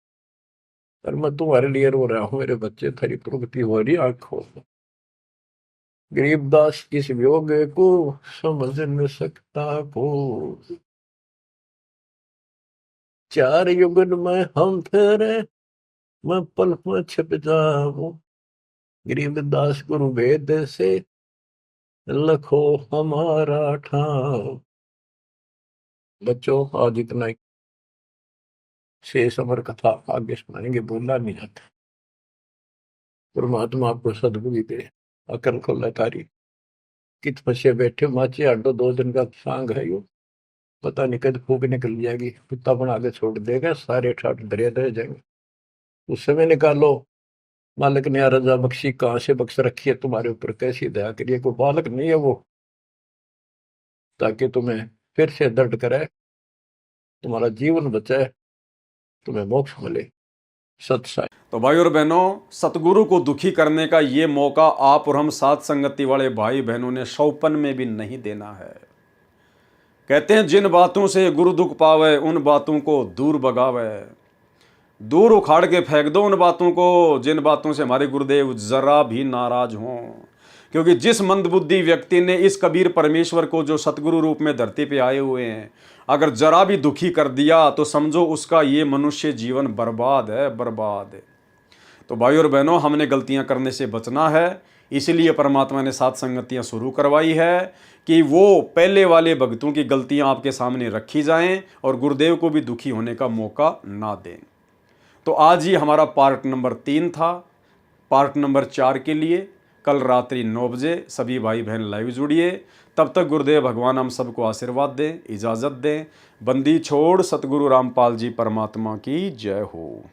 और मैं तुम्हारे लिए रो रहा हूँ मेरे बच्चे, तेरी प्रगति हो रही आंखों में। गरीबदास किस वियोग को समझ न सकता को, चार युगन में हम ठहरे, मैं पल में छिप जाऊं। गरीबदास गुरु वेद से लखो हमारा ठाव। बच्चों आज इतना ही, शेष अमर कथा आगे सुनाएंगे, बोलना नहीं जाता। परमात्मा आपको सद्बुद्धि दे, अकल को लतारी। कित फंसे बैठे माचे आडो, 2 दिन का सांग है यो, पता नहीं कद फूक निकल जाएगी, कुत्ता बना के छोड़ देगा, सारे ठाट दरिया रह जाएंगे। उस समय निकालो, मालिक ने रजा बख्शी, कहाँ से बख्श रखी है तुम्हारे ऊपर, कैसी दया करिए, कोई बालक नहीं है वो, ताकि तुम्हें फिर से दर्द करे, तुम्हारा जीवन बचाए, तुम्हें मोक्ष मिले। सत्साई। तो भाई और बहनों, सतगुरु को दुखी करने का ये मौका आप और हम साथ संगति वाले भाई बहनों ने शौपन में भी नहीं देना है। कहते हैं जिन बातों से गुरु दुख पावे, उन बातों को दूर भगावे। दूर उखाड़ के फेंक दो उन बातों को जिन बातों से हमारे गुरुदेव जरा भी नाराज हों। क्योंकि जिस मंदबुद्धि व्यक्ति ने इस कबीर परमेश्वर को, जो सतगुरु रूप में धरती पे आए हुए हैं, अगर जरा भी दुखी कर दिया तो समझो उसका ये मनुष्य जीवन बर्बाद है, बर्बाद है। तो भाई और बहनों, हमने गलतियां करने से बचना है, इसीलिए परमात्मा ने सात संगतियां शुरू करवाई है कि वो पहले वाले भक्तों की गलतियां आपके सामने रखी जाएं और गुरुदेव को भी दुखी होने का मौका ना दें। तो आज ही हमारा पार्ट नंबर 3 था। पार्ट नंबर 4 के लिए कल रात्रि 9 बजे सभी भाई बहन लाइव जुड़िए। तब तक गुरुदेव भगवान हम सबको आशीर्वाद दें, इजाज़त दें। बंदी छोड़ सतगुरु रामपाल जी परमात्मा की जय हो।